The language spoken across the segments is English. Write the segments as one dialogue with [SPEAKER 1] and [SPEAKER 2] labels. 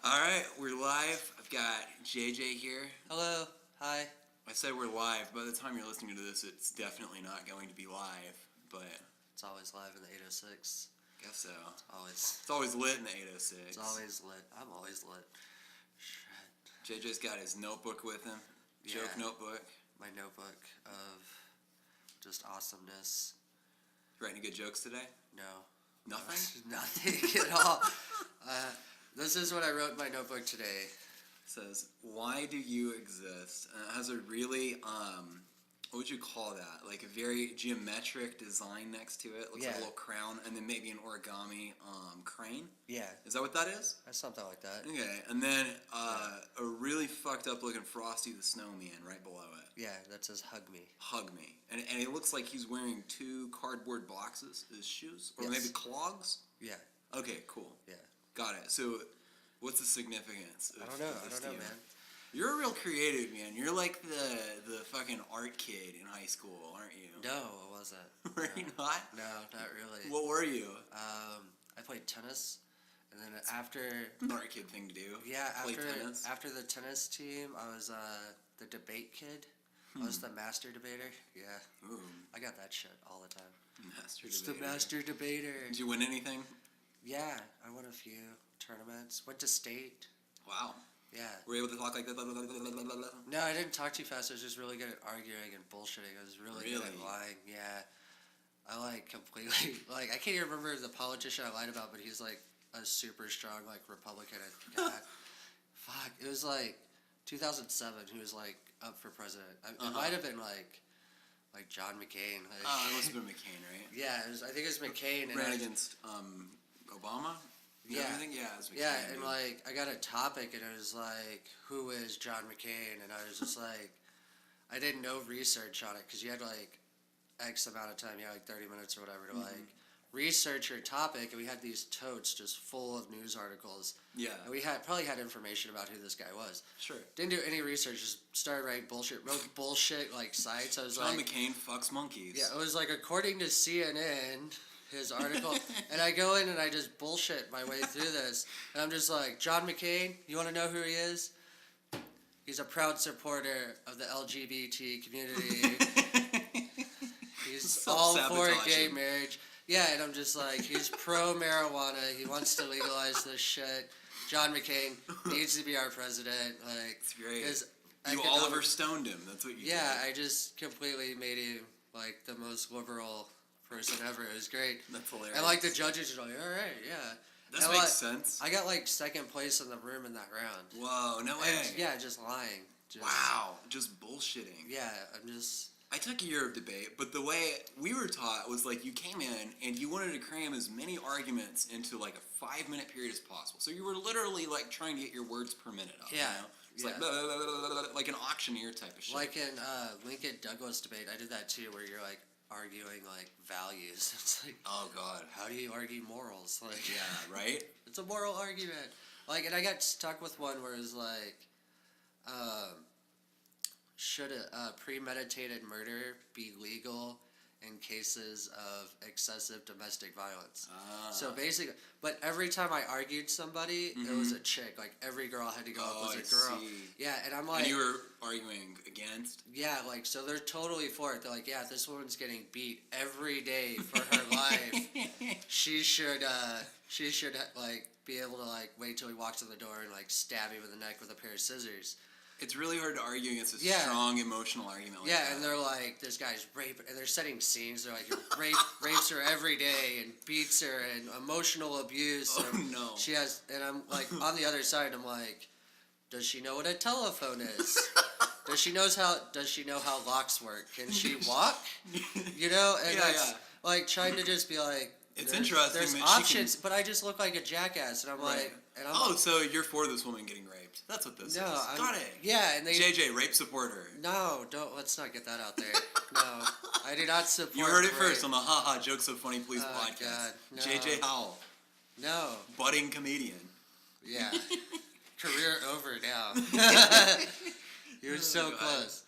[SPEAKER 1] Alright, we're live. I've got JJ here.
[SPEAKER 2] Hello. Hi.
[SPEAKER 1] I said we're live. By the time you're listening to this, it's definitely not going to be live, but
[SPEAKER 2] It's always live in the 806.
[SPEAKER 1] guess so.
[SPEAKER 2] It's
[SPEAKER 1] Always lit in the 806.
[SPEAKER 2] It's always lit. I'm always lit. Shit.
[SPEAKER 1] JJ's got his notebook with him. Joke
[SPEAKER 2] Yeah.
[SPEAKER 1] notebook.
[SPEAKER 2] My notebook of just awesomeness.
[SPEAKER 1] Writing good jokes today?
[SPEAKER 2] No.
[SPEAKER 1] Nothing?
[SPEAKER 2] Nothing at all. This is what I wrote in my notebook today.
[SPEAKER 1] It says, why do you exist? And it has a really, what would you call that? Like a very geometric design next to it. Looks like a
[SPEAKER 2] Yeah.
[SPEAKER 1] little crown, and then maybe an origami crane.
[SPEAKER 2] Yeah.
[SPEAKER 1] Is that what that is?
[SPEAKER 2] Something like that.
[SPEAKER 1] Okay, and then a really fucked up looking Frosty the Snowman right below it.
[SPEAKER 2] Yeah, that says hug me.
[SPEAKER 1] Hug me. And it looks like he's wearing two cardboard boxes as shoes, or
[SPEAKER 2] Yes.
[SPEAKER 1] maybe clogs.
[SPEAKER 2] Yeah.
[SPEAKER 1] Okay, cool.
[SPEAKER 2] Yeah.
[SPEAKER 1] Got it. So, what's the significance of
[SPEAKER 2] I don't know.
[SPEAKER 1] of
[SPEAKER 2] I
[SPEAKER 1] this
[SPEAKER 2] don't know,
[SPEAKER 1] to you?
[SPEAKER 2] man.
[SPEAKER 1] You're a real creative, man. You're like the fucking art kid in high school, aren't you?
[SPEAKER 2] No, it wasn't.
[SPEAKER 1] Were you not?
[SPEAKER 2] No, not really.
[SPEAKER 1] What were you?
[SPEAKER 2] I played tennis, and then after
[SPEAKER 1] An art kid thing to do.
[SPEAKER 2] Yeah,
[SPEAKER 1] Play tennis.
[SPEAKER 2] after the tennis team, I was the debate kid. I was the master debater. Yeah,
[SPEAKER 1] Ooh,
[SPEAKER 2] I got that shit all the time.
[SPEAKER 1] master
[SPEAKER 2] It's
[SPEAKER 1] debater.
[SPEAKER 2] the master debater.
[SPEAKER 1] Did you win anything?
[SPEAKER 2] Yeah, I won a few tournaments. Went to state.
[SPEAKER 1] Wow.
[SPEAKER 2] Yeah.
[SPEAKER 1] Were you able to talk like that?
[SPEAKER 2] No, I didn't talk too fast. I was just really good at arguing and bullshitting. I was really good at
[SPEAKER 1] Really?
[SPEAKER 2] lying. Yeah. I completely I can't even remember the politician I lied about, but he's like a super strong Republican. God, fuck. It was 2007. He was up for president. It might have been like John McCain.
[SPEAKER 1] Oh, it must have been McCain, right?
[SPEAKER 2] Yeah, I think it was McCain.
[SPEAKER 1] Ran against Obama?
[SPEAKER 2] Yeah.
[SPEAKER 1] Everything? Yeah, it was McCain.
[SPEAKER 2] Yeah, and
[SPEAKER 1] dude.
[SPEAKER 2] I got a topic, and it was who is John McCain? And I was just I did no research on it because you had X amount of time. You had 30 minutes or whatever to research your topic, and we had these totes just full of news articles.
[SPEAKER 1] Yeah.
[SPEAKER 2] And we probably had information about who this guy was.
[SPEAKER 1] Sure.
[SPEAKER 2] Didn't do any research. Just started writing bullshit. Wrote bullshit sites. I was
[SPEAKER 1] John McCain fucks monkeys.
[SPEAKER 2] yeah, it was according to CNN, his article, and I go in and I just bullshit my way through this, and I'm just John McCain, you want to know who he is? He's a proud supporter of the LGBT community. He's all for gay marriage. Yeah, and I'm just he's pro marijuana. He wants to legalize this shit. John McCain needs to be our president.
[SPEAKER 1] It's great. You
[SPEAKER 2] economic-
[SPEAKER 1] Oliver Stoned him. That's what you
[SPEAKER 2] Yeah,
[SPEAKER 1] did.
[SPEAKER 2] I just completely made him the most liberal person ever. It was great.
[SPEAKER 1] That's hilarious.
[SPEAKER 2] And the judges are all right, yeah.
[SPEAKER 1] This
[SPEAKER 2] And,
[SPEAKER 1] makes sense.
[SPEAKER 2] I got second place in the room in that round.
[SPEAKER 1] Whoa, no way.
[SPEAKER 2] And, yeah, just lying.
[SPEAKER 1] Wow, just bullshitting.
[SPEAKER 2] Yeah, I'm just.
[SPEAKER 1] I took a year of debate, but the way we were taught was you came in and you wanted to cram as many arguments into a 5-minute period as possible. So you were literally trying to get your words per minute up.
[SPEAKER 2] Yeah.
[SPEAKER 1] You know? It's
[SPEAKER 2] Yeah.
[SPEAKER 1] blah, blah, blah, blah, blah, like an auctioneer type of shit.
[SPEAKER 2] Like in Lincoln Douglas debate, I did that too, where you're arguing values. It's
[SPEAKER 1] Oh God.
[SPEAKER 2] how do you argue morals?
[SPEAKER 1] Yeah, right?
[SPEAKER 2] It's a moral argument. And I got stuck with one where it was should a premeditated murder be legal in cases of excessive domestic violence? So basically, but every time I argued somebody, it was a chick. Every girl had to go up was a girl.
[SPEAKER 1] See.
[SPEAKER 2] Yeah, and I'm
[SPEAKER 1] And you were arguing against?
[SPEAKER 2] yeah, so they're totally for it. They're yeah, this woman's getting beat every day for her life. She should be able to wait till he walks in the door and stab him in the neck with a pair of scissors.
[SPEAKER 1] It's really hard to argue against a
[SPEAKER 2] Yeah.
[SPEAKER 1] strong emotional argument like
[SPEAKER 2] Yeah,
[SPEAKER 1] that.
[SPEAKER 2] and they're this guy's raping, and they're setting scenes. They're he rapes her every day and beats her and emotional abuse.
[SPEAKER 1] Oh,
[SPEAKER 2] and
[SPEAKER 1] no.
[SPEAKER 2] She has, and I'm on the other side. I'm does she know what a telephone is? Does she know how locks work? Can she walk? You know, and
[SPEAKER 1] Yeah,
[SPEAKER 2] trying to just be
[SPEAKER 1] It's
[SPEAKER 2] there's,
[SPEAKER 1] interesting
[SPEAKER 2] There's
[SPEAKER 1] that
[SPEAKER 2] options,
[SPEAKER 1] she can...
[SPEAKER 2] but I just look like a jackass, and I'm
[SPEAKER 1] Right.
[SPEAKER 2] and I'm
[SPEAKER 1] so you're for this woman getting raped. That's what this is. Got it.
[SPEAKER 2] Yeah, and they
[SPEAKER 1] JJ, rape supporter.
[SPEAKER 2] No, let's not get that out there. No, I do not support.
[SPEAKER 1] You heard it
[SPEAKER 2] rape.
[SPEAKER 1] first on the Haha Jokes So Funny Please
[SPEAKER 2] Oh,
[SPEAKER 1] podcast.
[SPEAKER 2] God, no.
[SPEAKER 1] JJ Howell,
[SPEAKER 2] No.
[SPEAKER 1] budding comedian.
[SPEAKER 2] Yeah. Career over now. You're so
[SPEAKER 1] God.
[SPEAKER 2] close.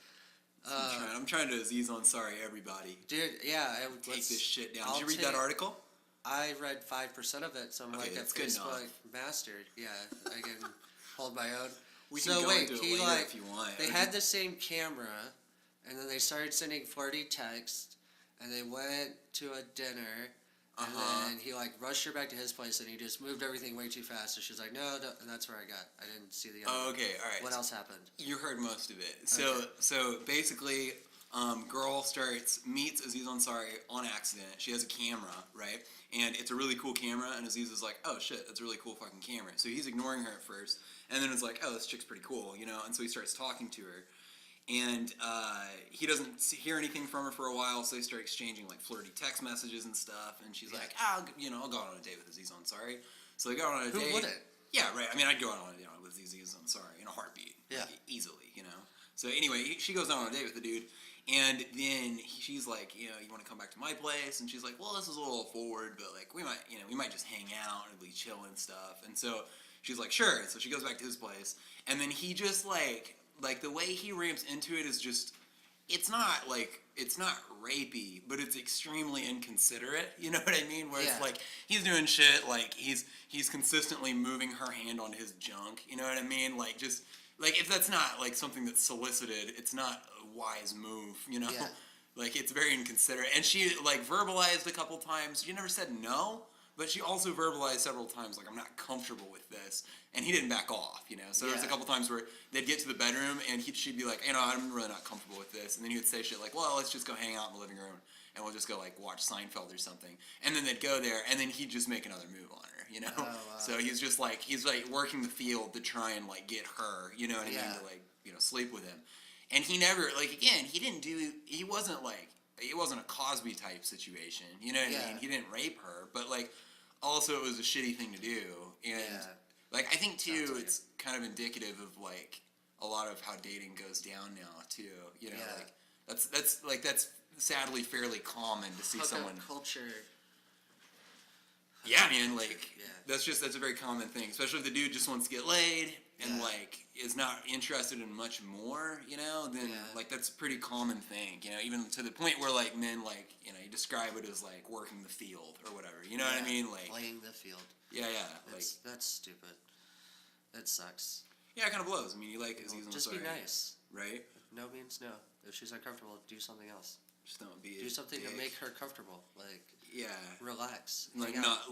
[SPEAKER 1] I'm trying to Aziz Ansari everybody.
[SPEAKER 2] Dude, yeah.
[SPEAKER 1] Take this shit down.
[SPEAKER 2] I'll
[SPEAKER 1] Did you read that article?
[SPEAKER 2] I read 5% of it, so I'm
[SPEAKER 1] Okay,
[SPEAKER 2] like a
[SPEAKER 1] that's good
[SPEAKER 2] Facebook
[SPEAKER 1] enough.
[SPEAKER 2] master. Yeah, I can hold my own.
[SPEAKER 1] We
[SPEAKER 2] so
[SPEAKER 1] can go
[SPEAKER 2] wait,
[SPEAKER 1] into it
[SPEAKER 2] he
[SPEAKER 1] later
[SPEAKER 2] like
[SPEAKER 1] if you want.
[SPEAKER 2] they had the same camera, and then they started sending flirty texts, and they went to a dinner, and then he like rushed her back to his place, and he just moved everything way too fast. So she's like, no, and that's where I got. I didn't see the other.
[SPEAKER 1] Oh, okay, all right.
[SPEAKER 2] What else happened?
[SPEAKER 1] You heard most of it. So
[SPEAKER 2] Okay.
[SPEAKER 1] so basically, girl meets Aziz Ansari on accident. She has a camera, right? And it's a really cool camera. And Aziz is like, oh shit, that's a really cool fucking camera. So he's ignoring her at first, and then it's like, oh, this chick's pretty cool, you know. And so he starts talking to her, and he doesn't hear anything from her for a while. So they start exchanging like flirty text messages and stuff. And she's like, I'll go out on a date with Aziz Ansari. So they go out on a date.
[SPEAKER 2] Who wouldn't?
[SPEAKER 1] Yeah, right. I mean, I'd go out on a date with Aziz Ansari in a heartbeat.
[SPEAKER 2] Yeah.
[SPEAKER 1] Like, easily, you know. So anyway, she goes out on a date with the dude, and then she's like, you want to come back to my place? And she's like, well, this is a little forward, but like we might just hang out and be chill and stuff. And so she's like, sure. So she goes back to his place, and then he just like the way he ramps into it is just, it's not rapey, but it's extremely inconsiderate. You know what I mean? Where it's like he's doing shit like he's consistently moving her hand on his junk. You know what I mean? Like just. Like, if that's not, like, something that's solicited, it's not a wise move, you know?
[SPEAKER 2] Yeah.
[SPEAKER 1] Like, it's very inconsiderate. And she, like, verbalized a couple times. She never said no, but she also verbalized several times, like, I'm not comfortable with this. And he didn't back off, you know? So there was a couple times where they'd get to the bedroom, and she'd be like, I'm really not comfortable with this. And then he would say shit like, well, let's just go hang out in the living room, and we'll just go, like, watch Seinfeld or something. And then they'd go there, and then he'd just make another move on her. You know,
[SPEAKER 2] wow.
[SPEAKER 1] So he's working the field to try and like get her, you know what I mean, to like sleep with him, and he never he wasn't a Cosby type situation, you know what I mean? He didn't rape her, but like also it was a shitty thing to do, and like I think too it's kind of indicative of like a lot of how dating goes down now too, you know, like that's sadly fairly common to see someone
[SPEAKER 2] culture.
[SPEAKER 1] Yeah, man, like, that's a very common thing, especially if the dude just wants to get laid and, like, is not interested in much more, you know, then, like, that's a pretty common thing, you know, even to the point where, like, men, like, you describe it as, like, working the field or whatever, you know what I mean? Like,
[SPEAKER 2] playing the field.
[SPEAKER 1] Yeah,
[SPEAKER 2] That's stupid. That sucks.
[SPEAKER 1] Yeah, it kind of blows. I mean, you like Aziz Ansari.
[SPEAKER 2] Just be nice.
[SPEAKER 1] Right?
[SPEAKER 2] No means no. If she's uncomfortable, do something else.
[SPEAKER 1] Just don't be
[SPEAKER 2] Do something to make her comfortable, like...
[SPEAKER 1] Yeah.
[SPEAKER 2] Relax.
[SPEAKER 1] Like not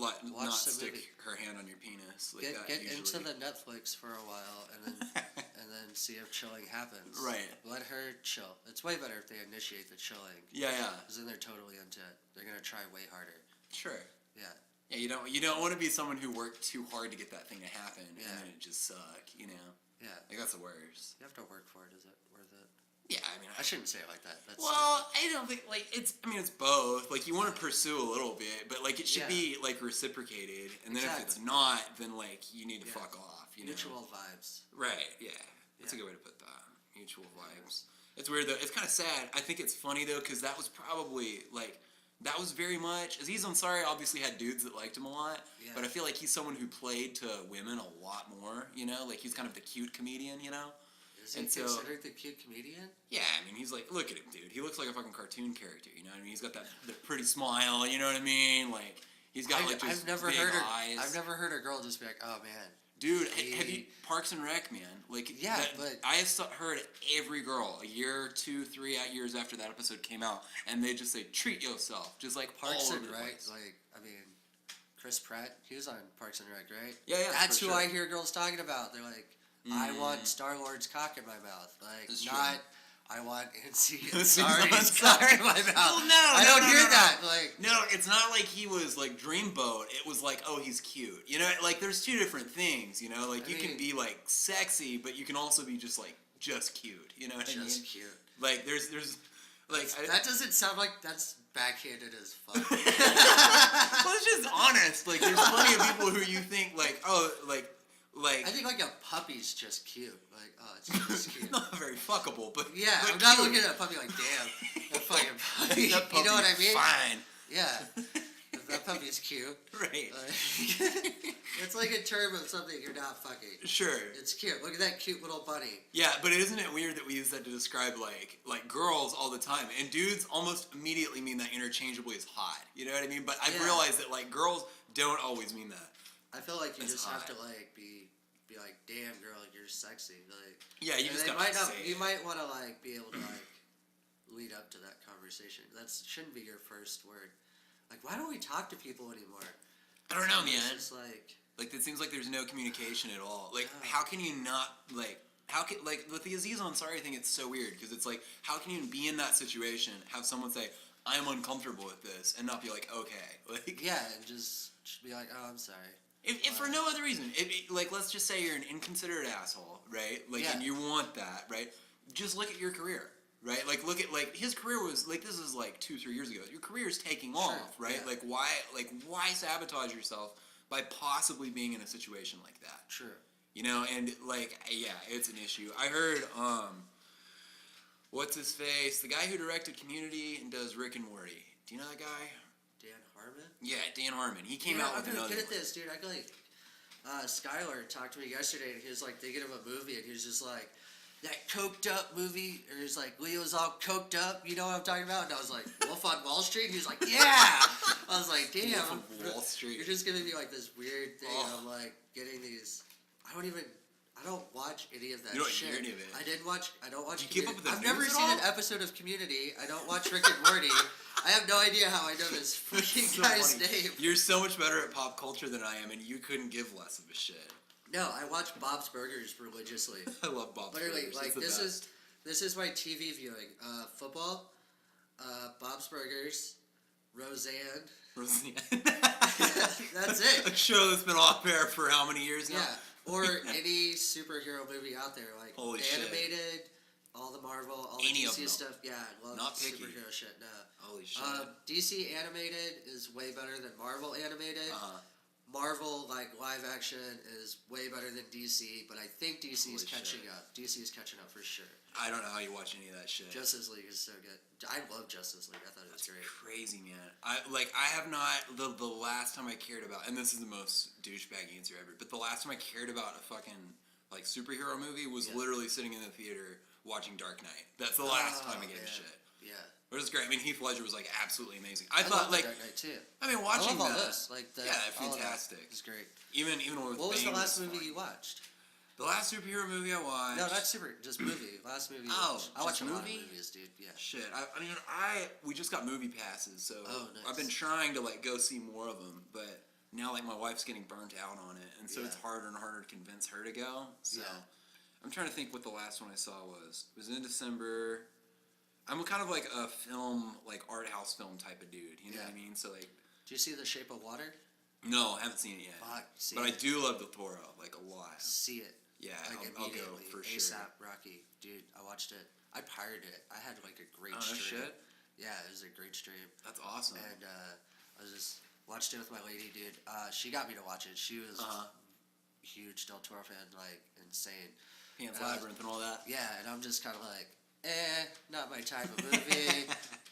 [SPEAKER 1] stick
[SPEAKER 2] movie.
[SPEAKER 1] her hand on your penis. Like
[SPEAKER 2] get
[SPEAKER 1] usually.
[SPEAKER 2] into the Netflix for a while and then see if chilling happens.
[SPEAKER 1] Right.
[SPEAKER 2] Let her chill. It's way better if they initiate the chilling.
[SPEAKER 1] Yeah.
[SPEAKER 2] Because then they're totally into it. They're gonna try way harder.
[SPEAKER 1] Sure.
[SPEAKER 2] Yeah.
[SPEAKER 1] Yeah, you don't want to be someone who worked too hard to get that thing to happen and then it just suck, you know.
[SPEAKER 2] Yeah.
[SPEAKER 1] Like that's the worst.
[SPEAKER 2] You have to work for it. Is it worth it?
[SPEAKER 1] Yeah, I mean,
[SPEAKER 2] I shouldn't say it like that. That's
[SPEAKER 1] I don't think it's both. Like you want to pursue a little bit, but like it should be like reciprocated. And then if it's not, then like you need to fuck off. You know?
[SPEAKER 2] Mutual vibes.
[SPEAKER 1] Right. Yeah. That's a good way to put that. Mutual vibes. It's weird though. It's kind of sad. I think it's funny though because that was probably like that was very much. Aziz Ansari obviously had dudes that liked him a lot, but I feel like he's someone who played to women a lot more. You know, like he's kind of the cute comedian. You know.
[SPEAKER 2] Is he considered the cute comedian? Yeah,
[SPEAKER 1] I mean, he's like, look at him, dude. He looks like a fucking cartoon character, you know what I mean? He's got that pretty smile, you know what I mean? Like, he's got like just big eyes.
[SPEAKER 2] I've never heard a girl just be like, oh man.
[SPEAKER 1] Dude, have you, Parks and Rec, man. Like,
[SPEAKER 2] but...
[SPEAKER 1] I heard every girl, a year, 2, 3 years after that episode came out, and they just say, treat yourself. Just like
[SPEAKER 2] Parks
[SPEAKER 1] all
[SPEAKER 2] and
[SPEAKER 1] over the
[SPEAKER 2] Rec,
[SPEAKER 1] place.
[SPEAKER 2] like, I mean, Chris Pratt, he was on Parks and Rec, right?
[SPEAKER 1] Yeah,
[SPEAKER 2] That's who I hear girls talking about. They're like, I want Star-Lord's cock in my mouth. Like, I want Ansari's cock in my mouth.
[SPEAKER 1] Well,
[SPEAKER 2] I don't hear that. Like,
[SPEAKER 1] no, it's not like he was like Dreamboat. It was like, oh, he's cute. You know, like there's two different things. You know, like you can be like sexy, but you can also be just like just cute. You know what I mean?
[SPEAKER 2] Just cute.
[SPEAKER 1] Like there's like
[SPEAKER 2] that doesn't sound like that's backhanded as fuck.
[SPEAKER 1] Well, it's just honest. Like there's plenty of people who you think like, oh, like.
[SPEAKER 2] I think like a puppy's just cute. Like, oh, it's just cute.
[SPEAKER 1] Not very fuckable, but
[SPEAKER 2] yeah,
[SPEAKER 1] but
[SPEAKER 2] I'm not
[SPEAKER 1] cute.
[SPEAKER 2] looking at a puppy like, damn, that fucking puppy.
[SPEAKER 1] That puppy
[SPEAKER 2] You know what I mean?
[SPEAKER 1] Fine.
[SPEAKER 2] Yeah. That puppy's cute.
[SPEAKER 1] Right.
[SPEAKER 2] It's like a term of something you're not fucking.
[SPEAKER 1] Sure.
[SPEAKER 2] It's cute. Look at that cute little bunny.
[SPEAKER 1] Yeah, but isn't it weird that we use that to describe like girls all the time, and dudes almost immediately mean that interchangeably as hot. You know what I mean? But I've realized that like girls don't always mean that.
[SPEAKER 2] I feel like you
[SPEAKER 1] It's
[SPEAKER 2] just
[SPEAKER 1] hot.
[SPEAKER 2] have to like be like, damn girl, you're sexy. Like
[SPEAKER 1] Yeah, you just gotta
[SPEAKER 2] might not.
[SPEAKER 1] say
[SPEAKER 2] You
[SPEAKER 1] it.
[SPEAKER 2] might want to like be able to like lead up to that conversation. That shouldn't be your first word. Like, why don't we talk to people anymore?
[SPEAKER 1] I don't know,
[SPEAKER 2] It's
[SPEAKER 1] man.
[SPEAKER 2] just like
[SPEAKER 1] Like it seems like there's no communication at all. Like
[SPEAKER 2] Yeah.
[SPEAKER 1] how can you not like? How can like with the Aziz Ansari thing? It's so weird because it's like how can you be in that situation, have someone say I'm uncomfortable with this, and not be like okay, like
[SPEAKER 2] yeah, and just be like, oh, I'm sorry.
[SPEAKER 1] if for no other reason, like let's just say you're an inconsiderate asshole, right? Like
[SPEAKER 2] Yeah.
[SPEAKER 1] and you want that, right? Just look at your career, right? Like look at like his career was like this is like 2-3 years ago. Your career is taking off, right?
[SPEAKER 2] yeah.
[SPEAKER 1] Like why sabotage yourself by possibly being in a situation like that?
[SPEAKER 2] True.
[SPEAKER 1] You know, and like yeah, it's an issue. I heard what's his face? The guy who directed Community and does Rick and Morty. Do you know that guy?
[SPEAKER 2] Dan Harmon?
[SPEAKER 1] Yeah, Dan Harmon. He came
[SPEAKER 2] Yeah,
[SPEAKER 1] out with
[SPEAKER 2] I'm
[SPEAKER 1] another
[SPEAKER 2] good at
[SPEAKER 1] one.
[SPEAKER 2] this, dude. I could like Skylar talked to me yesterday, and he was like thinking of a movie, and he was just like, that coked up movie, or he's like, Leo's all coked up, you know what I'm talking about? And I was like, Wolf on Wall Street? He was like, yeah! I was like, damn.
[SPEAKER 1] Wolf of Wall Street.
[SPEAKER 2] You're just giving me like this weird thing
[SPEAKER 1] Oh.
[SPEAKER 2] of like getting these. I don't watch any of that
[SPEAKER 1] You don't
[SPEAKER 2] shit.
[SPEAKER 1] hear any of it.
[SPEAKER 2] I don't watch
[SPEAKER 1] You keep up
[SPEAKER 2] Community.
[SPEAKER 1] with the
[SPEAKER 2] I've never
[SPEAKER 1] news at
[SPEAKER 2] seen
[SPEAKER 1] all?
[SPEAKER 2] an episode of Community. I don't watch Rick and Morty. I have no idea how I know this fucking
[SPEAKER 1] So
[SPEAKER 2] guy's
[SPEAKER 1] funny.
[SPEAKER 2] name.
[SPEAKER 1] You're so much better at pop culture than I am, and you couldn't give less of a shit.
[SPEAKER 2] No, I watch Bob's Burgers religiously.
[SPEAKER 1] I love Bob's
[SPEAKER 2] Literally,
[SPEAKER 1] Burgers.
[SPEAKER 2] like
[SPEAKER 1] It's the best.
[SPEAKER 2] this is my TV viewing. Football, Bob's Burgers, Roseanne.
[SPEAKER 1] Roseanne.
[SPEAKER 2] That's it.
[SPEAKER 1] A show that's been off air for how many years now?
[SPEAKER 2] Yeah, or any superhero movie out there, like
[SPEAKER 1] Holy shit.
[SPEAKER 2] animated, all the Marvel, all
[SPEAKER 1] Any
[SPEAKER 2] the
[SPEAKER 1] of
[SPEAKER 2] DC
[SPEAKER 1] them.
[SPEAKER 2] stuff. Yeah, I love
[SPEAKER 1] Not picky.
[SPEAKER 2] superhero shit. No.
[SPEAKER 1] Holy shit.
[SPEAKER 2] DC animated is way better than Marvel animated.
[SPEAKER 1] Uh-huh.
[SPEAKER 2] Marvel, like, live action is way better than DC, but I think DC is
[SPEAKER 1] Holy
[SPEAKER 2] catching
[SPEAKER 1] shit.
[SPEAKER 2] up. DC is catching up for sure.
[SPEAKER 1] I don't know how you watch any of that shit.
[SPEAKER 2] Justice League is so good. I love Justice League. I thought it was great.
[SPEAKER 1] Crazy, man. I have not the last time I cared about, and this is the most douchebag answer ever, but the last time I cared about a fucking like superhero movie was literally sitting in the theater watching Dark Knight. That's the last time I gave a shit.
[SPEAKER 2] Yeah.
[SPEAKER 1] Which is great. I mean, Heath Ledger was like absolutely amazing. I
[SPEAKER 2] love
[SPEAKER 1] thought
[SPEAKER 2] the
[SPEAKER 1] like
[SPEAKER 2] Dark Knight too.
[SPEAKER 1] I mean
[SPEAKER 2] I
[SPEAKER 1] watching
[SPEAKER 2] love all
[SPEAKER 1] that.
[SPEAKER 2] this. Like the,
[SPEAKER 1] Yeah,
[SPEAKER 2] all of that
[SPEAKER 1] fantastic.
[SPEAKER 2] is great.
[SPEAKER 1] Even with
[SPEAKER 2] What was the
[SPEAKER 1] Bane
[SPEAKER 2] last
[SPEAKER 1] was
[SPEAKER 2] movie
[SPEAKER 1] fun.
[SPEAKER 2] you watched?
[SPEAKER 1] The last superhero movie I watched.
[SPEAKER 2] No, not super. Just movie. Last movie. You
[SPEAKER 1] Oh,
[SPEAKER 2] watched. I watch
[SPEAKER 1] just
[SPEAKER 2] a lot of
[SPEAKER 1] movie?
[SPEAKER 2] movies, dude. Yeah.
[SPEAKER 1] Shit, I mean, we just got movie passes, so
[SPEAKER 2] Oh, nice.
[SPEAKER 1] I've been trying to like go see more of them, but now like my wife's getting burnt out on it, and so it's
[SPEAKER 2] Yeah.
[SPEAKER 1] harder and harder to convince her to go. So
[SPEAKER 2] Yeah.
[SPEAKER 1] I'm trying to think what the last one I saw was. It was in December. I'm kind of like a film, like art house film type of dude. You know what I
[SPEAKER 2] Yeah.
[SPEAKER 1] mean? So like,
[SPEAKER 2] Do you see The Shape of Water?
[SPEAKER 1] no, I haven't seen it yet.
[SPEAKER 2] Fuck, see
[SPEAKER 1] But I
[SPEAKER 2] it.
[SPEAKER 1] do love Del Toro, like a lot.
[SPEAKER 2] See it.
[SPEAKER 1] Yeah,
[SPEAKER 2] Like
[SPEAKER 1] I'll go
[SPEAKER 2] immediately.
[SPEAKER 1] for sure.
[SPEAKER 2] ASAP Rocky. Dude, I watched it. I pirated it. I had like a great
[SPEAKER 1] Oh, no
[SPEAKER 2] stream.
[SPEAKER 1] shit?
[SPEAKER 2] Yeah, it was a great stream.
[SPEAKER 1] That's awesome.
[SPEAKER 2] And I was just watched it with my lady, dude. She got me to watch it. She was
[SPEAKER 1] Uh-huh.
[SPEAKER 2] a huge Del Toro fan, like insane.
[SPEAKER 1] Pan's
[SPEAKER 2] and I was-
[SPEAKER 1] Labyrinth and all that.
[SPEAKER 2] Yeah, and I'm just kind of like, not my type of movie.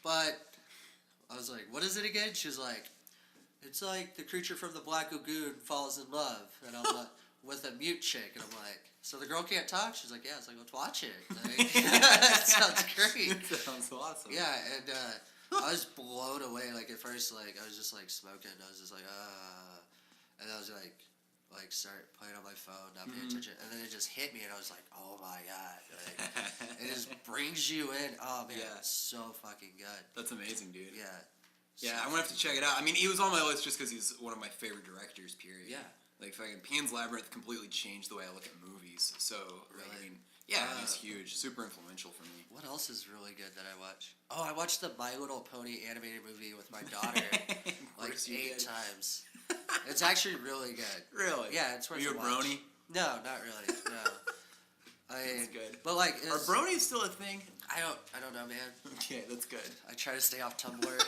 [SPEAKER 2] But I was like, what is it again? She was like, it's like the creature from the Black Lagoon falls in love, and I'm like, with a mute chick, and I'm like, so the girl can't talk? She's like, yeah. It's like, let's watch it. Like, that sounds great.
[SPEAKER 1] That sounds awesome.
[SPEAKER 2] Yeah, and I was blown away. Like at first, like I was just like smoking. I was just like, and I was like start playing on my phone, not paying attention, and then it just hit me, and I was like, oh my god, like, it just brings you in. Oh man,
[SPEAKER 1] Yeah.
[SPEAKER 2] it's so fucking good.
[SPEAKER 1] That's amazing, dude.
[SPEAKER 2] Yeah.
[SPEAKER 1] Yeah,
[SPEAKER 2] So
[SPEAKER 1] I'm gonna have to check it out. I mean, he was on my list just because he's one of my favorite directors. Period.
[SPEAKER 2] Yeah.
[SPEAKER 1] Like fucking Pan's Labyrinth completely changed the way I look at movies. So like, I
[SPEAKER 2] Really?
[SPEAKER 1] mean, yeah, he's huge, super influential for me.
[SPEAKER 2] What else is really good that I watch? Oh, I watched the My Little Pony animated movie with my daughter like
[SPEAKER 1] course you
[SPEAKER 2] 8
[SPEAKER 1] did.
[SPEAKER 2] times. It's actually really good.
[SPEAKER 1] Really?
[SPEAKER 2] Yeah, it's worth
[SPEAKER 1] Are you a
[SPEAKER 2] a watch.
[SPEAKER 1] brony?
[SPEAKER 2] No, not really. No.
[SPEAKER 1] That's good.
[SPEAKER 2] But like,
[SPEAKER 1] Are bronies still a thing?
[SPEAKER 2] I don't know, man.
[SPEAKER 1] Okay, that's good.
[SPEAKER 2] I try to stay off Tumblr.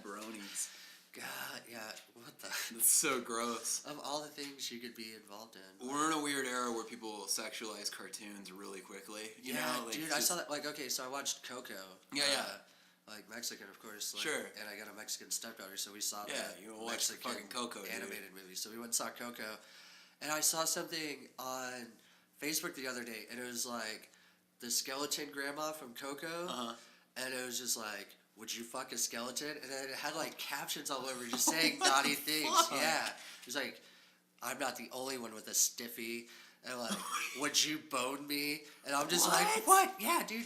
[SPEAKER 1] Bronies.
[SPEAKER 2] God, yeah. What the?
[SPEAKER 1] That's so gross.
[SPEAKER 2] Of all the things you could be involved in.
[SPEAKER 1] We're in a weird era where people sexualize cartoons really quickly. You know, like
[SPEAKER 2] dude,
[SPEAKER 1] it's
[SPEAKER 2] I
[SPEAKER 1] just-
[SPEAKER 2] saw that. Like, okay, so I watched Coco.
[SPEAKER 1] Yeah, yeah.
[SPEAKER 2] like Mexican, of course. Like,
[SPEAKER 1] Sure.
[SPEAKER 2] And I got a Mexican stepdaughter, so we saw
[SPEAKER 1] Yeah,
[SPEAKER 2] the
[SPEAKER 1] you watched the
[SPEAKER 2] Mexican
[SPEAKER 1] fucking Coco, dude.
[SPEAKER 2] animated movie. So we went and saw Coco, and I saw something on Facebook the other day, and it was like the skeleton grandma from Coco, and it was just like, "Would you fuck a skeleton?" And then it had like captions all over, just saying naughty things.
[SPEAKER 1] fuck?
[SPEAKER 2] Yeah, it was like, "I'm not the only one with a stiffy." And like, would you bone me? And I'm just like, what? Yeah, dude.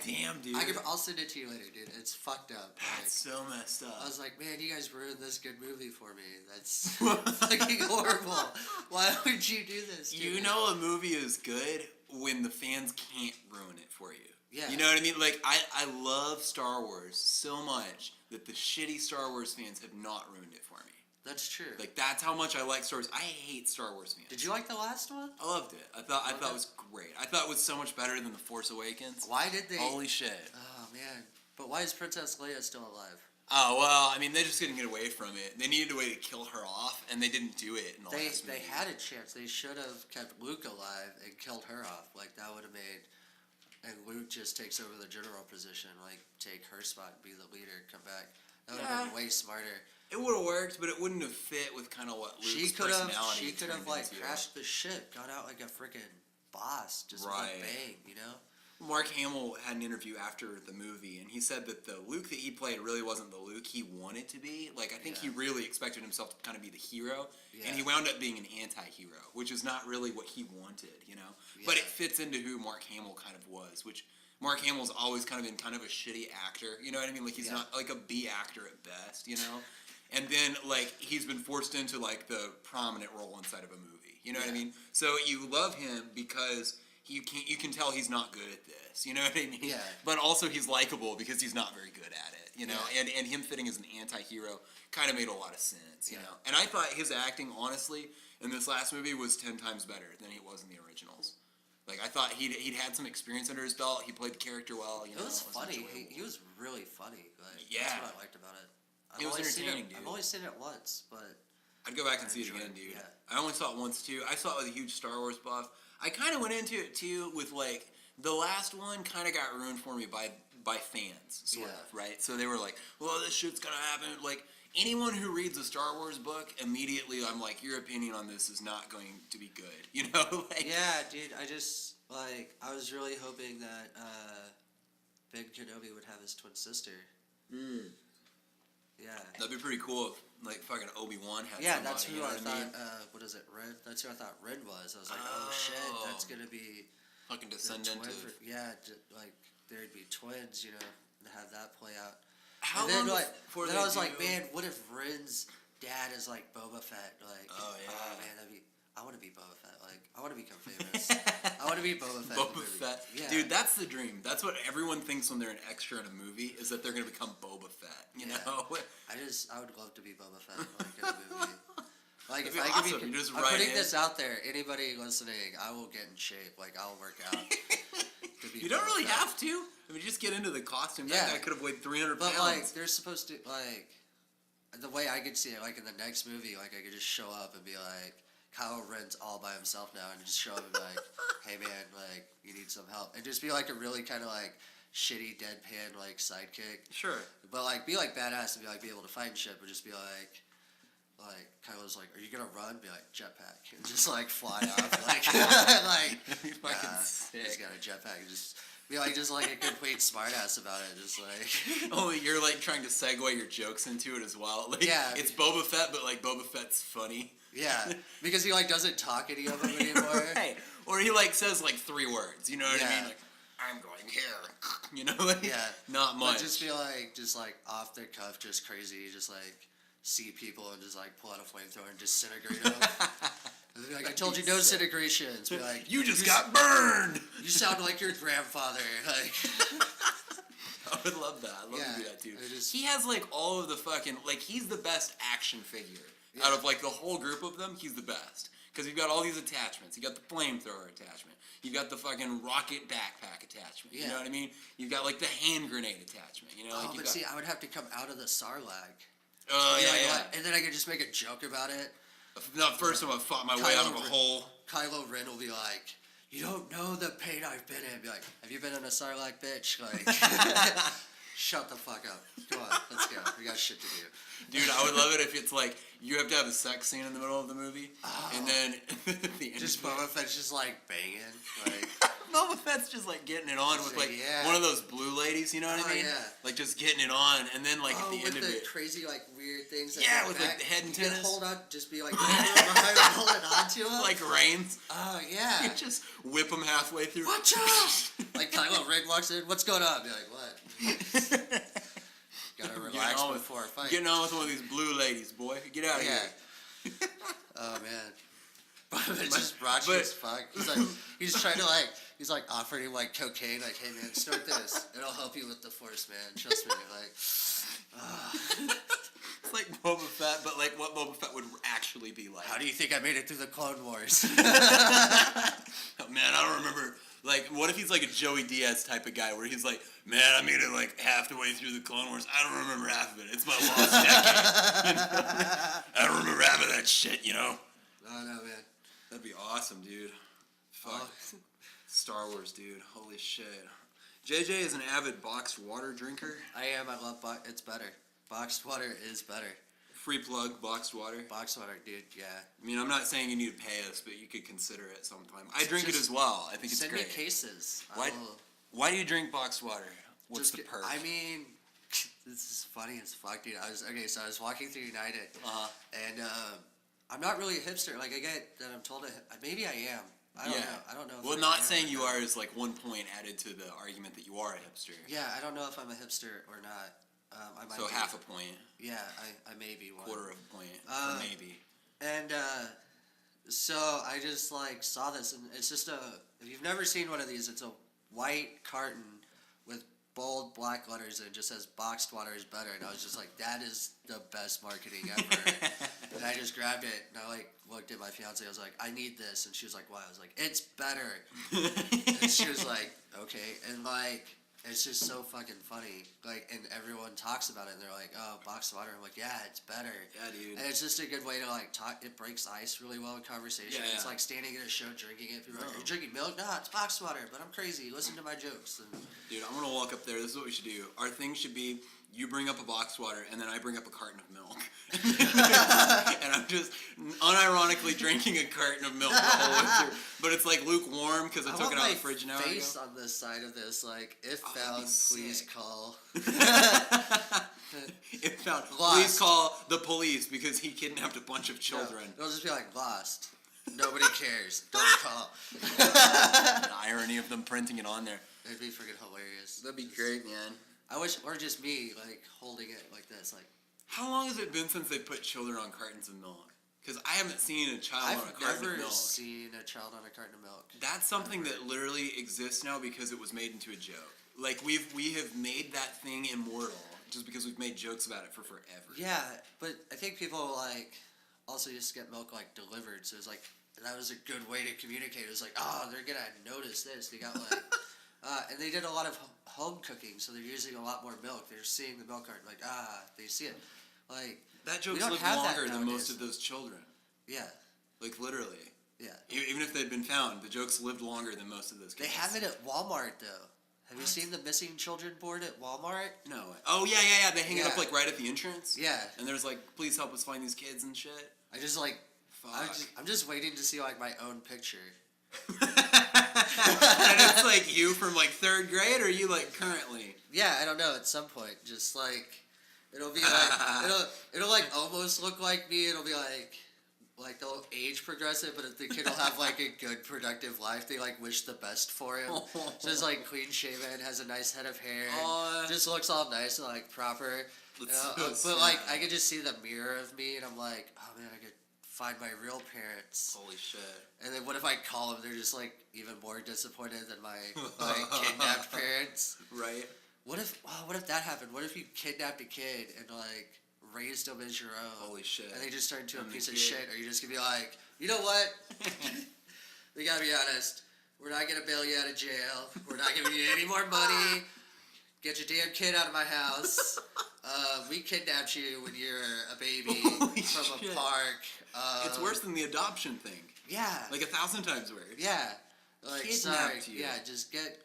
[SPEAKER 1] Damn, dude.
[SPEAKER 2] I'll send it to you later, dude. It's fucked up.
[SPEAKER 1] That's
[SPEAKER 2] Like,
[SPEAKER 1] so messed up.
[SPEAKER 2] I was like, man, you guys ruined this good movie for me. That's fucking horrible. Why would you do this? To
[SPEAKER 1] You
[SPEAKER 2] me?
[SPEAKER 1] know a movie is good when the fans can't ruin it for you.
[SPEAKER 2] Yeah.
[SPEAKER 1] You know what I mean? Like, I love Star Wars so much that the shitty Star Wars fans have not ruined it for me.
[SPEAKER 2] That's true.
[SPEAKER 1] Like, that's how much I like Star Wars. I hate Star Wars fans.
[SPEAKER 2] Did you like the last one?
[SPEAKER 1] I loved it. I thought it was great. I thought it was so much better than The Force Awakens.
[SPEAKER 2] Why did they?
[SPEAKER 1] Holy shit.
[SPEAKER 2] Oh man. But why is Princess Leia still alive?
[SPEAKER 1] Oh, well, I mean, they just couldn't get away from it. They needed a way to kill her off, and they didn't do it in the last movie.
[SPEAKER 2] They had a chance. They should have kept Luke alive and killed her off. Like, that would have made... And Luke just takes over the general position. Like, take her spot and be the leader, come back. That would have been way smarter.
[SPEAKER 1] It would have worked, but it wouldn't have fit with kind of what Luke's personality
[SPEAKER 2] She could have, like,
[SPEAKER 1] into.
[SPEAKER 2] crashed the ship, got out like a freaking boss, just one bang, you know?
[SPEAKER 1] Mark Hamill had an interview after the movie, and he said that the Luke that he played really wasn't the Luke he wanted to be. Like, I think he really expected himself to kind of be the hero, and he wound up being an anti-hero, which is not really what he wanted, you know? Yeah. But it fits into who Mark Hamill kind of was, which Mark Hamill's always kind of been kind of a shitty actor, you know what I mean? Like, he's not, like, a B actor at best, you know? And then, like, he's been forced into, like, the prominent role inside of a movie, you know what I mean? So you love him because... You can tell he's not good at this, you know what I mean?
[SPEAKER 2] Yeah.
[SPEAKER 1] But also he's likable because he's not very good at it, you know? And him fitting as an anti-hero kind of made a lot of sense, you know? And I thought his acting, honestly, in this last movie was 10 times better than it was in the originals. Like, I thought he'd had some experience under his belt. He played the character well, you know?
[SPEAKER 2] It was funny. He was really funny. Like,
[SPEAKER 1] yeah.
[SPEAKER 2] That's what I liked about it.
[SPEAKER 1] It was entertaining, dude.
[SPEAKER 2] I've only seen it once, but...
[SPEAKER 1] I'd go back and see it again, dude.
[SPEAKER 2] Yeah.
[SPEAKER 1] I only saw it once, too. I saw it with a huge Star Wars buff. I kind of went into it, too, with, like, the last one kind of got ruined for me by fans, sort of, right? So they were like, well, this shit's gonna happen. Like, anyone who reads a Star Wars book, immediately I'm like, your opinion on this is not going to be good, you know? Like,
[SPEAKER 2] yeah, dude, I was really hoping that Ben Kenobi would have his twin sister. Yeah.
[SPEAKER 1] That'd be pretty cool if, like, fucking Obi-Wan had
[SPEAKER 2] yeah,
[SPEAKER 1] somebody,
[SPEAKER 2] that's who
[SPEAKER 1] you know
[SPEAKER 2] I
[SPEAKER 1] what
[SPEAKER 2] thought,
[SPEAKER 1] I mean?
[SPEAKER 2] What is it, Ren? That's who I thought Ren was. I was like, oh shit, that's gonna be...
[SPEAKER 1] Fucking descendant of...
[SPEAKER 2] like, there'd be twins, you know, and have that play out.
[SPEAKER 1] How
[SPEAKER 2] and then,
[SPEAKER 1] long
[SPEAKER 2] like,
[SPEAKER 1] before
[SPEAKER 2] then
[SPEAKER 1] they
[SPEAKER 2] I was like,
[SPEAKER 1] do-
[SPEAKER 2] man, what if Ren's dad is like Boba Fett? Like,
[SPEAKER 1] Oh, yeah.
[SPEAKER 2] man, that'd be... I want to be Boba Fett. Like, I want to become famous. I want to be Boba Fett.
[SPEAKER 1] Boba Fett.
[SPEAKER 2] Yeah.
[SPEAKER 1] Dude, that's the dream. That's what everyone thinks when they're an extra in a movie, is that they're going to become Boba Fett, you know?
[SPEAKER 2] I would love to be Boba Fett, like, in a movie. Like,
[SPEAKER 1] That'd
[SPEAKER 2] if
[SPEAKER 1] be
[SPEAKER 2] I
[SPEAKER 1] awesome.
[SPEAKER 2] could
[SPEAKER 1] You
[SPEAKER 2] be...
[SPEAKER 1] just
[SPEAKER 2] I'm
[SPEAKER 1] write
[SPEAKER 2] putting
[SPEAKER 1] in.
[SPEAKER 2] this out there. Anybody listening, I will get in shape. Like, I'll work out. To be
[SPEAKER 1] You don't
[SPEAKER 2] Boba
[SPEAKER 1] really
[SPEAKER 2] Fett.
[SPEAKER 1] have to. I mean, just get into the costume.
[SPEAKER 2] Yeah.
[SPEAKER 1] That guy could have weighed 300
[SPEAKER 2] But,
[SPEAKER 1] pounds.
[SPEAKER 2] like, they're supposed to, like... The way I could see it, like, in the next movie, like, I could just show up and be like... Kylo Ren's all by himself now, and just show up and be like, hey man, like, you need some help. And just be like a really kind of like shitty deadpan like sidekick.
[SPEAKER 1] Sure.
[SPEAKER 2] But like be like badass and be able to fight and shit, but just be like Kylo's like, are you gonna run? Be like, jetpack. And just like fly off. Like
[SPEAKER 1] That'd be fucking sick.
[SPEAKER 2] He's got a jetpack and just be like a complete smartass about it, just like
[SPEAKER 1] Only you're like trying to segue your jokes into it as well. Like,
[SPEAKER 2] yeah.
[SPEAKER 1] It's Boba Fett, but like Boba Fett's funny.
[SPEAKER 2] Yeah. Because he like doesn't talk any of them anymore.
[SPEAKER 1] Right. Or he like says like 3 words, you know what I
[SPEAKER 2] Yeah.
[SPEAKER 1] mean? Like, I'm going here. You know, like,
[SPEAKER 2] Yeah.
[SPEAKER 1] not much.
[SPEAKER 2] But just be like, off the cuff, just crazy, just like see people and just like pull out a flamethrower and disintegrate them. And be like, I told you no disintegrations. Be like,
[SPEAKER 1] you just got burned.
[SPEAKER 2] You sound like your grandfather. Like,
[SPEAKER 1] I would love that. I'd love to do that too. He has like all of the fucking, like, he's the best action figure.
[SPEAKER 2] Yeah.
[SPEAKER 1] Out of like the whole group of them, he's the best. Because you've got all these attachments. You got the flamethrower attachment. You got the fucking rocket backpack attachment. You know what I mean? You've got like the hand grenade attachment. You know, like
[SPEAKER 2] but see, I would have to come out of the Sarlacc.
[SPEAKER 1] Oh yeah.
[SPEAKER 2] And then I could just make a joke about it.
[SPEAKER 1] No, first time I fought my way out of a hole.
[SPEAKER 2] Kylo Ren will be like, you don't know the pain I've been in. Be like, have you been in a Sarlacc, bitch? Like, Shut the fuck up. Come on, let's go. We got shit to do.
[SPEAKER 1] Dude, I would love it if it's like you have to have a sex scene in the middle of the movie, and then at the end
[SPEAKER 2] Just
[SPEAKER 1] of it,
[SPEAKER 2] Boba Fett's just like banging, like
[SPEAKER 1] Boba Fett's just like getting it on with like
[SPEAKER 2] Yeah.
[SPEAKER 1] one of those blue ladies, you know what I mean?
[SPEAKER 2] Yeah.
[SPEAKER 1] Like just getting it on, and then like at the end
[SPEAKER 2] with
[SPEAKER 1] of
[SPEAKER 2] the
[SPEAKER 1] it,
[SPEAKER 2] crazy like weird things. That
[SPEAKER 1] yeah,
[SPEAKER 2] go
[SPEAKER 1] with
[SPEAKER 2] back.
[SPEAKER 1] like the head
[SPEAKER 2] You can
[SPEAKER 1] antennas,
[SPEAKER 2] hold on, just be like behind him, holding on to him.
[SPEAKER 1] like reins.
[SPEAKER 2] Oh yeah.
[SPEAKER 1] You just whip them halfway through.
[SPEAKER 2] Watch out! Like Kylo Ren walks in. What's going on? Be like, what? Gotta relax
[SPEAKER 1] on with-
[SPEAKER 2] before a fight.
[SPEAKER 1] Getting on with one of these blue ladies, boy. Get out of
[SPEAKER 2] Yeah.
[SPEAKER 1] here.
[SPEAKER 2] Oh man. But it's just raunchy as fuck. He's trying to like, he's like offering him like cocaine, like, hey man, snort this. It'll help you with the force, man. Trust me. Like,
[SPEAKER 1] It's like Boba Fett, but like what Boba Fett would actually be like.
[SPEAKER 2] how do you think I made it through the Clone Wars?
[SPEAKER 1] Oh, man, I don't remember. Like, what if he's like a Joey Diaz type of guy where he's like, man, I made it like half the way through the Clone Wars. I don't remember half of it. It's my lost decade. I don't remember half of that shit, you know?
[SPEAKER 2] Oh no, man.
[SPEAKER 1] That'd be awesome, dude. Fuck. Star Wars, dude. Holy shit. JJ is an avid boxed water drinker.
[SPEAKER 2] I am. I love it's better. Boxed water is better.
[SPEAKER 1] Free plug, boxed water.
[SPEAKER 2] Boxed water, dude. Yeah.
[SPEAKER 1] I mean, I'm not saying you need to pay us, but you could consider it sometime. I drink it
[SPEAKER 2] Just
[SPEAKER 1] as well. I think it's
[SPEAKER 2] Send
[SPEAKER 1] great.
[SPEAKER 2] me cases.
[SPEAKER 1] Why- Why do you drink boxed water? What's the perk?
[SPEAKER 2] I mean, this is funny as fuck, dude. I was walking through United, and I'm not really a hipster. Like I get that I'm told maybe I am. I don't know. I don't know. If
[SPEAKER 1] Well,
[SPEAKER 2] I
[SPEAKER 1] not
[SPEAKER 2] am
[SPEAKER 1] saying
[SPEAKER 2] or
[SPEAKER 1] you
[SPEAKER 2] not.
[SPEAKER 1] are is like one point added to the argument that you are a hipster.
[SPEAKER 2] Yeah, I don't know if I'm a hipster or not. I might
[SPEAKER 1] So
[SPEAKER 2] be.
[SPEAKER 1] half a point,
[SPEAKER 2] Yeah, I may be one.
[SPEAKER 1] quarter of a point,
[SPEAKER 2] Uh,
[SPEAKER 1] or maybe.
[SPEAKER 2] And so I just like saw this, and it's just if you've never seen one of these, it's a white carton with bold black letters, and it just says boxed water is better. And I was just like, that is the best marketing ever. And I just grabbed it, and I like looked at my fiance. I was like, I need this, and she was like, why? I was like, it's better. And she was like, okay, and like. It's just so fucking funny, like, and everyone talks about it, and they're like, "Oh, boxed water." I'm like, "Yeah, it's better."
[SPEAKER 1] Yeah, dude.
[SPEAKER 2] And it's just a good way to like talk. It breaks ice really well in conversation.
[SPEAKER 1] Yeah,
[SPEAKER 2] It's
[SPEAKER 1] yeah.
[SPEAKER 2] like standing at a show drinking it. People are like, "Are you drinking milk?" No, it's boxed water. But I'm crazy. Listen to my jokes. And
[SPEAKER 1] Dude, I'm gonna walk up there. This is what we should do. Our thing should be you bring up a boxed water, and then I bring up a carton of milk. And I'm just unironically drinking a carton of milk the whole way through. But it's like lukewarm because I took it out of the fridge an hour ago.
[SPEAKER 2] face on this side of this, like, if
[SPEAKER 1] Oh, that'd
[SPEAKER 2] found,
[SPEAKER 1] be
[SPEAKER 2] please
[SPEAKER 1] sick.
[SPEAKER 2] call.
[SPEAKER 1] It found.
[SPEAKER 2] Lost.
[SPEAKER 1] Please call the police because he kidnapped a bunch of children.
[SPEAKER 2] No, it'll just be like lost. Nobody cares. Don't call.
[SPEAKER 1] The irony of them printing it on there.
[SPEAKER 2] It'd be freaking hilarious.
[SPEAKER 1] That'd be great, man.
[SPEAKER 2] I wish, or just me, like, holding it like this, like.
[SPEAKER 1] How long has it been since they put children on cartons of milk? Because I haven't seen a child on a
[SPEAKER 2] I've
[SPEAKER 1] carton
[SPEAKER 2] never
[SPEAKER 1] of milk.
[SPEAKER 2] seen a child on a carton of milk.
[SPEAKER 1] That's something that literally exists now because it was made into a joke. Like we have made that thing immortal just because we've made jokes about it for forever.
[SPEAKER 2] Yeah, but I think people like also just get milk like delivered, so it's like that was a good way to communicate. It was like, oh, they're gonna notice this. They got like, and they did a lot of home cooking, so they're using a lot more milk. They're seeing the milk carton, like they see it, like
[SPEAKER 1] That
[SPEAKER 2] we
[SPEAKER 1] joke's
[SPEAKER 2] don't
[SPEAKER 1] lived
[SPEAKER 2] have that
[SPEAKER 1] longer than
[SPEAKER 2] nowadays.
[SPEAKER 1] most of those children.
[SPEAKER 2] Yeah,
[SPEAKER 1] Like literally.
[SPEAKER 2] yeah.
[SPEAKER 1] Even if they'd been found, the jokes lived longer than most of those
[SPEAKER 2] They
[SPEAKER 1] kids.
[SPEAKER 2] have it at Walmart though. Have you seen the missing children board at Walmart?
[SPEAKER 1] No way. Oh yeah. They hang it up
[SPEAKER 2] Yeah.
[SPEAKER 1] like right at the entrance.
[SPEAKER 2] Yeah.
[SPEAKER 1] And there's like, please help us find these kids and shit.
[SPEAKER 2] I just like.
[SPEAKER 1] Fuck.
[SPEAKER 2] I'm just waiting to see like my own picture.
[SPEAKER 1] And it's like you from like third grade, or you like currently?
[SPEAKER 2] Yeah, I don't know. At some point, just like it'll be like it'll like almost look like me. It'll be like they'll age progressive, but if the kid will have like a good productive life, they like wish the best for him. So it's like clean shaven, has a nice head of hair,
[SPEAKER 1] Aw.
[SPEAKER 2] just looks all nice and like proper.
[SPEAKER 1] That's so
[SPEAKER 2] but like
[SPEAKER 1] sad.
[SPEAKER 2] I could just see the mirror of me, and I'm like, oh man, I could find my real parents.
[SPEAKER 1] Holy shit.
[SPEAKER 2] And then what if I call them? They're just like even more disappointed than my kidnapped parents.
[SPEAKER 1] Right?
[SPEAKER 2] What if that happened? What if you kidnapped a kid and like raised them as your own?
[SPEAKER 1] Holy shit.
[SPEAKER 2] And they just turned into a
[SPEAKER 1] And the
[SPEAKER 2] piece of
[SPEAKER 1] kid-
[SPEAKER 2] shit? Are you just gonna be like, you know what? We gotta be honest. We're not gonna bail you out of jail. We're not giving you any more money. Get your damn kid out of my house. We kidnapped you when you were a baby
[SPEAKER 1] Holy
[SPEAKER 2] from
[SPEAKER 1] shit.
[SPEAKER 2] a park.
[SPEAKER 1] It's worse than the adoption thing.
[SPEAKER 2] Yeah.
[SPEAKER 1] Like 1,000 times worse.
[SPEAKER 2] Yeah. Like
[SPEAKER 1] Kidnapped
[SPEAKER 2] sorry.
[SPEAKER 1] you.
[SPEAKER 2] Yeah, just get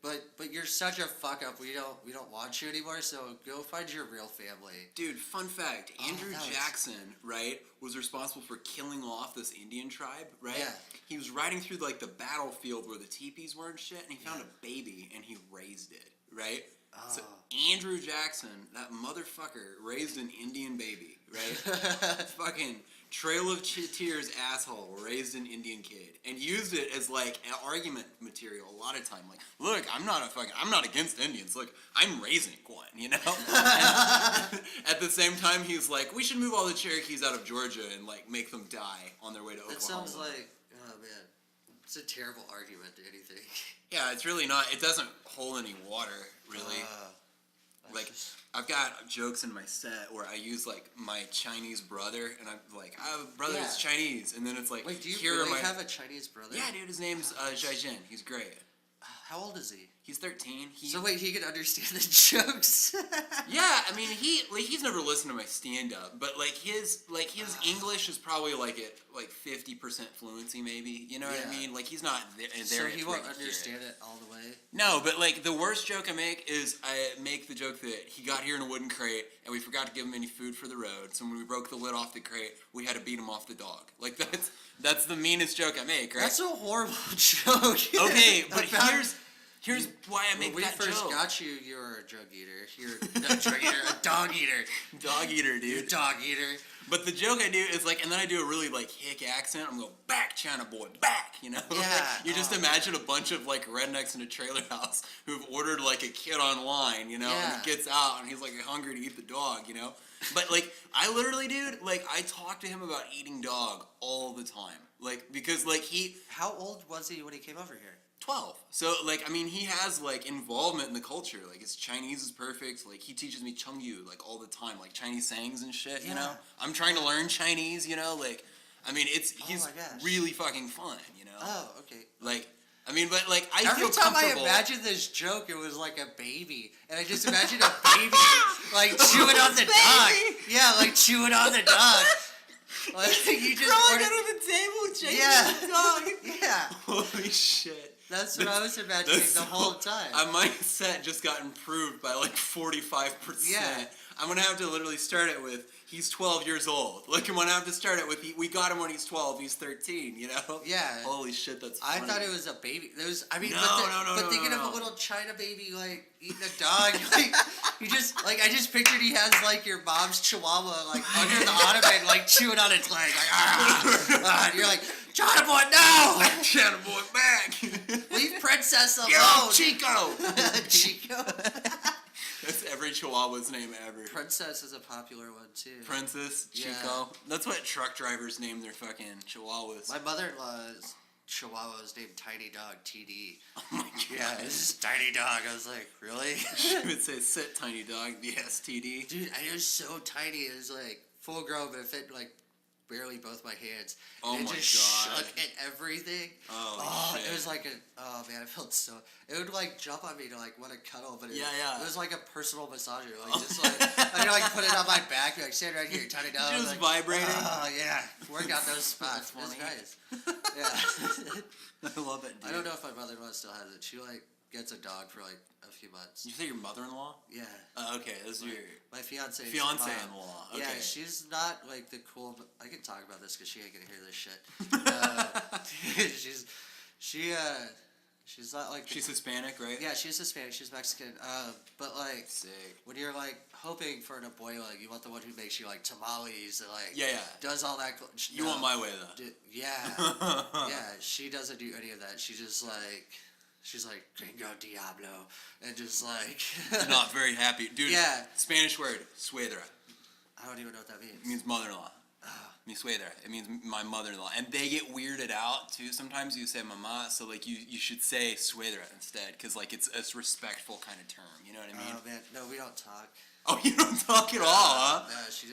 [SPEAKER 2] but you're such a fuck up. We don't want you anymore. So go find your real family.
[SPEAKER 1] Dude, fun fact: Andrew
[SPEAKER 2] that was-
[SPEAKER 1] Jackson, right, was responsible for killing off this Indian tribe, right?
[SPEAKER 2] Yeah.
[SPEAKER 1] He was riding through like the battlefield where the teepees were and shit, and he found
[SPEAKER 2] Yeah.
[SPEAKER 1] a baby and he raised it, right? So
[SPEAKER 2] Oh.
[SPEAKER 1] Andrew Jackson, that motherfucker, raised an Indian baby, right? Fucking Trail of Tears asshole raised an Indian kid and used it as like an argument material a lot of time. Like, look, I'm not against Indians. Look, I'm raising one, you know. And at the same time, he's like, we should move all the Cherokees out of Georgia and like make them die on their way to Oklahoma.
[SPEAKER 2] That sounds like, oh man, it's a terrible argument to anything.
[SPEAKER 1] Yeah, it's really not. It doesn't hold any water, really. Like,
[SPEAKER 2] just-
[SPEAKER 1] I've got jokes in my set where I use like my Chinese brother, and I'm like, I have a brother that's
[SPEAKER 2] Yeah.
[SPEAKER 1] Chinese, and then it's like,
[SPEAKER 2] Wait, do you
[SPEAKER 1] here
[SPEAKER 2] really
[SPEAKER 1] are my...
[SPEAKER 2] have a Chinese brother?
[SPEAKER 1] Yeah, dude, his name's Zhai Jin. He's great.
[SPEAKER 2] How old is he?
[SPEAKER 1] He's 13.
[SPEAKER 2] So wait, he can understand the jokes.
[SPEAKER 1] Yeah, I mean, he's never listened to my stand up, but his English is probably like at like 50% fluency, maybe. You know what I
[SPEAKER 2] Yeah.
[SPEAKER 1] mean? Like he's not there.
[SPEAKER 2] So he
[SPEAKER 1] to
[SPEAKER 2] won't
[SPEAKER 1] hear it.
[SPEAKER 2] understand it all the way.
[SPEAKER 1] No, but like the worst joke I make is I make the joke that he got here in a wooden crate and we forgot to give him any food for the road. So when we broke the lid off the crate, we had to beat him off the dog. Like that's the meanest joke I make, right?
[SPEAKER 2] That's a horrible joke.
[SPEAKER 1] Okay, but
[SPEAKER 2] About-
[SPEAKER 1] here's why I make
[SPEAKER 2] when we
[SPEAKER 1] that
[SPEAKER 2] first
[SPEAKER 1] joke.
[SPEAKER 2] got you, you were a drug eater. You're not a drug eater, a dog eater.
[SPEAKER 1] Dog eater,
[SPEAKER 2] You
[SPEAKER 1] dude.
[SPEAKER 2] dog eater.
[SPEAKER 1] But the joke I do is like, and then I do a really like hick accent. I'm going, back, China boy, back, you know?
[SPEAKER 2] Yeah.
[SPEAKER 1] Like, you just imagine a bunch of like rednecks in a trailer house who've ordered like a kid online, you know? And
[SPEAKER 2] Yeah.
[SPEAKER 1] he gets out and he's like hungry to eat the dog, you know? But like, I literally, dude, like I talk to him about eating dog all the time. Like, because like
[SPEAKER 2] How old was he when he came over here?
[SPEAKER 1] 12. So, like, I mean, he has, like, involvement in the culture. Like, his Chinese is perfect. Like, he teaches me Chengyu, like, all the time. Like, Chinese sayings and shit, you know?
[SPEAKER 2] Yeah.
[SPEAKER 1] I'm trying to learn Chinese, you know? Like, I mean, he's
[SPEAKER 2] my gosh.
[SPEAKER 1] really fucking fun, you know?
[SPEAKER 2] Oh, okay.
[SPEAKER 1] Like, I mean, but, like, I
[SPEAKER 2] Every
[SPEAKER 1] feel
[SPEAKER 2] time I
[SPEAKER 1] comfortable.
[SPEAKER 2] imagined this joke, it was like a baby. And I just imagined a baby, like, chewing on the dog. Yeah, like, chewing on the dog. Like, you just
[SPEAKER 1] Crawling
[SPEAKER 2] ordered-
[SPEAKER 1] under the table, chasing
[SPEAKER 2] Yeah.
[SPEAKER 1] the dog.
[SPEAKER 2] Yeah.
[SPEAKER 1] Holy shit.
[SPEAKER 2] That's what I was imagining the whole time.
[SPEAKER 1] My set just got improved by like 45%.
[SPEAKER 2] Yeah.
[SPEAKER 1] I'm gonna have to literally start it with he's 12 years old. Like I'm gonna have to start it with we got him when he's 12. He's 13. You know?
[SPEAKER 2] Yeah.
[SPEAKER 1] Holy shit, that's.
[SPEAKER 2] I
[SPEAKER 1] funny.
[SPEAKER 2] thought it was a baby. There was, I mean,
[SPEAKER 1] No,
[SPEAKER 2] but
[SPEAKER 1] no,
[SPEAKER 2] thinking
[SPEAKER 1] no.
[SPEAKER 2] of a little China baby like eating a dog, like you just like I just pictured he has like your mom's Chihuahua like under the ottoman, like chewing on its leg, like and you're like, China boy, no,
[SPEAKER 1] China boy back.
[SPEAKER 2] leave Princess alone,
[SPEAKER 1] Yo, Chico.
[SPEAKER 2] Chico.
[SPEAKER 1] That's every Chihuahua's name ever.
[SPEAKER 2] Princess is a popular one too.
[SPEAKER 1] Princess,
[SPEAKER 2] Yeah.
[SPEAKER 1] Chico. That's what truck drivers name their fucking Chihuahuas.
[SPEAKER 2] My mother-in-law's Chihuahua was named Tiny Dog TD.
[SPEAKER 1] Oh my god.
[SPEAKER 2] Yeah, it's just Tiny Dog. I was like, really?
[SPEAKER 1] She would say, sit, tiny dog, the STD.
[SPEAKER 2] Dude, it was so tiny. It was like full grown, but it fit like barely both my hands.
[SPEAKER 1] Oh
[SPEAKER 2] And
[SPEAKER 1] my
[SPEAKER 2] it just
[SPEAKER 1] God.
[SPEAKER 2] shook and everything.
[SPEAKER 1] Oh, shit.
[SPEAKER 2] It was like oh man, it felt so. It would like jump on me to like want to cuddle, but it,
[SPEAKER 1] Yeah.
[SPEAKER 2] it was like a personal massager. Like just like I'd like put it on my back, be like stand right here, Tiny Dog.
[SPEAKER 1] Just
[SPEAKER 2] like,
[SPEAKER 1] vibrating.
[SPEAKER 2] Oh yeah, work out those spots.
[SPEAKER 1] That's
[SPEAKER 2] It's
[SPEAKER 1] funny.
[SPEAKER 2] nice. Yeah.
[SPEAKER 1] I love it, dude.
[SPEAKER 2] I don't know if my mother-in-law still has it. She like gets a dog for like a few months.
[SPEAKER 1] Did you say your mother-in-law?
[SPEAKER 2] Yeah.
[SPEAKER 1] Okay, that's your
[SPEAKER 2] My fiance.
[SPEAKER 1] fiance-in-law. Okay.
[SPEAKER 2] Yeah, she's not like the cool. But I can talk about this because she ain't gonna hear this shit. She's not like.
[SPEAKER 1] She's Hispanic, right?
[SPEAKER 2] Yeah, she's Hispanic. She's Mexican. But like,
[SPEAKER 1] Sick.
[SPEAKER 2] when you're like hoping for an abuela, like, you want the one who makes you like tamales and like
[SPEAKER 1] Yeah.
[SPEAKER 2] does all that.
[SPEAKER 1] You want my way, though.
[SPEAKER 2] Yeah. Yeah, she doesn't do any of that. She's like Gringo Diablo, and just like
[SPEAKER 1] Not very happy. Dude,
[SPEAKER 2] Yeah.
[SPEAKER 1] Spanish word, suegra.
[SPEAKER 2] I don't even know what that
[SPEAKER 1] It
[SPEAKER 2] means.
[SPEAKER 1] means mother-in-law. Mi suegra. It means my mother-in-law. And they get weirded out, too. Sometimes you say mama, so, like, you should say suegra instead, because, like, it's a respectful kind of term. You know what I mean?
[SPEAKER 2] Oh man, no, we don't talk.
[SPEAKER 1] Oh, you don't talk at all, huh?
[SPEAKER 2] No, she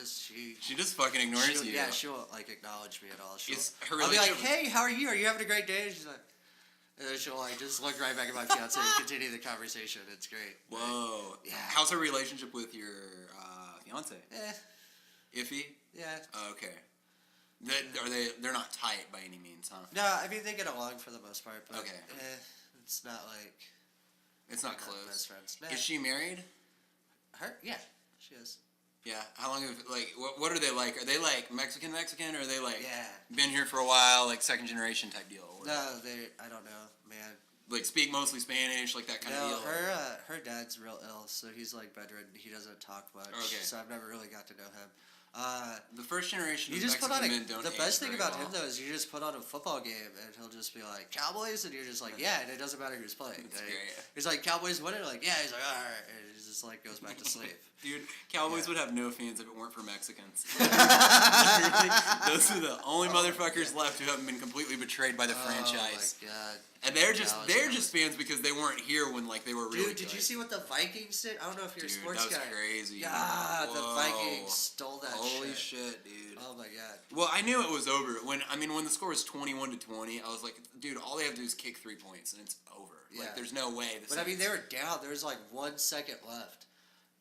[SPEAKER 1] She just fucking ignores you.
[SPEAKER 2] Yeah, she won't like acknowledge me at all.
[SPEAKER 1] Is her
[SPEAKER 2] I'll be like,
[SPEAKER 1] relationship-
[SPEAKER 2] hey, how are you? Are you having a great day? And she's like, and then she'll like just look right back at my fiance and continue the conversation. It's great.
[SPEAKER 1] Whoa.
[SPEAKER 2] Yeah.
[SPEAKER 1] How's her relationship with your fiance? Iffy?
[SPEAKER 2] Yeah.
[SPEAKER 1] Okay. They're not tight by any means, huh?
[SPEAKER 2] No, I mean they get along for the most part, but
[SPEAKER 1] Okay.
[SPEAKER 2] it's not like
[SPEAKER 1] It's not
[SPEAKER 2] They're
[SPEAKER 1] close.
[SPEAKER 2] best friends. Nah.
[SPEAKER 1] Is she married?
[SPEAKER 2] Her? Yeah, she is.
[SPEAKER 1] Yeah. How long have like what are they like? Are they like Mexican, or are they like
[SPEAKER 2] Yeah.
[SPEAKER 1] been here for a while, like second generation type deal? Or,
[SPEAKER 2] No, I don't know, man.
[SPEAKER 1] like speak mostly Spanish, like that kind of
[SPEAKER 2] No,
[SPEAKER 1] deal.
[SPEAKER 2] her dad's real ill, so he's like bedridden. He doesn't talk much.
[SPEAKER 1] Okay.
[SPEAKER 2] So I've never really got to know him.
[SPEAKER 1] The first generation
[SPEAKER 2] You
[SPEAKER 1] of
[SPEAKER 2] just put
[SPEAKER 1] Mexican
[SPEAKER 2] on
[SPEAKER 1] men don't
[SPEAKER 2] the
[SPEAKER 1] age
[SPEAKER 2] best thing
[SPEAKER 1] very
[SPEAKER 2] about
[SPEAKER 1] well.
[SPEAKER 2] him though is you just put on a football game and he'll just be like Cowboys and you're just like yeah, and it doesn't matter who's playing.
[SPEAKER 1] That's
[SPEAKER 2] Like,
[SPEAKER 1] great.
[SPEAKER 2] he's like Cowboys winning, like yeah, he's like all right, and he just like goes back to sleep.
[SPEAKER 1] Dude, Cowboys
[SPEAKER 2] Yeah.
[SPEAKER 1] would have no fans if it weren't for Mexicans. Those are the only motherfuckers left who haven't been completely betrayed by the franchise.
[SPEAKER 2] Oh my god.
[SPEAKER 1] And they're just
[SPEAKER 2] Dallas
[SPEAKER 1] fans because they weren't here when like they were really
[SPEAKER 2] Dude, did you
[SPEAKER 1] good.
[SPEAKER 2] see what the Vikings did? I don't know if you're
[SPEAKER 1] Dude,
[SPEAKER 2] a sports
[SPEAKER 1] that was
[SPEAKER 2] guy.
[SPEAKER 1] crazy.
[SPEAKER 2] Yeah, the
[SPEAKER 1] Whoa.
[SPEAKER 2] Vikings stole that
[SPEAKER 1] Holy
[SPEAKER 2] shit.
[SPEAKER 1] shit, dude.
[SPEAKER 2] Oh my god.
[SPEAKER 1] Well, I knew it was over when the score was 21-20. I was like, dude, all they have to do is kick 3 points and it's over.
[SPEAKER 2] Yeah.
[SPEAKER 1] Like, there's no way.
[SPEAKER 2] But I mean, they were down. There was like 1 second left.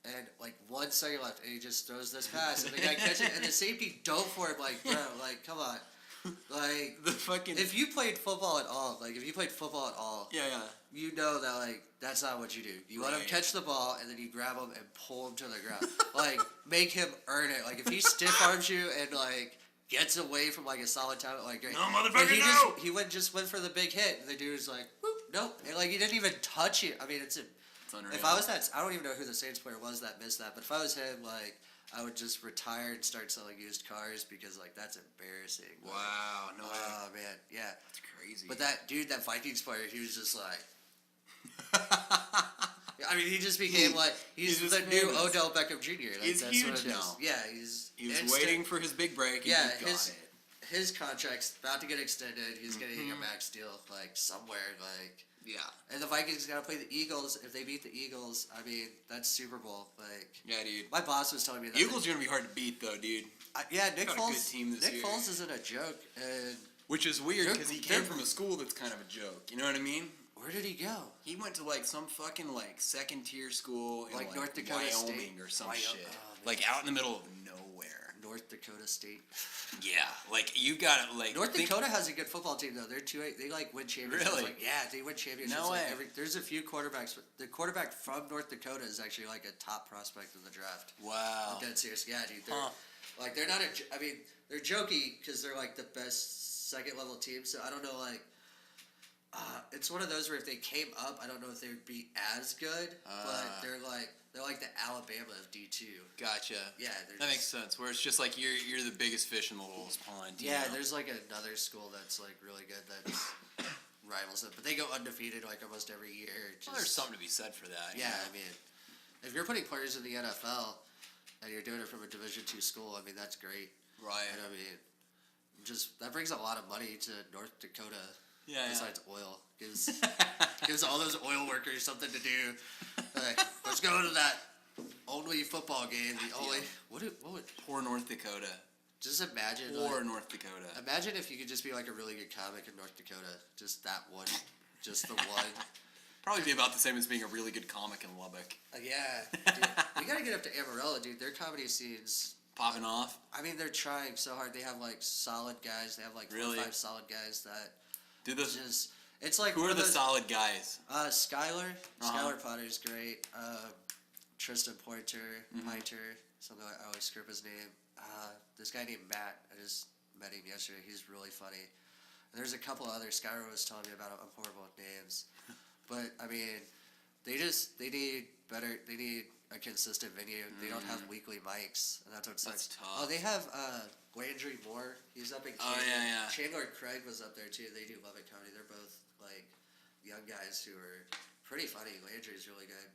[SPEAKER 2] And like 1 second left, and he just throws this pass, and the guy catches it, and the safety dove for him, like, bro, like, come on. Like,
[SPEAKER 1] the fucking
[SPEAKER 2] if you played football at all,
[SPEAKER 1] yeah.
[SPEAKER 2] you know that, like, that's not what you do. You let him
[SPEAKER 1] Right.
[SPEAKER 2] catch the ball, and then you grab him and pull him to the ground. Like, make him earn it. Like, if he stiff arms you and, like, gets away from, like, a solid talent, like, great.
[SPEAKER 1] No,
[SPEAKER 2] But
[SPEAKER 1] motherfucker, no!
[SPEAKER 2] He just went for the big hit, and the dude was like, whoop, nope. And, like, he didn't even touch it. I mean, it's
[SPEAKER 1] Unreal.
[SPEAKER 2] if I was that, I don't even know who the Saints player was that missed that, but if I was him, like, I would just retire and start selling used cars because, like, that's embarrassing. Like,
[SPEAKER 1] Wow, no way.
[SPEAKER 2] oh, man, yeah.
[SPEAKER 1] That's crazy.
[SPEAKER 2] But that dude, that Vikings player, he was just like, I mean, he just became like, he's
[SPEAKER 1] He's
[SPEAKER 2] the
[SPEAKER 1] just
[SPEAKER 2] new
[SPEAKER 1] famous.
[SPEAKER 2] Odell Beckham Jr. Like,
[SPEAKER 1] He's
[SPEAKER 2] that's
[SPEAKER 1] huge
[SPEAKER 2] what it is.
[SPEAKER 1] now.
[SPEAKER 2] Yeah,
[SPEAKER 1] he was
[SPEAKER 2] instant-
[SPEAKER 1] waiting for his big break. And
[SPEAKER 2] Yeah,
[SPEAKER 1] he got it.
[SPEAKER 2] his contract's about to get extended. He's getting a max deal, like, somewhere, like.
[SPEAKER 1] Yeah.
[SPEAKER 2] And the Vikings got to play the Eagles. If they beat the Eagles, I mean, that's Super Bowl. Like,
[SPEAKER 1] Yeah, dude.
[SPEAKER 2] my boss was telling me that.
[SPEAKER 1] Eagles are gonna be hard to beat, though, dude.
[SPEAKER 2] Yeah, Nick
[SPEAKER 1] got a
[SPEAKER 2] Foles.
[SPEAKER 1] good team this
[SPEAKER 2] Nick
[SPEAKER 1] year.
[SPEAKER 2] Foles isn't a joke. And
[SPEAKER 1] Which is weird
[SPEAKER 2] They're-
[SPEAKER 1] because he came
[SPEAKER 2] they're-
[SPEAKER 1] from a school that's kind of a joke. You know what I mean?
[SPEAKER 2] where did he go?
[SPEAKER 1] He went to like some fucking like second tier school in
[SPEAKER 2] Like
[SPEAKER 1] like
[SPEAKER 2] North Dakota
[SPEAKER 1] Wyoming
[SPEAKER 2] State?
[SPEAKER 1] or some
[SPEAKER 2] Wyo-
[SPEAKER 1] shit.
[SPEAKER 2] oh, man.
[SPEAKER 1] Like out in the middle of nowhere.
[SPEAKER 2] North Dakota State.
[SPEAKER 1] Yeah, like you gotta like.
[SPEAKER 2] North
[SPEAKER 1] think-
[SPEAKER 2] Dakota has a good football team though. They're 2-8. They like win championships.
[SPEAKER 1] Really?
[SPEAKER 2] Like, yeah, they win championships.
[SPEAKER 1] No
[SPEAKER 2] like,
[SPEAKER 1] way.
[SPEAKER 2] there's a few quarterbacks. The quarterback from North Dakota is actually like a top prospect in the draft.
[SPEAKER 1] Wow.
[SPEAKER 2] I'm dead serious. Yeah, dude. They're,
[SPEAKER 1] Huh.
[SPEAKER 2] Like they're not I mean, they're jokey because they're like the best second level team. So I don't know. Like, it's one of those where if they came up, I don't know if they would be as good. But they're like the Alabama of D2.
[SPEAKER 1] Gotcha.
[SPEAKER 2] Yeah, they're
[SPEAKER 1] That
[SPEAKER 2] just-
[SPEAKER 1] makes sense. Where it's just like you're the biggest fish in the littlest pond. you
[SPEAKER 2] Yeah,
[SPEAKER 1] know?
[SPEAKER 2] there's like another school that's like really good that rivals them, but they go undefeated like almost every year. Just,
[SPEAKER 1] Well, there's something to be said for that. you
[SPEAKER 2] Yeah,
[SPEAKER 1] know?
[SPEAKER 2] I mean, if you're putting players in the NFL and you're doing it from a Division II school, I mean that's great.
[SPEAKER 1] Right.
[SPEAKER 2] And I mean, just that brings a lot of money to North Dakota.
[SPEAKER 1] Yeah.
[SPEAKER 2] Besides oil, gives all those oil workers something to do. Like, let's go to that only football game. The only what would
[SPEAKER 1] Poor North Dakota.
[SPEAKER 2] just imagine.
[SPEAKER 1] Poor
[SPEAKER 2] like,
[SPEAKER 1] North Dakota.
[SPEAKER 2] Imagine if you could just be like a really good comic in North Dakota. Just that one. Just the one.
[SPEAKER 1] Probably be about the same as being a really good comic in Lubbock.
[SPEAKER 2] Yeah. Dude, we gotta get up to Amarillo, dude. Their comedy scenes,
[SPEAKER 1] Popping off.
[SPEAKER 2] I mean, they're trying so hard. They have like solid guys. They have like 4
[SPEAKER 1] Really?
[SPEAKER 2] or 5 solid guys that
[SPEAKER 1] Do the
[SPEAKER 2] just. It's like
[SPEAKER 1] who
[SPEAKER 2] one
[SPEAKER 1] are
[SPEAKER 2] of
[SPEAKER 1] the
[SPEAKER 2] those,
[SPEAKER 1] solid guys?
[SPEAKER 2] Skylar.
[SPEAKER 1] Uh-huh.
[SPEAKER 2] Skylar Potter's great. Tristan Pointer, Pinter. Something I always screw up his name. This guy named Matt. I just met him yesterday. He's really funny. And there's a couple others. Skylar was telling me about him. I'm horrible with names, but I mean, they need better. They need a consistent venue. They don't have weekly mics, and that's what sucks.
[SPEAKER 1] That's tough.
[SPEAKER 2] Oh, they have Landry Moore. He's up in
[SPEAKER 1] Oh,
[SPEAKER 2] Chandler.
[SPEAKER 1] yeah.
[SPEAKER 2] Chandler Craig was up there too. They do Lubbock County. They're both like young guys who are pretty funny. Landry's really good.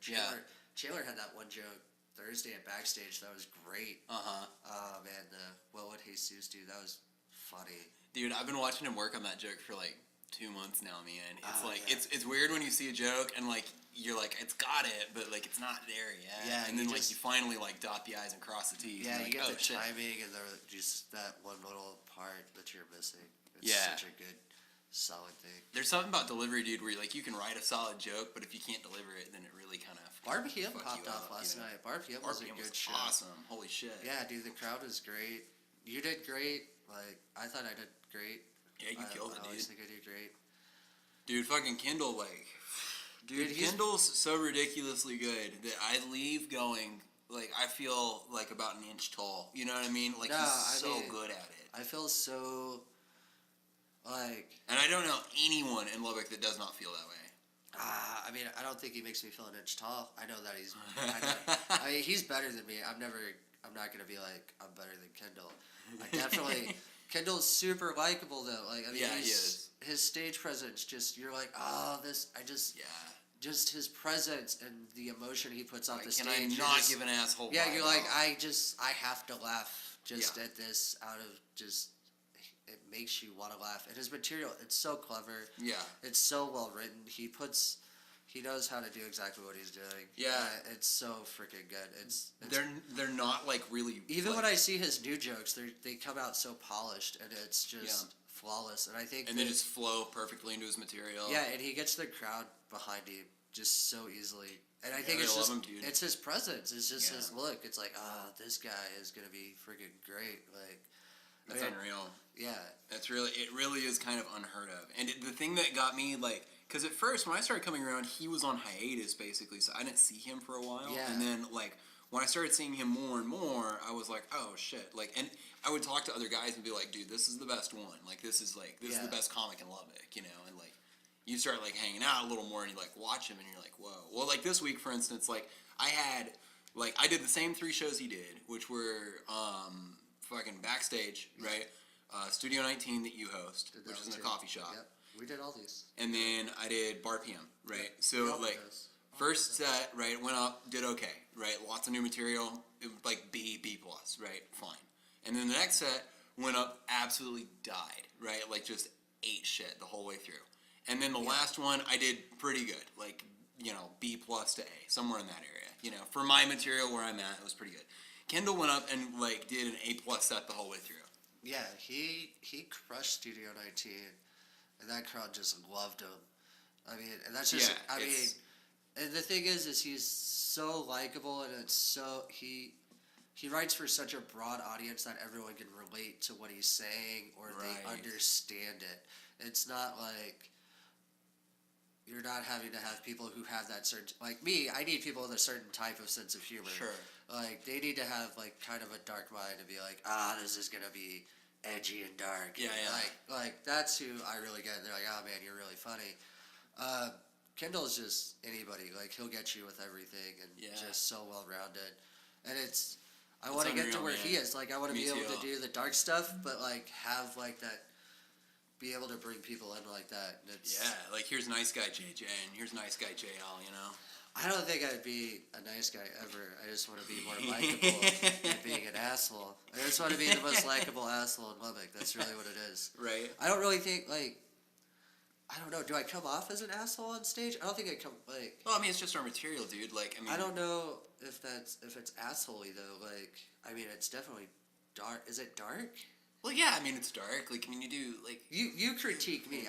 [SPEAKER 2] Chandler had that one joke Thursday at Backstage. That was great. Oh man, what would Jesus do? That was funny.
[SPEAKER 1] Dude, I've been watching him work on that joke for like 2 months now, man. It's
[SPEAKER 2] Oh,
[SPEAKER 1] like
[SPEAKER 2] yeah.
[SPEAKER 1] it's weird when you see a joke and like you're like it's got it, but like it's not there yet.
[SPEAKER 2] Yeah,
[SPEAKER 1] and then
[SPEAKER 2] you
[SPEAKER 1] like
[SPEAKER 2] just-
[SPEAKER 1] you finally like dot the i's and cross the t's.
[SPEAKER 2] Yeah,
[SPEAKER 1] and
[SPEAKER 2] you
[SPEAKER 1] like,
[SPEAKER 2] get
[SPEAKER 1] oh,
[SPEAKER 2] the
[SPEAKER 1] shit.
[SPEAKER 2] timing and just that one little part that you're missing. It's
[SPEAKER 1] Yeah.
[SPEAKER 2] such a good, solid thing.
[SPEAKER 1] There's something about delivery, dude, where like you can write a solid joke, but if you can't deliver it, then it really kind of
[SPEAKER 2] RPM
[SPEAKER 1] fuck
[SPEAKER 2] popped
[SPEAKER 1] you
[SPEAKER 2] off
[SPEAKER 1] up,
[SPEAKER 2] last
[SPEAKER 1] you know?
[SPEAKER 2] night. RPM was a
[SPEAKER 1] RPM
[SPEAKER 2] good
[SPEAKER 1] was
[SPEAKER 2] show.
[SPEAKER 1] awesome. Holy shit.
[SPEAKER 2] Yeah, dude, the crowd was great. You did great. Like, I thought I did great.
[SPEAKER 1] Yeah, you killed it,
[SPEAKER 2] I always
[SPEAKER 1] dude.
[SPEAKER 2] think I did great.
[SPEAKER 1] Dude, fucking Kendall, like Dude, Kendall's so ridiculously good that I leave going, like, I feel like about an inch tall. You know what I mean? Like, he's so good at it.
[SPEAKER 2] I feel so, like...
[SPEAKER 1] And I don't know anyone in Lubbock that does not feel that way.
[SPEAKER 2] I mean, I don't think he makes me feel an inch tall. I know that he's... I mean, he's better than me. I'm not going to be like, I'm better than Kendall. I definitely... Kendall's super likable, though. Like, I mean,
[SPEAKER 1] he is.
[SPEAKER 2] His stage presence, just, you're like,
[SPEAKER 1] Yeah.
[SPEAKER 2] Just his presence and the emotion he puts off the stage.
[SPEAKER 1] Can I not give an asshole?
[SPEAKER 2] Yeah, you're like, I have to laugh at this out of just, it makes you want to laugh. And his material, it's so clever.
[SPEAKER 1] Yeah.
[SPEAKER 2] It's so well written. He knows how to do exactly what he's doing.
[SPEAKER 1] Yeah.
[SPEAKER 2] It's so freaking good.
[SPEAKER 1] They're not like really.
[SPEAKER 2] Even when I see his new jokes, they come out so polished and it's just flawless. And I think
[SPEAKER 1] they just flow perfectly into his material.
[SPEAKER 2] Yeah, and he gets the crowd behind him just so easily. And I think it's his presence. It's just his look. It's like, this guy is gonna be freaking great. Like,
[SPEAKER 1] that's unreal.
[SPEAKER 2] Yeah,
[SPEAKER 1] it really is kind of unheard of. And the thing that got me, like, because at first when I started coming around, he was on hiatus basically, so I didn't see him for a while.
[SPEAKER 2] Yeah.
[SPEAKER 1] And then like when I started seeing him more and more, I was like, oh shit. Like, and I would talk to other guys and be like, dude, this is the best one. Like, this is the best comic in Lubbock, you know. And like, you start like hanging out a little more and you like watch him and you're like, whoa. Well, like this week, for instance, like I did the same 3 shows he did, which were fucking Backstage, right? Studio 19 that you host, which is in a coffee shop.
[SPEAKER 2] Yep. We did all these.
[SPEAKER 1] And then I did Bar PM, right? So like first set, right, went up, did okay, right? Lots of new material, like B plus, right? Fine. And then the next set went up, absolutely died, right? Like just ate shit the whole way through. And then the last one I did pretty good, like, you know, B plus to A, somewhere in that area. You know, for my material where I'm at, it was pretty good. Kendall went up and like did an A plus set the whole way through.
[SPEAKER 2] Yeah, he crushed Studio 19, and that crowd just loved him. I mean, and that's just, and the thing is he's so likable, and it's so, he writes for such a broad audience that everyone can relate to what he's saying, or they understand it. It's not like, you're not having to have people who have that certain, like me, I need people with a certain type of sense of humor.
[SPEAKER 1] Sure.
[SPEAKER 2] Like, they need to have, like, kind of a dark mind and be like, this is gonna be edgy and dark.
[SPEAKER 1] Yeah, yeah.
[SPEAKER 2] Like, that's who I really get. They're like, oh, man, you're really funny. Kendall's just anybody. Like, he'll get you with everything and just so well-rounded. And I want to get to where he is. Like, I want to be able to do the dark stuff, but, like, have, like, that, be able to bring people in like that.
[SPEAKER 1] Like, here's nice guy JJ, and here's nice guy JL, you know?
[SPEAKER 2] I don't think I'd be a nice guy ever. I just want to be more likable than being an asshole. I just want to be the most likable asshole in Lubbock. That's really what it is.
[SPEAKER 1] Right.
[SPEAKER 2] I don't really think, like, I don't know. Do I come off as an asshole on stage? I don't think I come, like...
[SPEAKER 1] Well, I mean, it's just our material, dude. Like, I mean...
[SPEAKER 2] I don't know if it's assholey, though. Like, I mean, it's definitely dark. Is it dark?
[SPEAKER 1] Well, yeah, I mean, it's dark. Like, I mean, you do, like...
[SPEAKER 2] You critique me.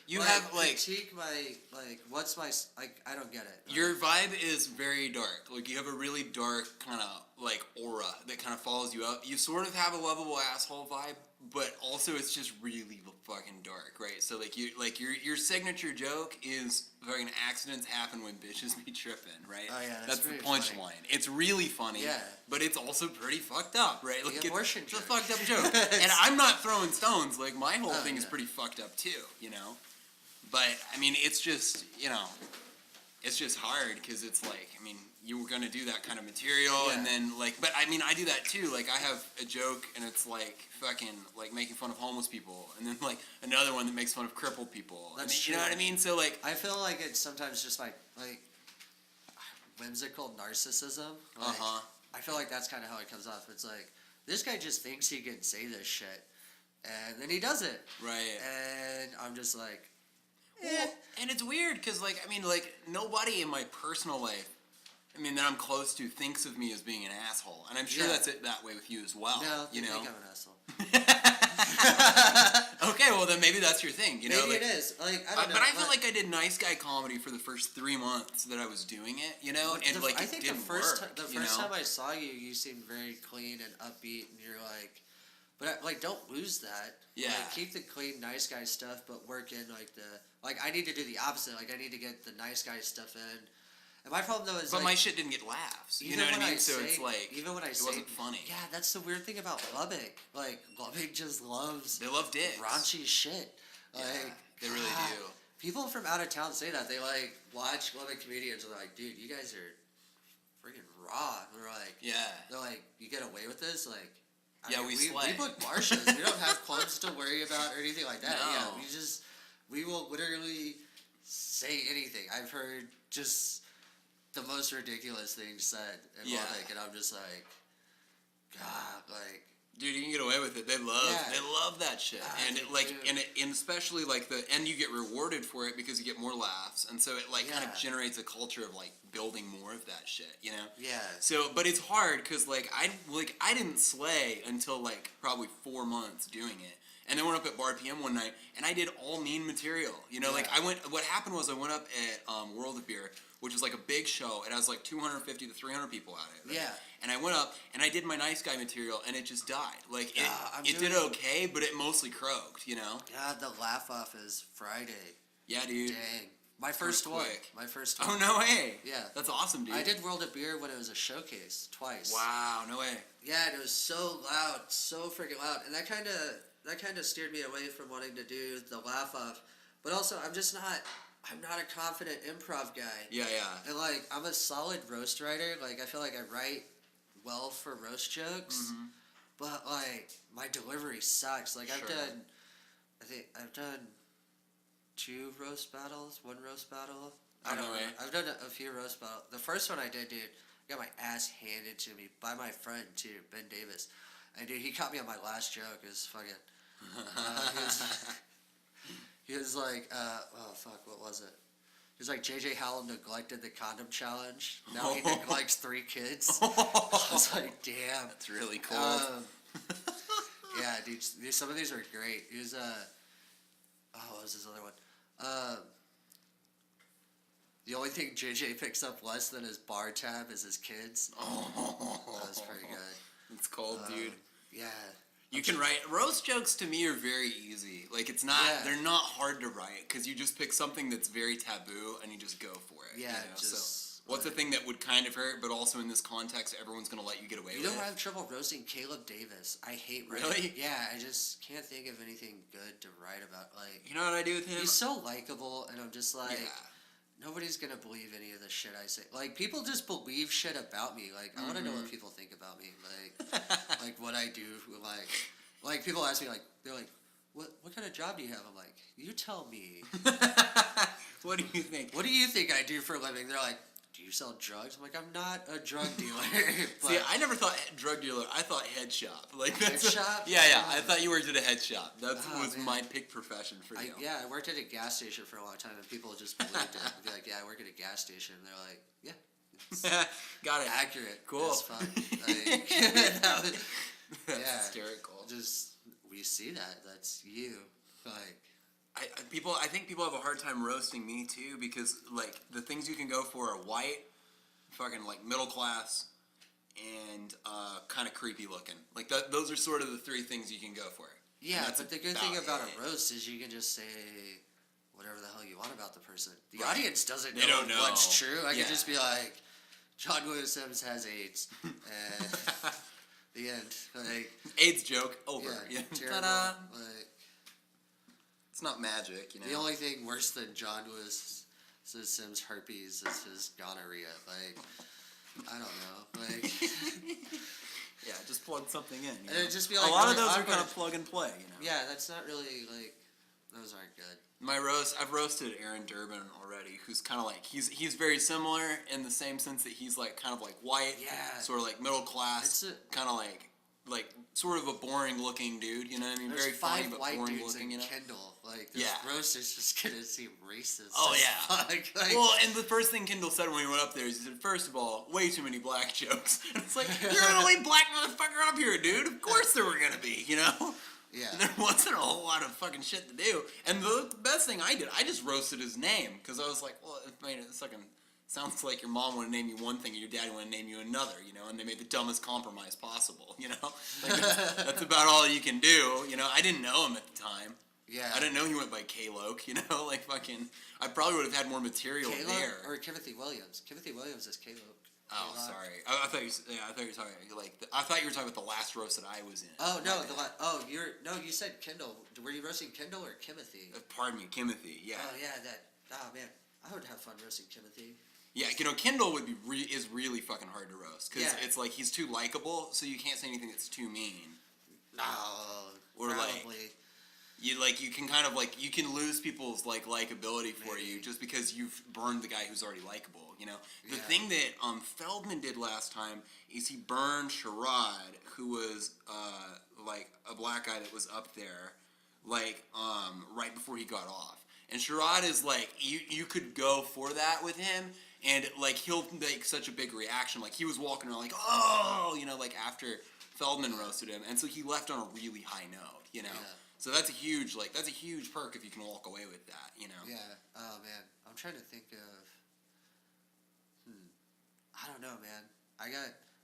[SPEAKER 1] You have, like...
[SPEAKER 2] Critique my, like, what's my... Like, I don't get it.
[SPEAKER 1] Your vibe is very dark. Like, you have a really dark kind of, like, aura that kind of follows you up. You sort of have a lovable asshole vibe, but also it's just really fucking dark, right? So, like, your signature joke is fucking accidents happen when bitches be tripping, right?
[SPEAKER 2] Oh, yeah,
[SPEAKER 1] that's the punchline. It's really funny, but it's also pretty fucked up, right? Like,
[SPEAKER 2] the abortion
[SPEAKER 1] it's
[SPEAKER 2] joke.
[SPEAKER 1] a fucked up joke. And I'm not throwing stones. Like, my whole thing is pretty fucked up, too, you know? But, I mean, it's just, you know, it's just hard because it's like, I mean, you were going to do that kind of material and then, like, but, I mean, I do that, too. Like, I have a joke and it's, like, fucking, like, making fun of homeless people. And then, like, another one that makes fun of crippled people.
[SPEAKER 2] That's true.
[SPEAKER 1] You know what I mean? So, like...
[SPEAKER 2] I feel like it's sometimes just, like whimsical narcissism. Like, I feel like that's kind of how it comes off. It's like, this guy just thinks he can say this shit. And then he does it.
[SPEAKER 1] Right.
[SPEAKER 2] And I'm just like...
[SPEAKER 1] Well, and it's weird because, like, I mean, like, nobody in my personal life, I mean, that I'm close to thinks of me as being an asshole. And I'm sure that's it that way with you as well.
[SPEAKER 2] No,
[SPEAKER 1] you know?
[SPEAKER 2] think I'm an asshole.
[SPEAKER 1] Okay, well, then maybe that's your thing, you know?
[SPEAKER 2] Maybe
[SPEAKER 1] like,
[SPEAKER 2] it is. Like, I don't know.
[SPEAKER 1] But I feel like I did nice guy comedy for the first 3 months that I was doing it, you know? And, like,
[SPEAKER 2] I think
[SPEAKER 1] it didn't work,
[SPEAKER 2] the first time I saw you, you seemed very clean and upbeat, and you're like... But like, don't lose that.
[SPEAKER 1] Yeah.
[SPEAKER 2] Like, keep the clean, nice guy stuff, but work in like I need to do the opposite. Like, I need to get the nice guy stuff in. And my problem though is
[SPEAKER 1] But
[SPEAKER 2] like,
[SPEAKER 1] my shit didn't get laughs. You
[SPEAKER 2] even
[SPEAKER 1] know what
[SPEAKER 2] when
[SPEAKER 1] I mean?
[SPEAKER 2] I
[SPEAKER 1] So
[SPEAKER 2] say-
[SPEAKER 1] it's like
[SPEAKER 2] even when I
[SPEAKER 1] it
[SPEAKER 2] say-
[SPEAKER 1] wasn't funny.
[SPEAKER 2] yeah, that's the weird thing about Lubbock. Like, Lubbock just loves
[SPEAKER 1] They love dicks.
[SPEAKER 2] raunchy shit. Like,
[SPEAKER 1] Yeah, they really
[SPEAKER 2] God,
[SPEAKER 1] do.
[SPEAKER 2] People from out of town say that. They like watch Lubbock comedians and they're like, dude, you guys are freaking raw. And we're like,
[SPEAKER 1] Yeah.
[SPEAKER 2] they're like, you get away with this? Like,
[SPEAKER 1] Yeah, we slay.
[SPEAKER 2] We book bar shows. We don't have clubs to worry about or anything like that.
[SPEAKER 1] No.
[SPEAKER 2] Yeah, we will literally say anything. I've heard just the most ridiculous things said in
[SPEAKER 1] Yeah.
[SPEAKER 2] Lubbock, and I'm just like, God, like,
[SPEAKER 1] Dude, you can get away with it. They love that shit,
[SPEAKER 2] Yeah,
[SPEAKER 1] and
[SPEAKER 2] they
[SPEAKER 1] it, like,
[SPEAKER 2] do.
[SPEAKER 1] and especially like and you get rewarded for it because you get more laughs, and so it like kind of
[SPEAKER 2] Yeah.
[SPEAKER 1] generates a culture of like building more of that shit, you know.
[SPEAKER 2] yeah.
[SPEAKER 1] So, but it's hard because like I didn't slay until like probably 4 months doing it, and then went up at Bar PM one night, and I did all mean material. You know, like
[SPEAKER 2] Yeah.
[SPEAKER 1] what happened was I went up at World of Beer, which is like a big show. It has like 250 to 300 people at it. Right?
[SPEAKER 2] Yeah.
[SPEAKER 1] And I went up and I did my nice guy material, and it just died. Like
[SPEAKER 2] I'm
[SPEAKER 1] it did
[SPEAKER 2] doing-
[SPEAKER 1] okay, but it mostly croaked. You know.
[SPEAKER 2] God, the laugh off is Friday.
[SPEAKER 1] Yeah, dude.
[SPEAKER 2] Dang. My first one.
[SPEAKER 1] quick.
[SPEAKER 2] My first one.
[SPEAKER 1] Oh no way.
[SPEAKER 2] Yeah.
[SPEAKER 1] That's awesome, dude.
[SPEAKER 2] I did World of Beer when it was a showcase twice.
[SPEAKER 1] Wow. No way.
[SPEAKER 2] Yeah, and it was so loud, so freaking loud, and that kind of steered me away from wanting to do the laugh off. But also, I'm not a confident improv guy.
[SPEAKER 1] Yeah, yeah.
[SPEAKER 2] And like, I'm a solid roast writer. Like, I feel like I write well for roast jokes,
[SPEAKER 1] Mm-hmm.
[SPEAKER 2] but like, my delivery sucks. Like,
[SPEAKER 1] Sure.
[SPEAKER 2] I think I've done 2 roast battles, 1 roast battle.
[SPEAKER 1] Oh,
[SPEAKER 2] I don't
[SPEAKER 1] no
[SPEAKER 2] know.
[SPEAKER 1] way.
[SPEAKER 2] I've done a few roast battles. The first one I did, dude, I got my ass handed to me by my friend too, Ben Davis. And dude, he caught me on my last joke. It was fucking. He was like, oh fuck, what was it? He was like, JJ Howell neglected the condom challenge. Now he neglects 3 kids. I was like, damn.
[SPEAKER 1] That's really cool.
[SPEAKER 2] Yeah, dude, some of these are great. He was, what was his other one? The only thing JJ picks up less than his bar tab is his kids. That was pretty good.
[SPEAKER 1] It's cold, dude.
[SPEAKER 2] Yeah.
[SPEAKER 1] You can write roast jokes. To me, are very easy. Like it's not.
[SPEAKER 2] Yeah.
[SPEAKER 1] They're not hard to write because you just pick something that's very taboo and you just go for it.
[SPEAKER 2] Yeah,
[SPEAKER 1] You know?
[SPEAKER 2] just,
[SPEAKER 1] so what's the thing that would kind of hurt, but also in this context, everyone's gonna let you get away
[SPEAKER 2] You
[SPEAKER 1] with
[SPEAKER 2] know
[SPEAKER 1] it.
[SPEAKER 2] I have trouble roasting Caleb Davis. I hate writing.
[SPEAKER 1] Really?
[SPEAKER 2] Yeah, I just can't think of anything good to write about. Like,
[SPEAKER 1] You know what I do with him?
[SPEAKER 2] he's so likable, and I'm just like,
[SPEAKER 1] yeah.
[SPEAKER 2] nobody's gonna believe any of the shit I say. Like, people just believe shit about me. Like, I want to know what people think about me. Like, like what I do. Like people ask me, like, they're like, what kind of job do you have? I'm like, you tell me.
[SPEAKER 1] What do you think?
[SPEAKER 2] What do you think I do for a living? They're like, do you sell drugs? I'm like, I'm not a drug dealer. But
[SPEAKER 1] See, I never thought drug dealer. I thought head shop. Like that's
[SPEAKER 2] Head shop?
[SPEAKER 1] Yeah, yeah. I thought you worked at a head shop. That
[SPEAKER 2] Oh,
[SPEAKER 1] was
[SPEAKER 2] man.
[SPEAKER 1] my pick profession for you.
[SPEAKER 2] I worked at a gas station for a long time, and people just believed it. They'd be like, yeah, I work at a gas station. And they're like, yeah, it's
[SPEAKER 1] Got it.
[SPEAKER 2] accurate.
[SPEAKER 1] Cool.
[SPEAKER 2] It's fun. Like, that was-
[SPEAKER 1] That's
[SPEAKER 2] yeah.
[SPEAKER 1] hysterical.
[SPEAKER 2] just, we see that. That's you. Like,
[SPEAKER 1] I think people have a hard time roasting me too because like the things you can go for are white, fucking like middle class, and kind of creepy looking. Like those are sort of the 3 things you can go for.
[SPEAKER 2] yeah,
[SPEAKER 1] And that's
[SPEAKER 2] but the good thing about
[SPEAKER 1] it.
[SPEAKER 2] a roast is you can just say whatever the hell you want about the person. The
[SPEAKER 1] Right.
[SPEAKER 2] audience doesn't know,
[SPEAKER 1] They don't know.
[SPEAKER 2] what's true. I
[SPEAKER 1] Yeah.
[SPEAKER 2] can just be like, John Williams Sims has AIDS. And the end. Like,
[SPEAKER 1] AIDS joke over.
[SPEAKER 2] yeah,
[SPEAKER 1] Yeah.
[SPEAKER 2] terrible.
[SPEAKER 1] Ta-da.
[SPEAKER 2] Like,
[SPEAKER 1] It's not magic, you know.
[SPEAKER 2] the only thing worse than John Lewis Sims herpes is his gonorrhea. Like, I don't know. Like,
[SPEAKER 1] Yeah, just plug something in. You
[SPEAKER 2] and
[SPEAKER 1] know?
[SPEAKER 2] it'd just be
[SPEAKER 1] a
[SPEAKER 2] like
[SPEAKER 1] lot of
[SPEAKER 2] really
[SPEAKER 1] those are
[SPEAKER 2] awkward.
[SPEAKER 1] kind of plug and play. You know.
[SPEAKER 2] yeah, that's not really like, those aren't good.
[SPEAKER 1] I've roasted Aaron Durbin already, who's kind of like he's very similar in the same sense that he's like kind of like white,
[SPEAKER 2] Yeah.
[SPEAKER 1] sort of like middle class,
[SPEAKER 2] It's
[SPEAKER 1] kind of like sort of a boring looking dude. You know what I mean?
[SPEAKER 2] There's
[SPEAKER 1] Very
[SPEAKER 2] 5
[SPEAKER 1] funny but
[SPEAKER 2] white
[SPEAKER 1] boring
[SPEAKER 2] dudes
[SPEAKER 1] looking.
[SPEAKER 2] in
[SPEAKER 1] You know.
[SPEAKER 2] Kendall. Like, this
[SPEAKER 1] Yeah.
[SPEAKER 2] roast is just gonna seem racist.
[SPEAKER 1] Oh,
[SPEAKER 2] as
[SPEAKER 1] yeah.
[SPEAKER 2] fuck. Like,
[SPEAKER 1] Well, and the first thing Kendall said when we went up there is he said, first of all, way too many black jokes. And it's like, you're the only black motherfucker up here, dude. Of course there were gonna be, you know?
[SPEAKER 2] yeah.
[SPEAKER 1] And there wasn't a whole lot of fucking shit to do. And the best thing I did, I just roasted his name. Because I was like, well, I mean, it's fucking sounds like your mom wanted to name you one thing and your dad wanted to name you another, you know, and they made the dumbest compromise possible, you know? Like, that's about all you can do, you know? I didn't know him at the time.
[SPEAKER 2] Yeah.
[SPEAKER 1] I didn't know he went by K-Loke, you know? Like, fucking, I probably would have had more material there.
[SPEAKER 2] Or Timothy Williams. Timothy Williams is K-Loke.
[SPEAKER 1] Oh, sorry. I thought you were talking like I thought you were talking about the last roast that I was in.
[SPEAKER 2] Oh no, you said Kendall. Were you roasting Kendall or Timothy?
[SPEAKER 1] Pardon me, Timothy. Yeah.
[SPEAKER 2] Oh yeah, man, I would have fun roasting Timothy.
[SPEAKER 1] Yeah, you know, Kendall would be is really fucking hard to roast because it's like he's too likable, so you can't say anything that's too mean.
[SPEAKER 2] No,
[SPEAKER 1] or
[SPEAKER 2] probably.
[SPEAKER 1] You can kind of like you can lose people's like likability for you just because you've burned the guy who's already likable. You know, the thing that Feldman did last time is he burned Sherrod, who was like a black guy that was up there, like right before he got off. And Sherrod is like you could go for that with him, and like he'll make such a big reaction. Like he was walking around like oh, you know, like after Feldman roasted him, and so he left on a really high note. You know. Yeah. So that's a huge perk if you can walk away with that, you know.
[SPEAKER 2] Yeah. Oh man, I'm trying to think of. I don't know, man.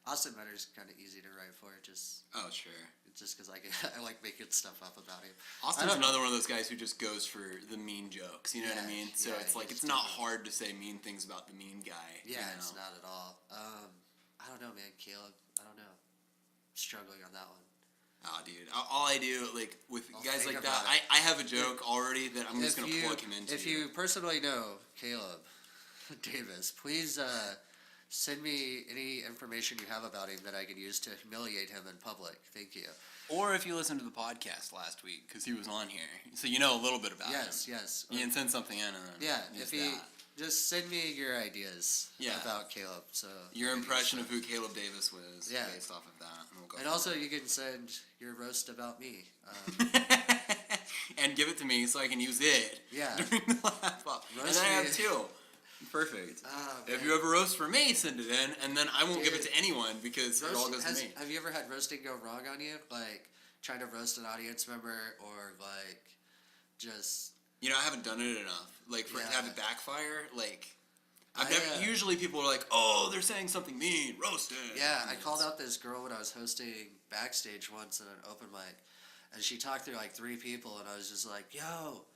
[SPEAKER 2] Austin Butter's kind of easy to write for. Just
[SPEAKER 1] sure.
[SPEAKER 2] Just because I like making stuff up about him.
[SPEAKER 1] Austin's another one of those guys who just goes for the mean jokes. You know what I mean? So it's like it's not hard to say mean things about the mean guy.
[SPEAKER 2] Yeah,
[SPEAKER 1] you know?
[SPEAKER 2] It's not at all. I don't know, man. Caleb. I don't know. Struggling on that one.
[SPEAKER 1] Oh, dude. All I do, like, with guys like that, I have a joke already that I'm just going to plug him into.
[SPEAKER 2] If you personally know Caleb Davis, please send me any information you have about him that I can use to humiliate him in public. Thank you.
[SPEAKER 1] Or if you listened to the podcast last week, because he was on here, so you know a little bit about him.
[SPEAKER 2] Yes.
[SPEAKER 1] You can send something in.
[SPEAKER 2] Just send me your ideas about Caleb. So
[SPEAKER 1] your impression of who Caleb Davis was based off of that. And, we'll go
[SPEAKER 2] also you can send your roast about me.
[SPEAKER 1] And give it to me so I can use it.
[SPEAKER 2] Yeah.
[SPEAKER 1] During the laugh off. And then I have two. Perfect. If you ever roast for me, send it in, and then I won't give it to anyone because it all goes to me.
[SPEAKER 2] Have you ever had roasting go wrong on you? Like trying to roast an audience member or like just...
[SPEAKER 1] You know, I haven't done it enough. Like, to have it backfire, like... usually people are like, oh, they're saying something mean, roast it.
[SPEAKER 2] Yeah, I called out this girl when I was hosting backstage once at an open mic, and she talked through like 3 people, and I was just like, yo,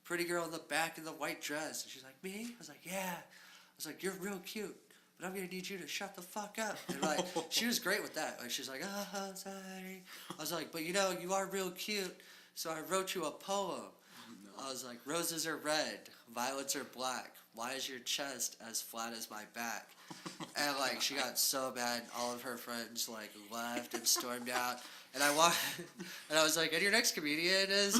[SPEAKER 2] pretty girl in the back in the white dress. And she's like, me? I was like, yeah. I was like, you're real cute, but I'm going to need you to shut the fuck up. And like, she was great with that. Like, she's like, oh, sorry. I was like, but you know, you are real cute, so I wrote you a poem. I was like, roses are red, violets are black. Why is your chest as flat as my back? And like, she got so bad, all of her friends like left and stormed out. And I was like, and your next comedian is,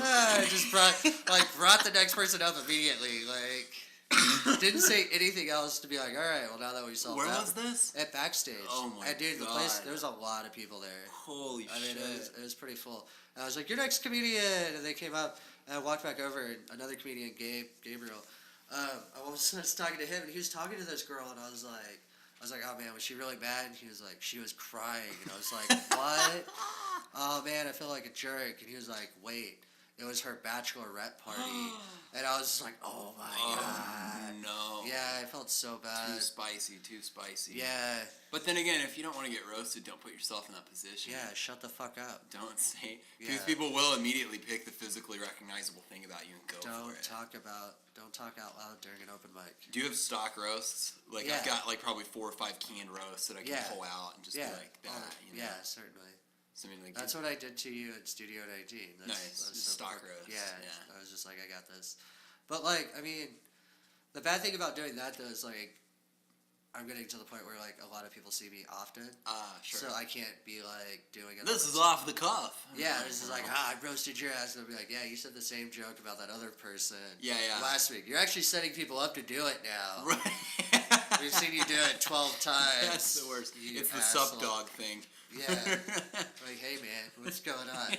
[SPEAKER 2] just brought the next person up immediately. Like, didn't say anything else to be like, all right, well now that we solved that.
[SPEAKER 1] Where was this?
[SPEAKER 2] At backstage.
[SPEAKER 1] Oh my
[SPEAKER 2] and dude,
[SPEAKER 1] God.
[SPEAKER 2] The place, there was a lot of people there.
[SPEAKER 1] Holy shit.
[SPEAKER 2] It was pretty full. And I was like, your next comedian, and they came up. And I walked back over, and another comedian, Gabriel, I was talking to him, and he was talking to this girl, and I was like, oh man, was she really bad? And he was like, she was crying, and I was like, what? Oh man, I feel like a jerk. And he was like, wait, it was her bachelorette party, and I was just like, oh my God.
[SPEAKER 1] No.
[SPEAKER 2] Yeah, I felt so bad.
[SPEAKER 1] Too spicy.
[SPEAKER 2] Yeah.
[SPEAKER 1] But then again, if you don't want to get roasted, don't put yourself in that position.
[SPEAKER 2] Yeah, shut the fuck up.
[SPEAKER 1] Don't say, because people will immediately pick the physically recognizable thing about you and go for it.
[SPEAKER 2] Don't talk out loud during an open mic.
[SPEAKER 1] Do you have stock roasts? Like, I've got like probably 4 or 5 canned roasts that I can pull out and just be like that. You know?
[SPEAKER 2] Yeah, certainly.
[SPEAKER 1] So, I mean, like,
[SPEAKER 2] that's what I did to you at Studio 19.
[SPEAKER 1] Nice. Just stock roast.
[SPEAKER 2] Yeah. I was just like, I got this. But like, I mean, the bad thing about doing that though is like, I'm getting to the point where like a lot of people see me often.
[SPEAKER 1] Sure.
[SPEAKER 2] So I can't be like doing it.
[SPEAKER 1] This is off the cuff.
[SPEAKER 2] Yeah, this is like, I roasted your ass. And I'll be like, yeah, you said the same joke about that other person.
[SPEAKER 1] Yeah.
[SPEAKER 2] Last week. You're actually setting people up to do it now.
[SPEAKER 1] Right.
[SPEAKER 2] We've seen you do it 12 times.
[SPEAKER 1] That's the worst. It's the sup dog thing.
[SPEAKER 2] Yeah. Like, hey man, what's going on?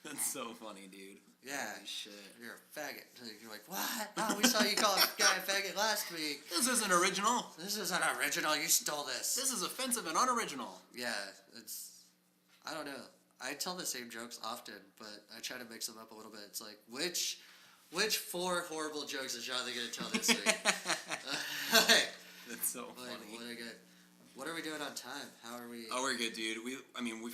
[SPEAKER 1] That's so funny, dude.
[SPEAKER 2] Yeah.
[SPEAKER 1] Holy shit.
[SPEAKER 2] You're a faggot. You're like, what? Oh, we saw you call a guy a faggot last week.
[SPEAKER 1] This isn't original.
[SPEAKER 2] This isn't original. You stole this.
[SPEAKER 1] This is offensive and unoriginal.
[SPEAKER 2] Yeah, I don't know. I tell the same jokes often, but I try to mix them up a little bit. It's like, which Which 4 horrible jokes is Jonathan going to tell this week? Like,
[SPEAKER 1] That's so funny.
[SPEAKER 2] what are we doing on time? How are we?
[SPEAKER 1] Oh, we're good, dude. We've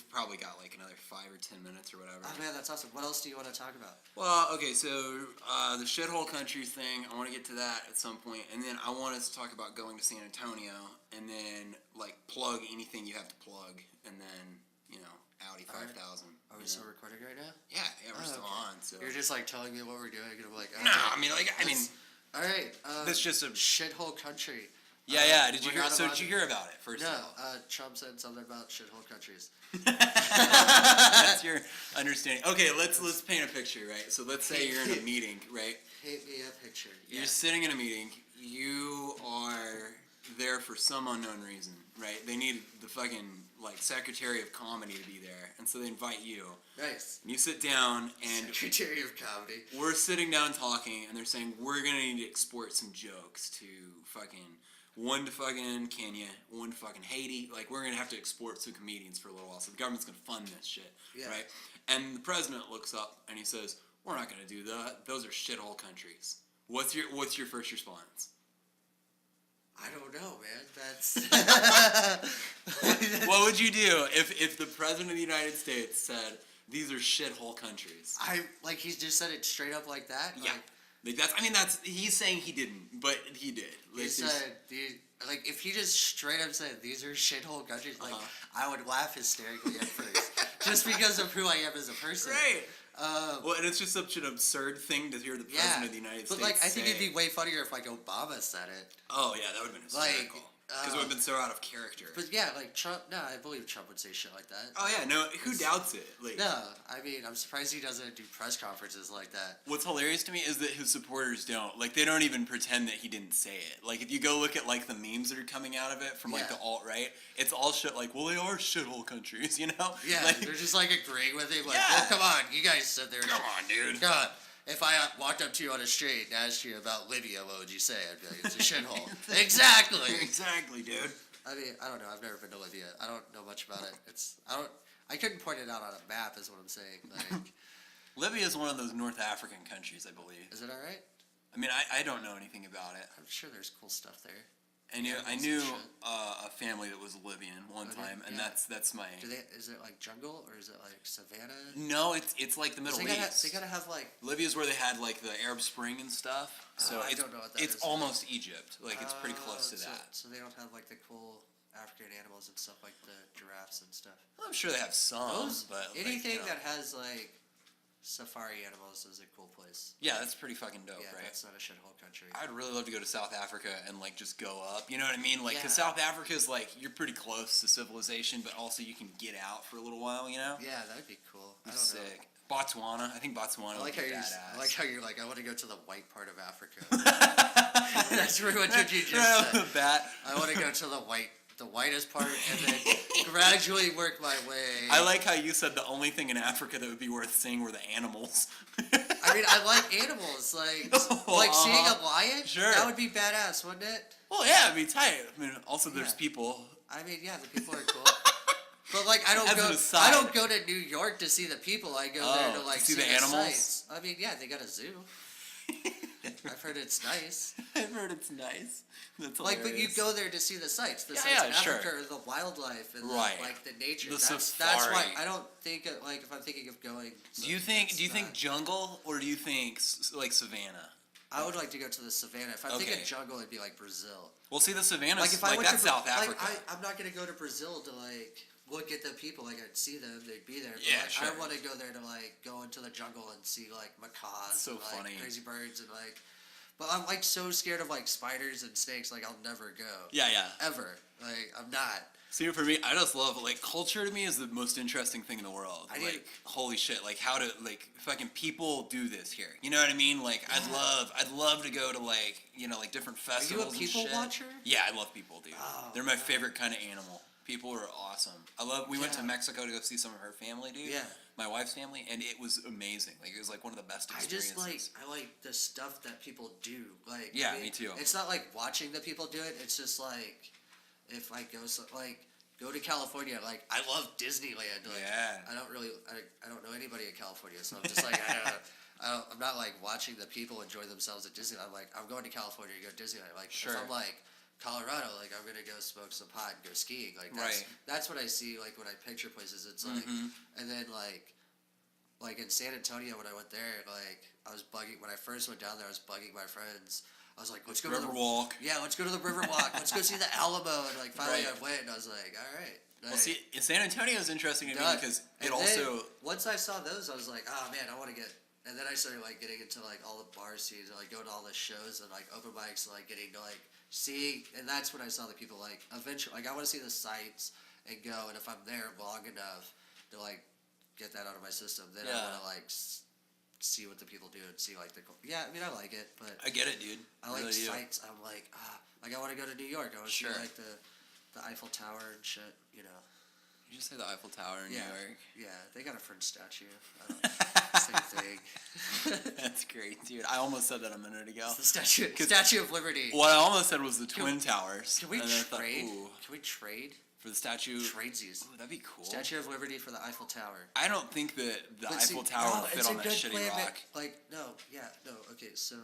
[SPEAKER 1] probably got like another 5 or 10 minutes or whatever.
[SPEAKER 2] Oh man, that's awesome. What else do you want to talk about?
[SPEAKER 1] Well, okay, so the shithole countries thing, I want to get to that at some point, and then I want us to talk about going to San Antonio, and then like plug anything you have to plug, and then Audi 5000.
[SPEAKER 2] Are we still recording right now?
[SPEAKER 1] Yeah, we're still on. So
[SPEAKER 2] you're just like telling me what we're doing, and I'm like,
[SPEAKER 1] no,
[SPEAKER 2] all right.
[SPEAKER 1] that's just a
[SPEAKER 2] shithole country.
[SPEAKER 1] Yeah. Did you hear about it first?
[SPEAKER 2] No.
[SPEAKER 1] of all?
[SPEAKER 2] Trump said something about shithole countries.
[SPEAKER 1] That's your understanding. Okay, let's paint a picture, right? So let's say you're in a meeting, right?
[SPEAKER 2] Paint me a picture. Yeah.
[SPEAKER 1] You're sitting in a meeting. You are there for some unknown reason, right? They need the fucking Secretary of Comedy to be there, and so they invite you.
[SPEAKER 2] Nice.
[SPEAKER 1] And you sit down, and
[SPEAKER 2] Secretary of Comedy.
[SPEAKER 1] we're sitting down talking, and they're saying we're gonna need to export some jokes to one to fucking Kenya, one to fucking Haiti. Like, we're gonna have to export some comedians for a little while, so the government's gonna fund this shit, right? And the president looks up and he says, "We're not gonna do that. Those are shithole countries." What's your first response?
[SPEAKER 2] I don't know, man. That's.
[SPEAKER 1] What would you do if the president of the United States said these are shithole countries?
[SPEAKER 2] He just said it straight up like that.
[SPEAKER 1] Yeah. He's saying he didn't, but he did.
[SPEAKER 2] He said, if he just straight up said these are shithole countries, I would laugh hysterically at first, just because of who I am as a person.
[SPEAKER 1] Right. Well, and it's just such an absurd thing to hear the president of the United States
[SPEAKER 2] I think it'd be way funnier if Obama said it.
[SPEAKER 1] Oh yeah, that would have been hysterical. Because it would have been so out of character.
[SPEAKER 2] But yeah, Trump. No, I believe Trump would say shit like that.
[SPEAKER 1] Oh yeah, no. Who doubts it?
[SPEAKER 2] No, I'm surprised he doesn't do press conferences like that.
[SPEAKER 1] What's hilarious to me is that his supporters don't. They don't even pretend that he didn't say it. If you go look at the memes that are coming out of it from the alt right, it's all shit well, they are shithole countries,
[SPEAKER 2] Yeah, they're just agreeing with him.
[SPEAKER 1] Yeah.
[SPEAKER 2] Well, come on, you guys said they're.
[SPEAKER 1] Come on, dude.
[SPEAKER 2] Come on. If I walked up to you on the street and asked you about Libya, what would you say? I'd be like, it's a shithole. Exactly.
[SPEAKER 1] Exactly, dude.
[SPEAKER 2] I don't know. I've never been to Libya. I don't know much about it. I couldn't point it out on a map, is what I'm saying.
[SPEAKER 1] Libya is one of those North African countries, I believe.
[SPEAKER 2] Is it all right?
[SPEAKER 1] I don't know anything about it.
[SPEAKER 2] I'm sure there's cool stuff there.
[SPEAKER 1] I knew a family that was Libyan one time, and that's my.
[SPEAKER 2] Is it jungle or is it savannah?
[SPEAKER 1] No, it's like the Middle East.
[SPEAKER 2] They gotta have
[SPEAKER 1] Libya's where they had the Arab Spring and stuff. So
[SPEAKER 2] I don't know what that is.
[SPEAKER 1] It's almost Egypt. It's pretty close to that.
[SPEAKER 2] So they don't have the cool African animals and stuff like the giraffes and stuff.
[SPEAKER 1] Well, I'm sure they have some, but
[SPEAKER 2] anything that has safari animals is a cool place.
[SPEAKER 1] Yeah, that's pretty fucking dope, right?
[SPEAKER 2] That's not a shithole country.
[SPEAKER 1] I'd really love to go to South Africa and just go up. You know what I mean? Because South Africa is you're pretty close to civilization, but also you can get out for a little while. Yeah,
[SPEAKER 2] that'd be cool.
[SPEAKER 1] That's sick. Botswana, I think Botswana would be badass.
[SPEAKER 2] I like how you're I want to go to the white part of Africa. That's pretty much what you just said. I want to go to the whitest part, and then gradually work my way.
[SPEAKER 1] I like how you said the only thing in Africa that would be worth seeing were the animals.
[SPEAKER 2] I like animals, seeing a lion.
[SPEAKER 1] Sure,
[SPEAKER 2] that would be badass, wouldn't it?
[SPEAKER 1] Well, yeah, it'd be tight. Also there's people.
[SPEAKER 2] The people are cool. But I don't go to New York to see the people. I go there to
[SPEAKER 1] see the animals.
[SPEAKER 2] Sights. They got a zoo. I've heard it's nice.
[SPEAKER 1] I've heard it's nice. That's hilarious.
[SPEAKER 2] But you go there to see the sights. The sights in Africa are the wildlife and the nature. That's why I don't think if I'm thinking of going.
[SPEAKER 1] Do you think jungle or do you think savannah?
[SPEAKER 2] I would like to go to the savannah. If I'm thinking jungle, it'd be Brazil.
[SPEAKER 1] Well, see, the savannah
[SPEAKER 2] if I went
[SPEAKER 1] that's
[SPEAKER 2] to
[SPEAKER 1] South Africa.
[SPEAKER 2] I'm not gonna go to Brazil to look at the people. I'd see them, they'd be there. But,
[SPEAKER 1] yeah, sure.
[SPEAKER 2] I want to go there to go into the jungle and see macaws,
[SPEAKER 1] so
[SPEAKER 2] and,
[SPEAKER 1] funny,
[SPEAKER 2] crazy birds, and But I'm so scared of spiders and snakes. I'll never go.
[SPEAKER 1] Yeah.
[SPEAKER 2] Ever. I'm not.
[SPEAKER 1] See, for me, I just love culture. To me, is the most interesting thing in the world. Holy shit! How to fucking people do this here. You know what I mean? I'd love to go to different festivals.
[SPEAKER 2] Are you a people watcher?
[SPEAKER 1] Yeah, I love people, dude. Oh, they're my favorite kind of animal. People are awesome. We went to Mexico to go see some of her family, dude. Yeah. My wife's family, and it was amazing. It was one of the best experiences.
[SPEAKER 2] I like the stuff that people do.
[SPEAKER 1] Yeah, me too.
[SPEAKER 2] It's not watching the people do it. It's just if I go to California, I love Disneyland.
[SPEAKER 1] Yeah.
[SPEAKER 2] I don't know anybody in California, so I'm just I'm not like watching the people enjoy themselves at Disneyland. I'm like, I'm going to California to go to Disneyland. Like,
[SPEAKER 1] Sure.
[SPEAKER 2] if I'm like Colorado, like I'm gonna go smoke some pot and go skiing. Like
[SPEAKER 1] Right.
[SPEAKER 2] that's what I see. Like when I picture places, it's like, and then like in San Antonio when I went there, like I was bugging when I first went down there. I was bugging my friends. I was like, let's go to the
[SPEAKER 1] Riverwalk.
[SPEAKER 2] Yeah, let's go to the Riverwalk. Let's go see the Alamo. And like finally
[SPEAKER 1] Right.
[SPEAKER 2] I went, and I was like, all right.
[SPEAKER 1] Well, see, San Antonio is interesting to me
[SPEAKER 2] Done.
[SPEAKER 1] because
[SPEAKER 2] And
[SPEAKER 1] it also.
[SPEAKER 2] once I saw those, I was like, oh man, I want to get. And then I started like getting into like all the bar scenes and like going to all the shows and like open mics and like getting to like see. And that's when I saw the people like eventually like I want to see the sights and go. And if I'm there long enough to like get that out of my system, then I
[SPEAKER 1] Yeah.
[SPEAKER 2] want to like see what the people do and see like the. Yeah, I mean I like it, but
[SPEAKER 1] I get it, dude.
[SPEAKER 2] I like
[SPEAKER 1] really do.
[SPEAKER 2] sights. I'm like like I want to go to New York. I want to
[SPEAKER 1] Sure.
[SPEAKER 2] see like the Eiffel Tower and shit. You know.
[SPEAKER 1] You just say the Eiffel Tower in
[SPEAKER 2] Yeah.
[SPEAKER 1] New York.
[SPEAKER 2] Yeah, they got a French statue. Same thing.
[SPEAKER 1] That's great, dude. I almost said that a minute ago.
[SPEAKER 2] It's the Statue of Liberty.
[SPEAKER 1] What I almost said was the Twin Towers.
[SPEAKER 2] Can we
[SPEAKER 1] and then I thought,
[SPEAKER 2] trade?
[SPEAKER 1] ooh,
[SPEAKER 2] Can we trade?
[SPEAKER 1] for the statue?
[SPEAKER 2] Tradesies.
[SPEAKER 1] Ooh, that'd be cool.
[SPEAKER 2] Statue of Liberty for the Eiffel Tower.
[SPEAKER 1] I don't think that the
[SPEAKER 2] But
[SPEAKER 1] Eiffel
[SPEAKER 2] see,
[SPEAKER 1] Tower
[SPEAKER 2] no,
[SPEAKER 1] would fit
[SPEAKER 2] it's
[SPEAKER 1] on
[SPEAKER 2] a
[SPEAKER 1] that
[SPEAKER 2] good
[SPEAKER 1] shitty
[SPEAKER 2] plan,
[SPEAKER 1] rock.
[SPEAKER 2] Like, no, okay, so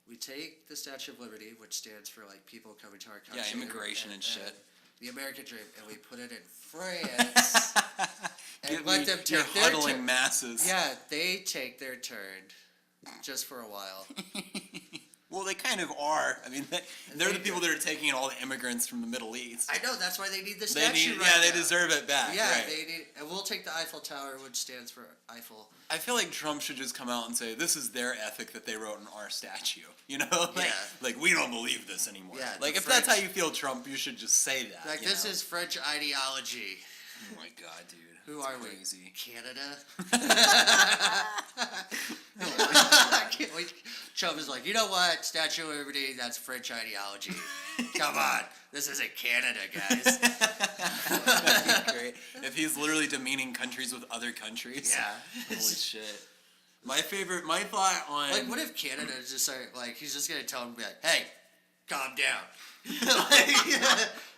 [SPEAKER 2] we take the Statue of Liberty, which stands for like people coming to our country.
[SPEAKER 1] Yeah, immigration and shit.
[SPEAKER 2] The American dream, and we put it in France. And
[SPEAKER 1] Give
[SPEAKER 2] let
[SPEAKER 1] me
[SPEAKER 2] them
[SPEAKER 1] your
[SPEAKER 2] take their
[SPEAKER 1] huddling
[SPEAKER 2] turn.
[SPEAKER 1] masses.
[SPEAKER 2] Yeah, they take their turn, just for a while.
[SPEAKER 1] Well, they kind of are. I mean, they're the
[SPEAKER 2] They-
[SPEAKER 1] people that are taking in all the immigrants from the Middle East.
[SPEAKER 2] I know, that's why they need the
[SPEAKER 1] They
[SPEAKER 2] statue
[SPEAKER 1] need,
[SPEAKER 2] right
[SPEAKER 1] yeah, they
[SPEAKER 2] now.
[SPEAKER 1] deserve it back.
[SPEAKER 2] Yeah,
[SPEAKER 1] right.
[SPEAKER 2] they need, and we'll take the Eiffel Tower, which stands for Eiffel.
[SPEAKER 1] I feel like Trump should just come out and say, this is their ethic that they wrote in our statue. You know? Like,
[SPEAKER 2] Yeah.
[SPEAKER 1] like we don't believe this anymore.
[SPEAKER 2] Yeah,
[SPEAKER 1] like,
[SPEAKER 2] the
[SPEAKER 1] if that's how
[SPEAKER 2] French-
[SPEAKER 1] you feel, Trump, you should just say that.
[SPEAKER 2] Like,
[SPEAKER 1] you
[SPEAKER 2] this
[SPEAKER 1] know?
[SPEAKER 2] is French ideology.
[SPEAKER 1] Oh my god, dude.
[SPEAKER 2] Who
[SPEAKER 1] That's
[SPEAKER 2] are
[SPEAKER 1] crazy.
[SPEAKER 2] we? Canada? Can't wait. Trump is like, you know what? Statue of Liberty, that's French ideology. Come on. This isn't Canada, guys.
[SPEAKER 1] That'd be great. If he's literally demeaning countries with other countries.
[SPEAKER 2] Yeah.
[SPEAKER 1] Holy shit. My thought on.
[SPEAKER 2] Like, what if Canada just started, like, he's just going to tell him, like, hey, calm down. Like,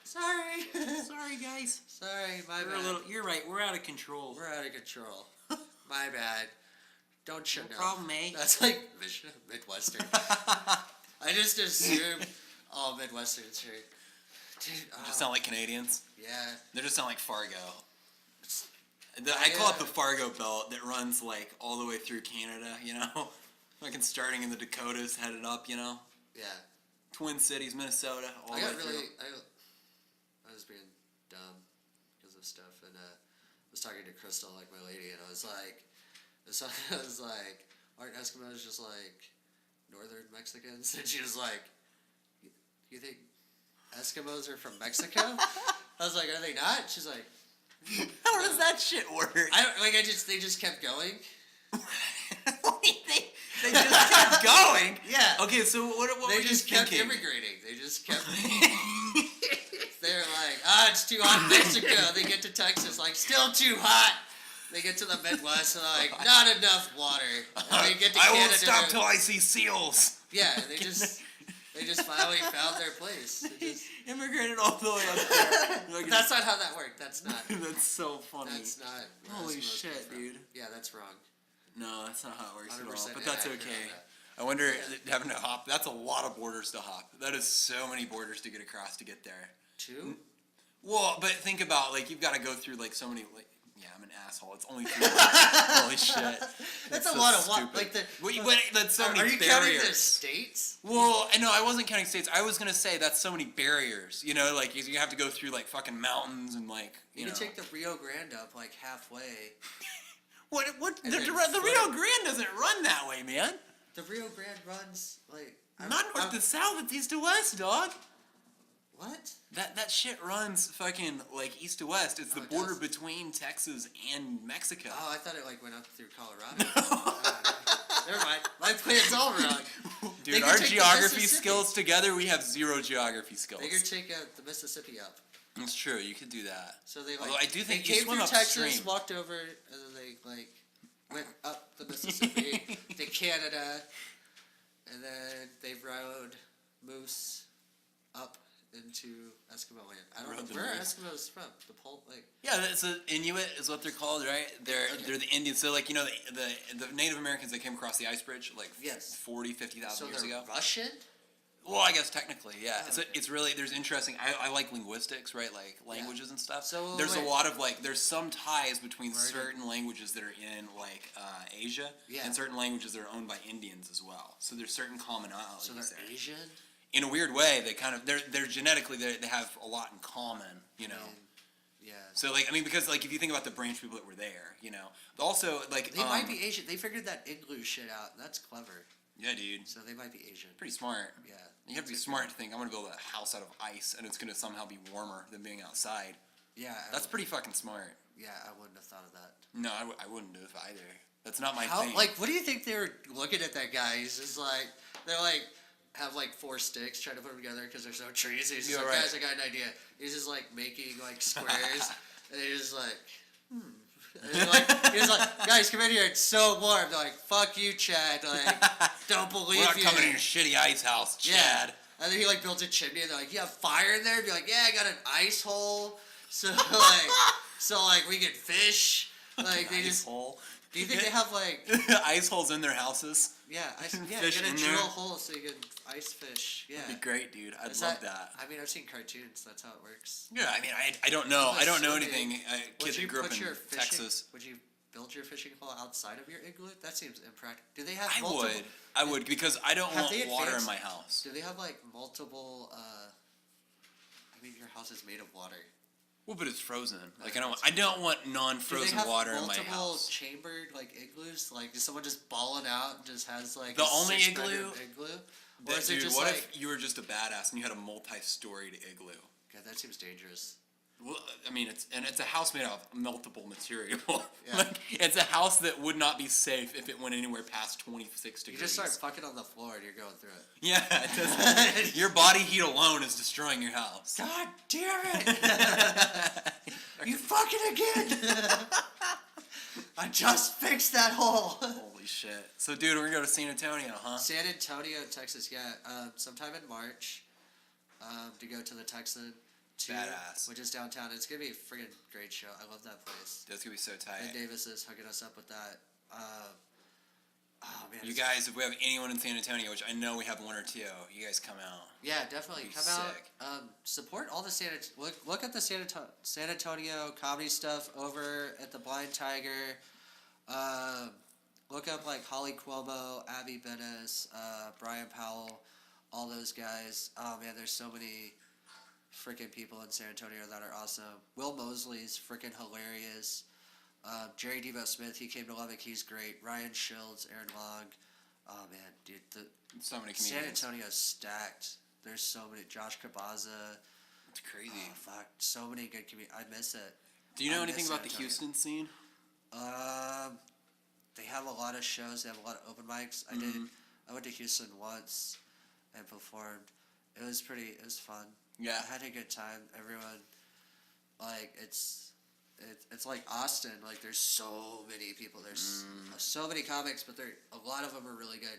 [SPEAKER 2] sorry.
[SPEAKER 1] Sorry, guys.
[SPEAKER 2] Sorry, my bad.
[SPEAKER 1] You're right. We're out of control.
[SPEAKER 2] We're out of control. My bad. Don't you
[SPEAKER 1] No
[SPEAKER 2] know?
[SPEAKER 1] problem, mate.
[SPEAKER 2] That's like Midwestern. I just assume all Midwesterns are. Dude,
[SPEAKER 1] Just sound like Canadians.
[SPEAKER 2] yeah.
[SPEAKER 1] They just sound like Fargo. I call it the Fargo Belt that runs like all the way through Canada, you know? Like starting in the Dakotas, headed up, you know?
[SPEAKER 2] Yeah.
[SPEAKER 1] Twin Cities, Minnesota, all
[SPEAKER 2] I
[SPEAKER 1] the way
[SPEAKER 2] got
[SPEAKER 1] through.
[SPEAKER 2] really. I was being dumb because of stuff, and I was talking to Crystal, like my lady, and I was like, aren't Eskimos just like northern Mexicans? And she was like, you think Eskimos are from Mexico? I was like, are they not? She's like,
[SPEAKER 1] How does that shit work?
[SPEAKER 2] they just kept going.
[SPEAKER 1] What do you think? They just kept going?
[SPEAKER 2] Yeah.
[SPEAKER 1] Okay, so what
[SPEAKER 2] They
[SPEAKER 1] were you
[SPEAKER 2] just kept
[SPEAKER 1] thinking?
[SPEAKER 2] immigrating. They just kept. They're like, it's too hot in Mexico. They get to Texas, like, still too hot. They get to the Midwest, and they're like, not enough water. And they get to
[SPEAKER 1] I
[SPEAKER 2] Canada.
[SPEAKER 1] won't stop till I see seals.
[SPEAKER 2] Yeah, they just finally found their place. They just,
[SPEAKER 1] Immigrated all the way up there. Like,
[SPEAKER 2] that's not how that worked. That's not.
[SPEAKER 1] that's so funny.
[SPEAKER 2] That's not. where
[SPEAKER 1] Holy
[SPEAKER 2] Eskimos
[SPEAKER 1] shit,
[SPEAKER 2] came from.
[SPEAKER 1] dude.
[SPEAKER 2] Yeah, that's wrong.
[SPEAKER 1] No, that's not how it works at all.
[SPEAKER 2] 100%
[SPEAKER 1] But that's
[SPEAKER 2] inaccurate
[SPEAKER 1] okay.
[SPEAKER 2] on that.
[SPEAKER 1] I wonder having to hop. That's a lot of borders to hop. That is so many borders to get across to get there.
[SPEAKER 2] 2?
[SPEAKER 1] Well, but think about like you've got to go through like so many. Like, yeah, I'm an asshole. It's only 2. Holy shit.
[SPEAKER 2] That's
[SPEAKER 1] so
[SPEAKER 2] a lot of
[SPEAKER 1] stupid.
[SPEAKER 2] Like the.
[SPEAKER 1] But that's so many
[SPEAKER 2] Are you
[SPEAKER 1] barriers.
[SPEAKER 2] counting the states?
[SPEAKER 1] Well, I know I wasn't counting states. I was gonna say that's so many barriers. You know, like you have to go through like fucking mountains and like
[SPEAKER 2] You
[SPEAKER 1] know.
[SPEAKER 2] can take the Rio Grande up like halfway.
[SPEAKER 1] What?
[SPEAKER 2] And
[SPEAKER 1] The
[SPEAKER 2] then
[SPEAKER 1] Rio
[SPEAKER 2] flip.
[SPEAKER 1] Grande doesn't run that way, man.
[SPEAKER 2] The Rio Grande runs like.
[SPEAKER 1] Not north to south. It's east to west, dog.
[SPEAKER 2] What?
[SPEAKER 1] That shit runs fucking like east to west. It's the
[SPEAKER 2] it
[SPEAKER 1] border
[SPEAKER 2] does?
[SPEAKER 1] between Texas and Mexico.
[SPEAKER 2] Oh, I thought it like went up through Colorado. Never mind. My plan's all wrong. They
[SPEAKER 1] Dude,
[SPEAKER 2] can
[SPEAKER 1] our
[SPEAKER 2] take the
[SPEAKER 1] geography
[SPEAKER 2] Mississippi.
[SPEAKER 1] skills together, we have 0 geography skills.
[SPEAKER 2] They could take the Mississippi up.
[SPEAKER 1] It's true. You could do that.
[SPEAKER 2] So they like.
[SPEAKER 1] Although I do think
[SPEAKER 2] they
[SPEAKER 1] you
[SPEAKER 2] came
[SPEAKER 1] swim
[SPEAKER 2] through Texas,
[SPEAKER 1] upstream.
[SPEAKER 2] walked over, and then they like went up the Mississippi to Canada, and then they rode moose up into to Eskimo land. I don't
[SPEAKER 1] Rode
[SPEAKER 2] know
[SPEAKER 1] them
[SPEAKER 2] where are
[SPEAKER 1] in.
[SPEAKER 2] Eskimos from. The pole, like
[SPEAKER 1] Yeah, it's a Inuit is what they're called, right? They're the Indians. So like the Native Americans that came across the ice bridge like
[SPEAKER 2] Yes.
[SPEAKER 1] 40, 50,000
[SPEAKER 2] so
[SPEAKER 1] years
[SPEAKER 2] they're
[SPEAKER 1] ago.
[SPEAKER 2] Russian.
[SPEAKER 1] Well, I guess technically, yeah.
[SPEAKER 2] Oh, okay.
[SPEAKER 1] It's really there's interesting. I like linguistics, right? Like languages and stuff.
[SPEAKER 2] So,
[SPEAKER 1] there's
[SPEAKER 2] wait.
[SPEAKER 1] a lot of like there's some ties between
[SPEAKER 2] Right.
[SPEAKER 1] certain languages that are in like Asia
[SPEAKER 2] Yeah.
[SPEAKER 1] and certain languages that are owned by Indians as well. So there's certain commonalities
[SPEAKER 2] So they're
[SPEAKER 1] there.
[SPEAKER 2] Asian.
[SPEAKER 1] In a weird way, they kind of they're genetically they have a lot in common, you know.
[SPEAKER 2] Yeah.
[SPEAKER 1] So like I mean because like if you think about the branch people that were there, you know, also like
[SPEAKER 2] They might be Asian. They figured that igloo shit out. And that's clever.
[SPEAKER 1] yeah, dude,
[SPEAKER 2] So they might be Asian.
[SPEAKER 1] pretty smart.
[SPEAKER 2] Yeah.
[SPEAKER 1] You have to be smart to think I'm gonna build a house out of ice and it's gonna somehow be warmer than being outside.
[SPEAKER 2] Yeah.
[SPEAKER 1] That's pretty fucking smart.
[SPEAKER 2] Yeah, I wouldn't have thought of that.
[SPEAKER 1] No, I wouldn't have either. That's not my
[SPEAKER 2] How,
[SPEAKER 1] thing.
[SPEAKER 2] like, what do you think they were looking at that guy? He's just like, they're like, have like 4 sticks, trying to put them together because there's no trees. He's just
[SPEAKER 1] Yeah,
[SPEAKER 2] like,
[SPEAKER 1] right.
[SPEAKER 2] guys, I got an idea. He's just like making like squares, and he's just like, And he's like, guys, come in here. It's so warm. They're like, fuck you, Chad. Like, don't believe
[SPEAKER 1] We're not
[SPEAKER 2] you.
[SPEAKER 1] coming in your shitty ice house,
[SPEAKER 2] Yeah.
[SPEAKER 1] Chad.
[SPEAKER 2] And then he like builds a chimney, and they're like, you have fire in there? Be like, yeah, I got an ice hole. So like we can fish. Like they
[SPEAKER 1] Ice
[SPEAKER 2] just.
[SPEAKER 1] hole.
[SPEAKER 2] Do you think they have like?
[SPEAKER 1] ice holes in their houses?
[SPEAKER 2] Yeah, yeah.
[SPEAKER 1] Fish
[SPEAKER 2] You gotta
[SPEAKER 1] in
[SPEAKER 2] drill
[SPEAKER 1] there?
[SPEAKER 2] a hole so you can ice fish. Yeah.
[SPEAKER 1] That'd be great, dude. I'd
[SPEAKER 2] Is
[SPEAKER 1] love that.
[SPEAKER 2] I mean, I've seen cartoons. That's how it works.
[SPEAKER 1] Yeah, I mean, I don't know. I don't know
[SPEAKER 2] Assuming-
[SPEAKER 1] anything.
[SPEAKER 2] Would
[SPEAKER 1] Kid
[SPEAKER 2] you
[SPEAKER 1] that grew up
[SPEAKER 2] put
[SPEAKER 1] in
[SPEAKER 2] your fishing?
[SPEAKER 1] Texas.
[SPEAKER 2] Would you build your fishing hole outside of your igloo? That seems impractical. Do they have?
[SPEAKER 1] I would because I don't
[SPEAKER 2] Have
[SPEAKER 1] want
[SPEAKER 2] they
[SPEAKER 1] water in
[SPEAKER 2] advanced-
[SPEAKER 1] my house.
[SPEAKER 2] Do they have like multiple? I mean, your house is made of water.
[SPEAKER 1] Well, but it's frozen. Like I don't want
[SPEAKER 2] Do they
[SPEAKER 1] non-frozen
[SPEAKER 2] have
[SPEAKER 1] water in my
[SPEAKER 2] multiple
[SPEAKER 1] house.
[SPEAKER 2] chambered like igloos? Like is someone just balling out and just has like
[SPEAKER 1] The
[SPEAKER 2] a
[SPEAKER 1] only
[SPEAKER 2] 6-bedroom igloo? Or is it
[SPEAKER 1] Dude,
[SPEAKER 2] just
[SPEAKER 1] what
[SPEAKER 2] like?
[SPEAKER 1] if you were just a badass and you had a multi-storied igloo?
[SPEAKER 2] God, that seems dangerous.
[SPEAKER 1] Well, I mean, it's a house made out of multiple material.
[SPEAKER 2] Yeah.
[SPEAKER 1] Like, it's a house that would not be safe if it went anywhere past 26 degrees.
[SPEAKER 2] You just start fucking on the floor and you're going through it.
[SPEAKER 1] Yeah, it doesn't, your body heat alone is destroying your house.
[SPEAKER 2] God damn it! You fucking again! I just fixed that hole.
[SPEAKER 1] Holy shit! So, dude, we're gonna go to San Antonio, huh?
[SPEAKER 2] San Antonio, Texas. Yeah, sometime in March, to go to the Texan.
[SPEAKER 1] Badass.
[SPEAKER 2] Which is downtown. It's gonna be a friggin' great show. I love that place.
[SPEAKER 1] That's gonna be so
[SPEAKER 2] And
[SPEAKER 1] tight.
[SPEAKER 2] Davis is hooking us up with that. Oh man.
[SPEAKER 1] You guys, if we have anyone in San Antonio, which I know we have one or two, you guys come out.
[SPEAKER 2] Yeah, definitely
[SPEAKER 1] Be
[SPEAKER 2] come
[SPEAKER 1] sick.
[SPEAKER 2] out. Support all the look at the San Antonio comedy stuff over at the Blind Tiger. Look up like Holly Cuomo, Abby Bennis, Brian Powell, all those guys. Oh man, there's so many freaking people in San Antonio that are awesome. Will Mosley's freaking hilarious. Jerry Devo Smith, he came to Lubbock, he's great. Ryan Shields, Aaron Long. Oh man, dude,
[SPEAKER 1] So many
[SPEAKER 2] San
[SPEAKER 1] comedians.
[SPEAKER 2] Antonio's stacked. There's so many. Josh Cabaza.
[SPEAKER 1] It's crazy.
[SPEAKER 2] Oh fuck, so many good comedians. I miss it.
[SPEAKER 1] Do you know
[SPEAKER 2] I
[SPEAKER 1] anything
[SPEAKER 2] miss
[SPEAKER 1] about the
[SPEAKER 2] San Antonio.
[SPEAKER 1] Houston scene?
[SPEAKER 2] They have a lot of shows. They have a lot of open mics. I went to Houston once and performed. It was fun.
[SPEAKER 1] Yeah.
[SPEAKER 2] I had a good time. Everyone, like, it's like Austin. Like, there's so many people. There's so many comics, but a lot of them are really good.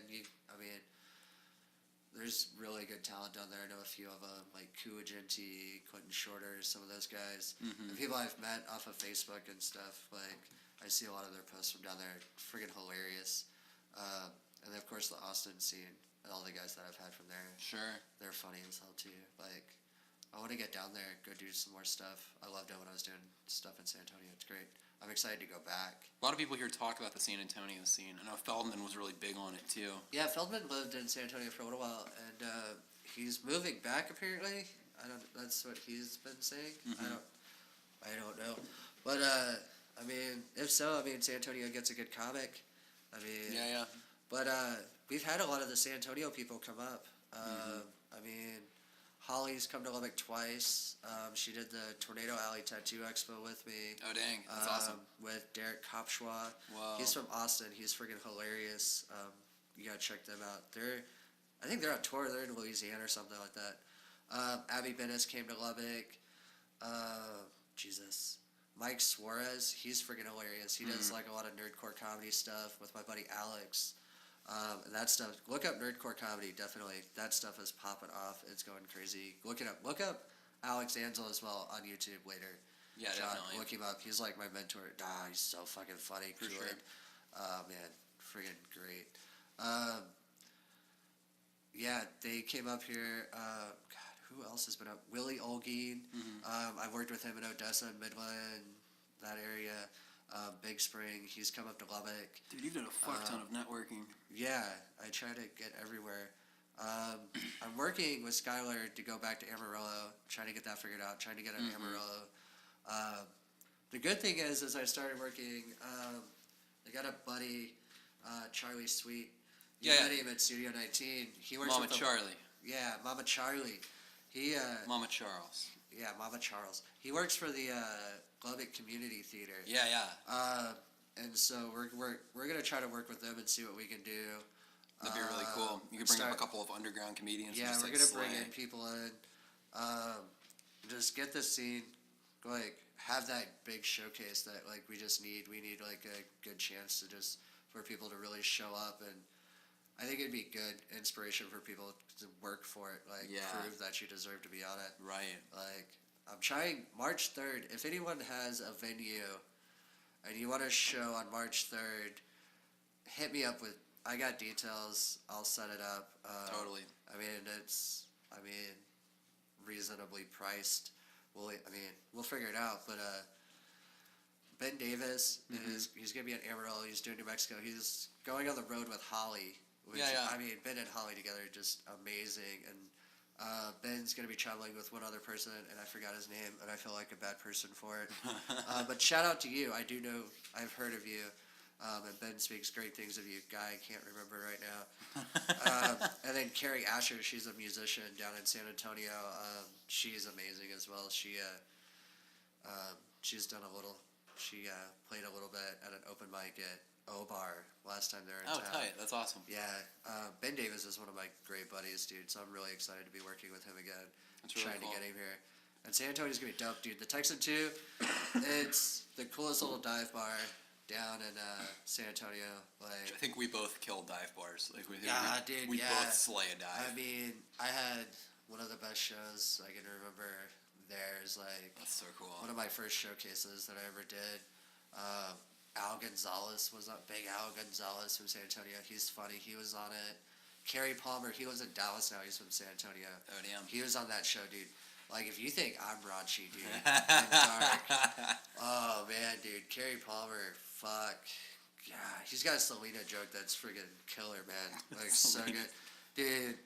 [SPEAKER 2] There's really good talent down there. I know a few of them, like Kuagenti, Quentin Shorter, some of those guys. The people I've met off of Facebook and stuff. Like, I see a lot of their posts from down there. Friggin' hilarious. And then, of course, the Austin scene. And all the guys that I've had from there.
[SPEAKER 1] Sure.
[SPEAKER 2] They're funny as hell, too. Like, I want to get down there, go do some more stuff. I loved it when I was doing stuff in San Antonio. It's great. I'm excited to go back.
[SPEAKER 1] A lot of people here talk about the San Antonio scene. I know Feldman was really big on it too.
[SPEAKER 2] Yeah, Feldman lived in San Antonio for a little while, and he's moving back apparently. That's what he's been saying. I don't know, but I mean, if so, I mean, San Antonio gets a good comic. I mean,
[SPEAKER 1] Yeah.
[SPEAKER 2] But we've had a lot of the San Antonio people come up. I mean, Holly's come to Lubbock twice. She did the Tornado Alley Tattoo Expo with me.
[SPEAKER 1] Oh dang, that's awesome.
[SPEAKER 2] With Derek Kopschwa.
[SPEAKER 1] Wow.
[SPEAKER 2] He's from Austin. He's freaking hilarious. You gotta check them out. I think they're on tour. They're in Louisiana or something like that. Abby Bennis came to Lubbock. Jesus. Mike Suarez, he's freaking hilarious. He does like a lot of nerdcore comedy stuff with my buddy Alex. And that stuff. Look up nerdcore comedy. Definitely, that stuff is popping off. It's going crazy. Look it up. Look up Alex Ansel as well on YouTube later.
[SPEAKER 1] Yeah,
[SPEAKER 2] John,
[SPEAKER 1] definitely.
[SPEAKER 2] look him up. He's like my mentor. He's so fucking funny.
[SPEAKER 1] For sure.
[SPEAKER 2] Man, friggin' great. Yeah, they came up here. God, who else has been up? Willie Olguin. I've worked with him in Odessa, Midland, that area. Big Spring. He's come up to Lubbock.
[SPEAKER 1] Dude, you've done a fuck ton of networking.
[SPEAKER 2] Yeah, I try to get everywhere. I'm working with Skylar to go back to Amarillo, trying to get that figured out, trying to get an Amarillo. The good thing is I started working, I got a buddy, Charlie Sweet. You met him at Studio 19. He works
[SPEAKER 1] Mama
[SPEAKER 2] with
[SPEAKER 1] Charlie.
[SPEAKER 2] Yeah, Mama Charlie. He,
[SPEAKER 1] Mama Charles.
[SPEAKER 2] Yeah, Mama Charles. He works for the Lubbock Community Theater.
[SPEAKER 1] Yeah, yeah.
[SPEAKER 2] And so we're gonna try to work with them and see what we can do.
[SPEAKER 1] That'd be really cool. You could bring up a couple of underground comedians.
[SPEAKER 2] Yeah,
[SPEAKER 1] and just,
[SPEAKER 2] we're
[SPEAKER 1] like,
[SPEAKER 2] gonna bring
[SPEAKER 1] slay.
[SPEAKER 2] in people in. Just get the scene, like have that big showcase that like we just need. We need like a good chance to just for people to really show up, and I think it'd be good inspiration for people to work for it. Like prove that you deserve to be on it.
[SPEAKER 1] Right.
[SPEAKER 2] Like I'm trying March 3rd. If anyone has a venue and you want to show on March 3rd, hit me up with. I got details. I'll set it up.
[SPEAKER 1] Totally.
[SPEAKER 2] It's reasonably priced. We'll figure it out. But Ben Davis he's gonna be in Amarillo. He's doing New Mexico. He's going on the road with Holly. Which, Ben and Holly together are just amazing. And Ben's gonna be traveling with one other person, and I forgot his name, and I feel like a bad person for it. But shout out to you. I do know. I've heard of you. And Ben speaks great things of you. Guy, I can't remember right now. And then Carrie Asher, she's a musician down in San Antonio. She's amazing as well. She's done a little. She played a little bit at an open mic at O-Bar last time they were in town.
[SPEAKER 1] Oh, tight. That's awesome.
[SPEAKER 2] Yeah. Ben Davis is one of my great buddies, dude. So I'm really excited to be working with him again.
[SPEAKER 1] That's really
[SPEAKER 2] trying
[SPEAKER 1] cool.
[SPEAKER 2] to get him here. And San Antonio's going to be dope, dude. The Texan 2, it's the coolest little dive bar down in San Antonio. Like,
[SPEAKER 1] I think we both kill dive bars. Like we
[SPEAKER 2] dude,
[SPEAKER 1] both slay a dive.
[SPEAKER 2] I had one of the best shows I can remember there. Is like
[SPEAKER 1] That's so cool.
[SPEAKER 2] one of my first showcases that I ever did. Al Gonzalez was on. Big Al Gonzalez from San Antonio. He's funny. He was on it. Kerry Palmer. He lives in Dallas now. He's from San Antonio.
[SPEAKER 1] Oh damn.
[SPEAKER 2] He was on that show, dude. Like, if you think I'm raunchy, dude, and dark, oh, man, dude, Kerry Palmer, fuck, yeah, he's got a Selena joke that's friggin' killer, man, like, so good, dude,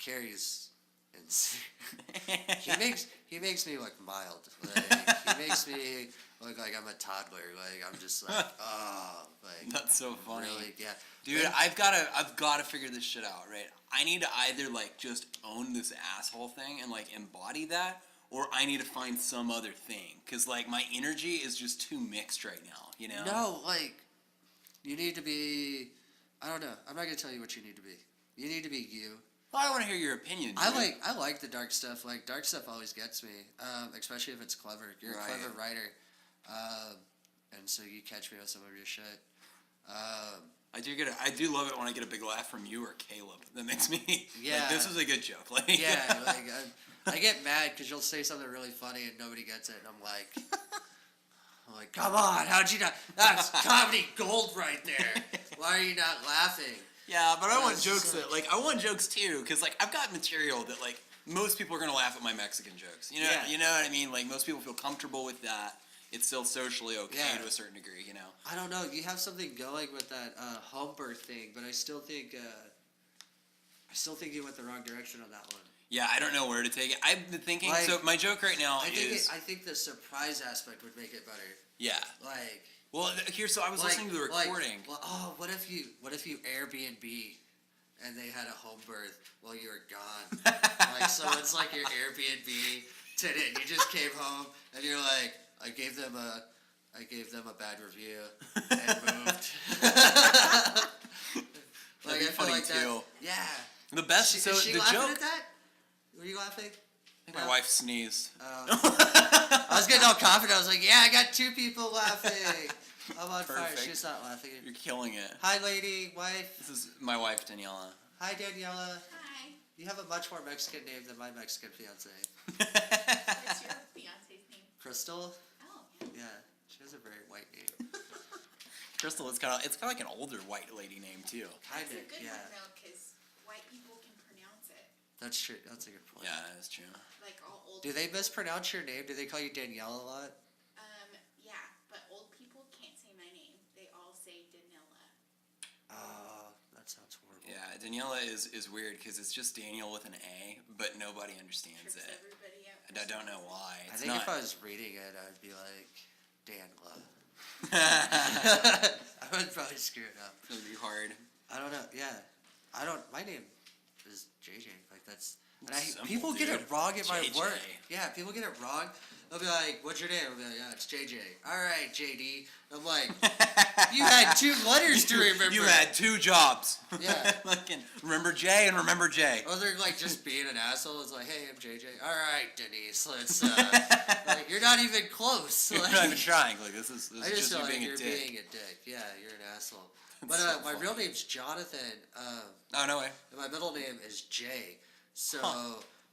[SPEAKER 2] Kerry's insane, he makes me look mild, like, he makes me look like I'm a toddler, like, I'm just like, oh, like,
[SPEAKER 1] That's so funny.
[SPEAKER 2] really, yeah.
[SPEAKER 1] Dude, I've gotta figure this shit out, right? I need to either like just own this asshole thing and like embody that, or I need to find some other thing. Cause like my energy is just too mixed right now, you know?
[SPEAKER 2] No, like, you need to be, I don't know, I'm not gonna tell you what you need to be. You need to be you.
[SPEAKER 1] Well, I want to hear your opinion. Dude.
[SPEAKER 2] I like the dark stuff. Like, dark stuff always gets me, especially if it's clever. You're a clever writer, and so you catch me with some of your shit.
[SPEAKER 1] I do love it when I get a big laugh from you or Caleb. That makes me.
[SPEAKER 2] Yeah.
[SPEAKER 1] Like, this was a good joke. Like.
[SPEAKER 2] Yeah, like I get mad because you'll say something really funny and nobody gets it, and I'm like, come on, how'd you not? That's comedy gold right there. Why are you not laughing?
[SPEAKER 1] Yeah, but I want jokes I want jokes too, because like I've got material that like most people are gonna laugh at my Mexican jokes. You know,
[SPEAKER 2] Yeah.
[SPEAKER 1] you know what I mean? Like most people feel comfortable with that. It's still socially okay to a certain degree, you know.
[SPEAKER 2] I don't know. You have something going with that home birth thing, but I still think you went the wrong direction on that one.
[SPEAKER 1] Yeah, I don't know where to take it. I've been thinking.
[SPEAKER 2] Like,
[SPEAKER 1] so my joke right now
[SPEAKER 2] I
[SPEAKER 1] is.
[SPEAKER 2] I think the surprise aspect would make it better.
[SPEAKER 1] Yeah.
[SPEAKER 2] Like.
[SPEAKER 1] Well, here. So I was listening to the recording.
[SPEAKER 2] What if you Airbnb and they had a home birth while you were gone? Like, so it's like your Airbnb tenant. You just came home and you're like, I gave them a bad review and moved. Like, I feel like that. Yeah.
[SPEAKER 1] The best.
[SPEAKER 2] Is
[SPEAKER 1] so
[SPEAKER 2] she
[SPEAKER 1] the
[SPEAKER 2] laughing
[SPEAKER 1] joke.
[SPEAKER 2] at that? Were you laughing?
[SPEAKER 1] I think my wife sneezed.
[SPEAKER 2] I was getting all confident. I was like, yeah, I got two people laughing. I'm on fire.
[SPEAKER 1] Perfect.
[SPEAKER 2] She's not laughing.
[SPEAKER 1] You're killing it.
[SPEAKER 2] Hi, lady, wife.
[SPEAKER 1] This is my wife, Daniela.
[SPEAKER 2] Hi, Daniela.
[SPEAKER 3] Hi.
[SPEAKER 2] You have a much more Mexican name than my Mexican fiance.
[SPEAKER 3] What's your fiance's name?
[SPEAKER 2] Crystal?
[SPEAKER 3] Oh, yeah.
[SPEAKER 2] Yeah, she has a very white name.
[SPEAKER 1] Crystal, it's kind of like an older white lady name too.
[SPEAKER 2] Kind
[SPEAKER 3] That's a
[SPEAKER 2] of,
[SPEAKER 3] good
[SPEAKER 2] yeah.
[SPEAKER 3] one, though, because white people can pronounce it.
[SPEAKER 2] That's true. That's a good point.
[SPEAKER 1] Yeah, that's true.
[SPEAKER 3] Like all old
[SPEAKER 2] Do they
[SPEAKER 3] people.
[SPEAKER 2] mispronounce your name? Do they call you Danielle a lot?
[SPEAKER 3] Yeah, but old people can't say my name. They all say Danila.
[SPEAKER 2] Oh, that sounds horrible.
[SPEAKER 1] Yeah, Daniela is weird because it's just Daniel with an A, but nobody understands
[SPEAKER 3] Trips
[SPEAKER 1] it.
[SPEAKER 3] everybody up.
[SPEAKER 1] And I don't know why.
[SPEAKER 2] I
[SPEAKER 1] It's
[SPEAKER 2] think
[SPEAKER 1] not.
[SPEAKER 2] if I was reading it, I'd be like, Danla. I would probably screw it up.
[SPEAKER 1] It'll be hard.
[SPEAKER 2] I don't know. Yeah, my name is JJ. Like that's. And
[SPEAKER 1] Simple,
[SPEAKER 2] people get
[SPEAKER 1] dude.
[SPEAKER 2] it wrong at my
[SPEAKER 1] JJ.
[SPEAKER 2] work. Yeah, people get it wrong. They'll be like, "What's your name?" I'll be like, "Yeah, it's JJ." All right, JD. I'm like, you had 2 letters to remember.
[SPEAKER 1] You had 2 jobs.
[SPEAKER 2] Yeah.
[SPEAKER 1] Fucking remember J and remember J.
[SPEAKER 2] Or they're like just being an asshole. It's like, "Hey, I'm JJ." All right, Denise. Let's. Like, you're not even close.
[SPEAKER 1] You're
[SPEAKER 2] Like,
[SPEAKER 1] not even trying. Like this is
[SPEAKER 2] I just
[SPEAKER 1] just
[SPEAKER 2] feel
[SPEAKER 1] you
[SPEAKER 2] like
[SPEAKER 1] being
[SPEAKER 2] you're
[SPEAKER 1] a dick.
[SPEAKER 2] being a dick. Yeah, you're an asshole.
[SPEAKER 1] That's
[SPEAKER 2] But
[SPEAKER 1] so
[SPEAKER 2] my real
[SPEAKER 1] funny.
[SPEAKER 2] name's Jonathan.
[SPEAKER 1] Oh no way.
[SPEAKER 2] And my middle name is Jay. So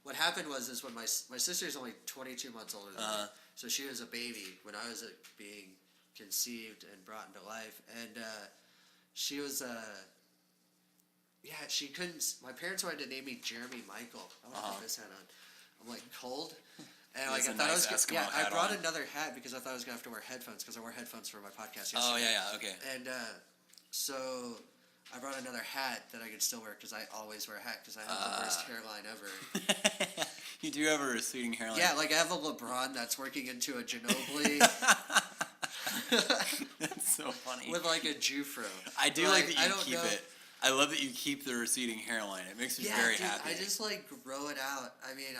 [SPEAKER 2] what happened was when my sister's only 22 months older than me. So she was a baby when I was being conceived and brought into life, and she was she couldn't. My parents wanted to name me Jeremy Michael. I want to put this hat on. I'm like cold. And like
[SPEAKER 1] It's
[SPEAKER 2] I
[SPEAKER 1] a
[SPEAKER 2] thought
[SPEAKER 1] nice
[SPEAKER 2] I was
[SPEAKER 1] Eskimo
[SPEAKER 2] yeah I
[SPEAKER 1] hat
[SPEAKER 2] brought
[SPEAKER 1] on.
[SPEAKER 2] another hat because I thought I was gonna have to wear headphones because I wear headphones for my podcast yesterday.
[SPEAKER 1] Oh yeah, okay.
[SPEAKER 2] And so I brought another hat that I could still wear because I always wear a hat because I have the worst hairline ever.
[SPEAKER 1] You do have a receding hairline.
[SPEAKER 2] Yeah, like I have a LeBron that's working into a Ginobili
[SPEAKER 1] That's so funny.
[SPEAKER 2] with like a Jufro.
[SPEAKER 1] I do like that
[SPEAKER 2] I
[SPEAKER 1] you
[SPEAKER 2] don't
[SPEAKER 1] keep
[SPEAKER 2] know.
[SPEAKER 1] it. I love that you keep the receding hairline. It makes me
[SPEAKER 2] Yeah,
[SPEAKER 1] very
[SPEAKER 2] dude,
[SPEAKER 1] happy.
[SPEAKER 2] I just like grow it out. I mean,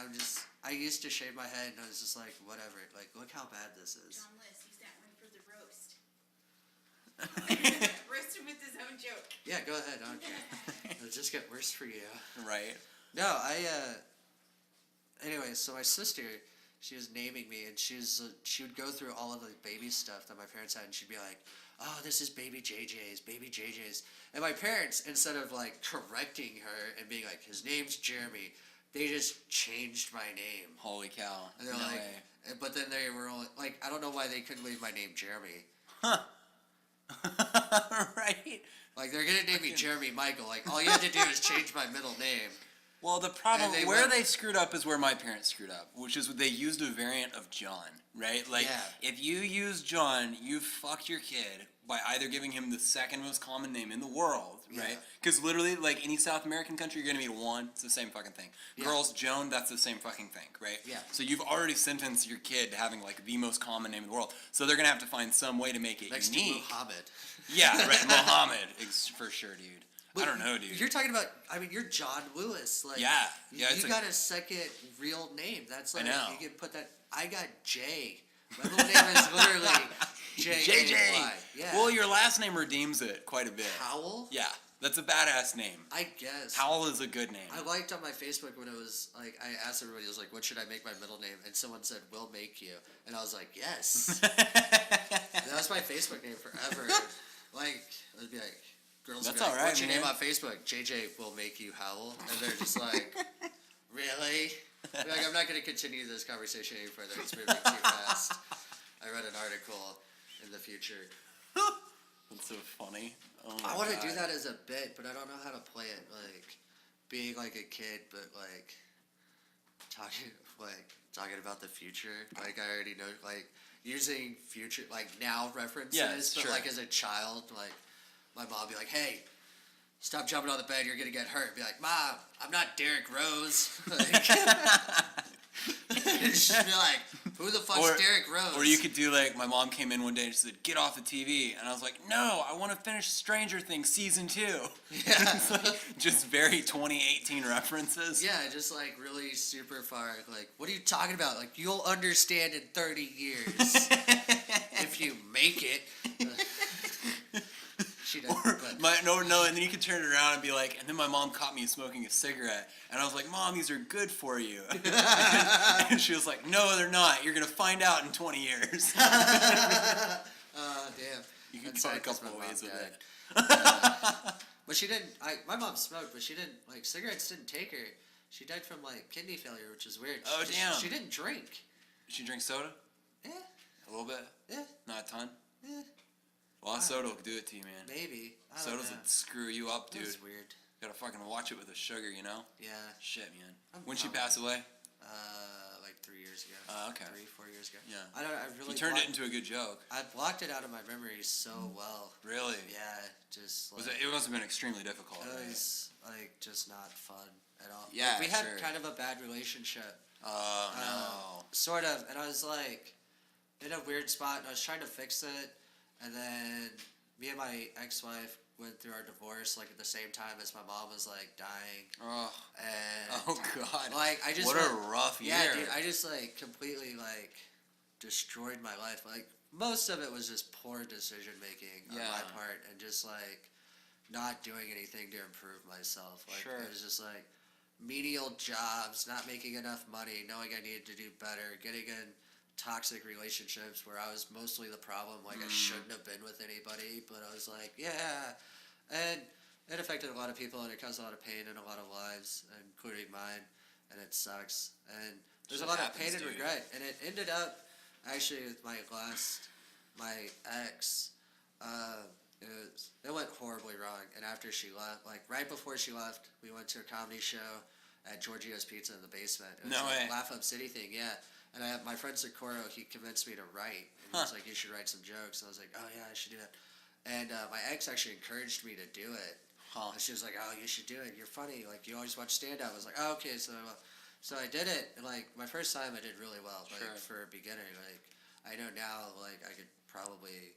[SPEAKER 2] I used to shave my head and I was just like, whatever. Like, look how bad this is.
[SPEAKER 3] John List, use that one for the roast. Roast him with his own joke.
[SPEAKER 2] Yeah, go ahead. I don't care. It'll just get worse for you.
[SPEAKER 1] Right.
[SPEAKER 2] No, anyway, so my sister, she was naming me, and she would go through all of the baby stuff that my parents had, and she'd be like, "Oh, this is baby JJ's," and my parents, instead of like correcting her and being like, "His name's Jeremy," they just changed my name.
[SPEAKER 1] Holy cow.
[SPEAKER 2] And they're
[SPEAKER 1] No
[SPEAKER 2] like,
[SPEAKER 1] way.
[SPEAKER 2] but then they were only like, I don't know why they couldn't leave my name Jeremy.
[SPEAKER 1] Huh. Right.
[SPEAKER 2] Like they're gonna name me Jeremy Michael. Like all you had to do is change my middle name.
[SPEAKER 1] Well, the problem
[SPEAKER 2] And they
[SPEAKER 1] where
[SPEAKER 2] went-
[SPEAKER 1] they screwed up is where my parents screwed up, which is they used a variant of John, right? Like,
[SPEAKER 2] Yeah.
[SPEAKER 1] if you use John, you fucked your kid by either giving him the second most common name in the world, right?
[SPEAKER 2] Yeah.
[SPEAKER 1] Because literally, like any South American country, you're gonna meet one. It's the same fucking thing.
[SPEAKER 2] Yeah.
[SPEAKER 1] Girls, Joan, that's the same fucking thing, right?
[SPEAKER 2] Yeah.
[SPEAKER 1] So you've already sentenced your kid to having like the most common name in the world. So they're gonna have to find some way to make it
[SPEAKER 2] Next
[SPEAKER 1] unique.
[SPEAKER 2] to Muhammad.
[SPEAKER 1] Yeah, right. Muhammad, for sure, dude. I don't know, dude.
[SPEAKER 2] You're talking about. I mean, you're John Lewis. Like,
[SPEAKER 1] Yeah.
[SPEAKER 2] You,
[SPEAKER 1] Yeah, it's
[SPEAKER 2] you
[SPEAKER 1] like-
[SPEAKER 2] got a second real name. That's
[SPEAKER 1] I
[SPEAKER 2] like
[SPEAKER 1] know.
[SPEAKER 2] you can put that. I got Jay. My middle name is literally
[SPEAKER 1] JJ.
[SPEAKER 2] JJ. Yeah.
[SPEAKER 1] Well, your last name redeems it quite a bit.
[SPEAKER 2] Howell.
[SPEAKER 1] Yeah, that's a badass name.
[SPEAKER 2] I guess.
[SPEAKER 1] Howell is a good name.
[SPEAKER 2] I liked on my Facebook when it was like I asked everybody. I was like, "What should I make my middle name?" And someone said, "We'll make you." And I was like, "Yes." That was my Facebook name forever. Like, it'd be like, girls would
[SPEAKER 1] That's
[SPEAKER 2] be like,
[SPEAKER 1] all right,
[SPEAKER 2] "What's your
[SPEAKER 1] man."
[SPEAKER 2] name on Facebook?" JJ will make you Howell. And they're just like, "Really?" I'd be like, I'm not going to continue this conversation any further. It's moving too fast. I read an article in the future.
[SPEAKER 1] That's so funny. Oh my
[SPEAKER 2] I want to
[SPEAKER 1] God.
[SPEAKER 2] do that as a bit, but I don't know how to play it. Like, being like a kid, but like, talking about the future. Like, I already know, like, using future, like, now references.
[SPEAKER 1] Yes,
[SPEAKER 2] but
[SPEAKER 1] sure.
[SPEAKER 2] like, as a child, like, my mom would be like, "Hey, stop jumping on the bed, you're gonna get hurt." Be like, "Mom, I'm not Derek Rose." Like, she'd be like, "Who the fuck's Derek Rose?"
[SPEAKER 1] Or you could do like, my mom came in one day and she said, "Get off the TV." And I was like, "No, I want to finish Stranger Things season 2.
[SPEAKER 2] Yeah.
[SPEAKER 1] It's like, just very 2018 references.
[SPEAKER 2] Yeah, just like really super far. Like, what are you talking about? Like, you'll understand in 30 years if you make it. She doesn't.
[SPEAKER 1] Or
[SPEAKER 2] But
[SPEAKER 1] no, and then you could turn it around and be like, and then my mom caught me smoking a cigarette, and I was like, "Mom, these are good for you." And she was like, "No, they're not. You're gonna find out in 20 years."
[SPEAKER 2] damn.
[SPEAKER 1] You can
[SPEAKER 2] That's
[SPEAKER 1] go a
[SPEAKER 2] sad 'cause
[SPEAKER 1] couple
[SPEAKER 2] my
[SPEAKER 1] of
[SPEAKER 2] mom
[SPEAKER 1] ways with
[SPEAKER 2] died.
[SPEAKER 1] it.
[SPEAKER 2] But she didn't. My mom smoked, but she didn't like cigarettes. Didn't take her. She died from like kidney failure, which is weird.
[SPEAKER 1] Oh, damn.
[SPEAKER 2] She didn't drink.
[SPEAKER 1] She drink soda?
[SPEAKER 2] Yeah,
[SPEAKER 1] A little bit?
[SPEAKER 2] yeah,
[SPEAKER 1] Not a ton?
[SPEAKER 2] yeah.
[SPEAKER 1] A lot of soda will do it to you, man.
[SPEAKER 2] Maybe. I don't
[SPEAKER 1] Sodas
[SPEAKER 2] know.
[SPEAKER 1] will screw you up, dude.
[SPEAKER 2] That's weird.
[SPEAKER 1] Gotta fucking watch it with the sugar, you know?
[SPEAKER 2] Yeah.
[SPEAKER 1] Shit, man.
[SPEAKER 2] I'm
[SPEAKER 1] When she
[SPEAKER 2] probably-
[SPEAKER 1] passed away?
[SPEAKER 2] Like 3 years ago.
[SPEAKER 1] Okay.
[SPEAKER 2] 3-4 years ago.
[SPEAKER 1] Yeah.
[SPEAKER 2] I don't. I really.
[SPEAKER 1] You turned it
[SPEAKER 2] blocked-
[SPEAKER 1] into a good joke.
[SPEAKER 2] I blocked it out of my memory so well.
[SPEAKER 1] Really?
[SPEAKER 2] Yeah, just like,
[SPEAKER 1] It must have been extremely difficult.
[SPEAKER 2] it
[SPEAKER 1] Right?
[SPEAKER 2] was like just not fun at all.
[SPEAKER 1] Yeah,
[SPEAKER 2] Like, we had
[SPEAKER 1] sure.
[SPEAKER 2] kind of a bad relationship.
[SPEAKER 1] Oh, no.
[SPEAKER 2] Sort of, and I was like in a weird spot, and I was trying to fix it, and then me and my ex-wife went through our divorce like at the same time as my mom was like dying,
[SPEAKER 1] Oh,
[SPEAKER 2] and
[SPEAKER 1] oh God.
[SPEAKER 2] like I just
[SPEAKER 1] What
[SPEAKER 2] went,
[SPEAKER 1] a rough year.
[SPEAKER 2] yeah, dude, I just like completely like destroyed my life. Like most of it was just poor decision making on
[SPEAKER 1] Yeah.
[SPEAKER 2] my part, and just like not doing anything to improve myself. Like
[SPEAKER 1] Sure.
[SPEAKER 2] it was just like menial jobs, not making enough money, knowing I needed to do better, getting in toxic relationships where I was mostly the problem. Like I shouldn't have been with anybody, but I was like, yeah, and it affected a lot of people, and it caused a lot of pain in a lot of lives, including mine, and it sucks. And there's
[SPEAKER 1] Shit
[SPEAKER 2] a lot
[SPEAKER 1] happens,
[SPEAKER 2] of pain and
[SPEAKER 1] dude.
[SPEAKER 2] regret, and it ended up actually with my ex. It went horribly wrong, and after she left, like right before she left, we went to a comedy show at Giorgio's Pizza in the basement. It was
[SPEAKER 1] No
[SPEAKER 2] a
[SPEAKER 1] way.
[SPEAKER 2] Laugh Up City thing, yeah. And my friend Socorro, he convinced me to write, and he was like, "You should write some jokes." And I was like, "Oh yeah, I should do that." And my ex actually encouraged me to do it.
[SPEAKER 1] Huh.
[SPEAKER 2] And she was like, "Oh, you should do it. You're funny. Like you always watch stand up." I was like, "Oh, okay." So I did it. And like my first time, I did really well. Like
[SPEAKER 1] Sure.
[SPEAKER 2] for a beginner, like I know now, like I could probably.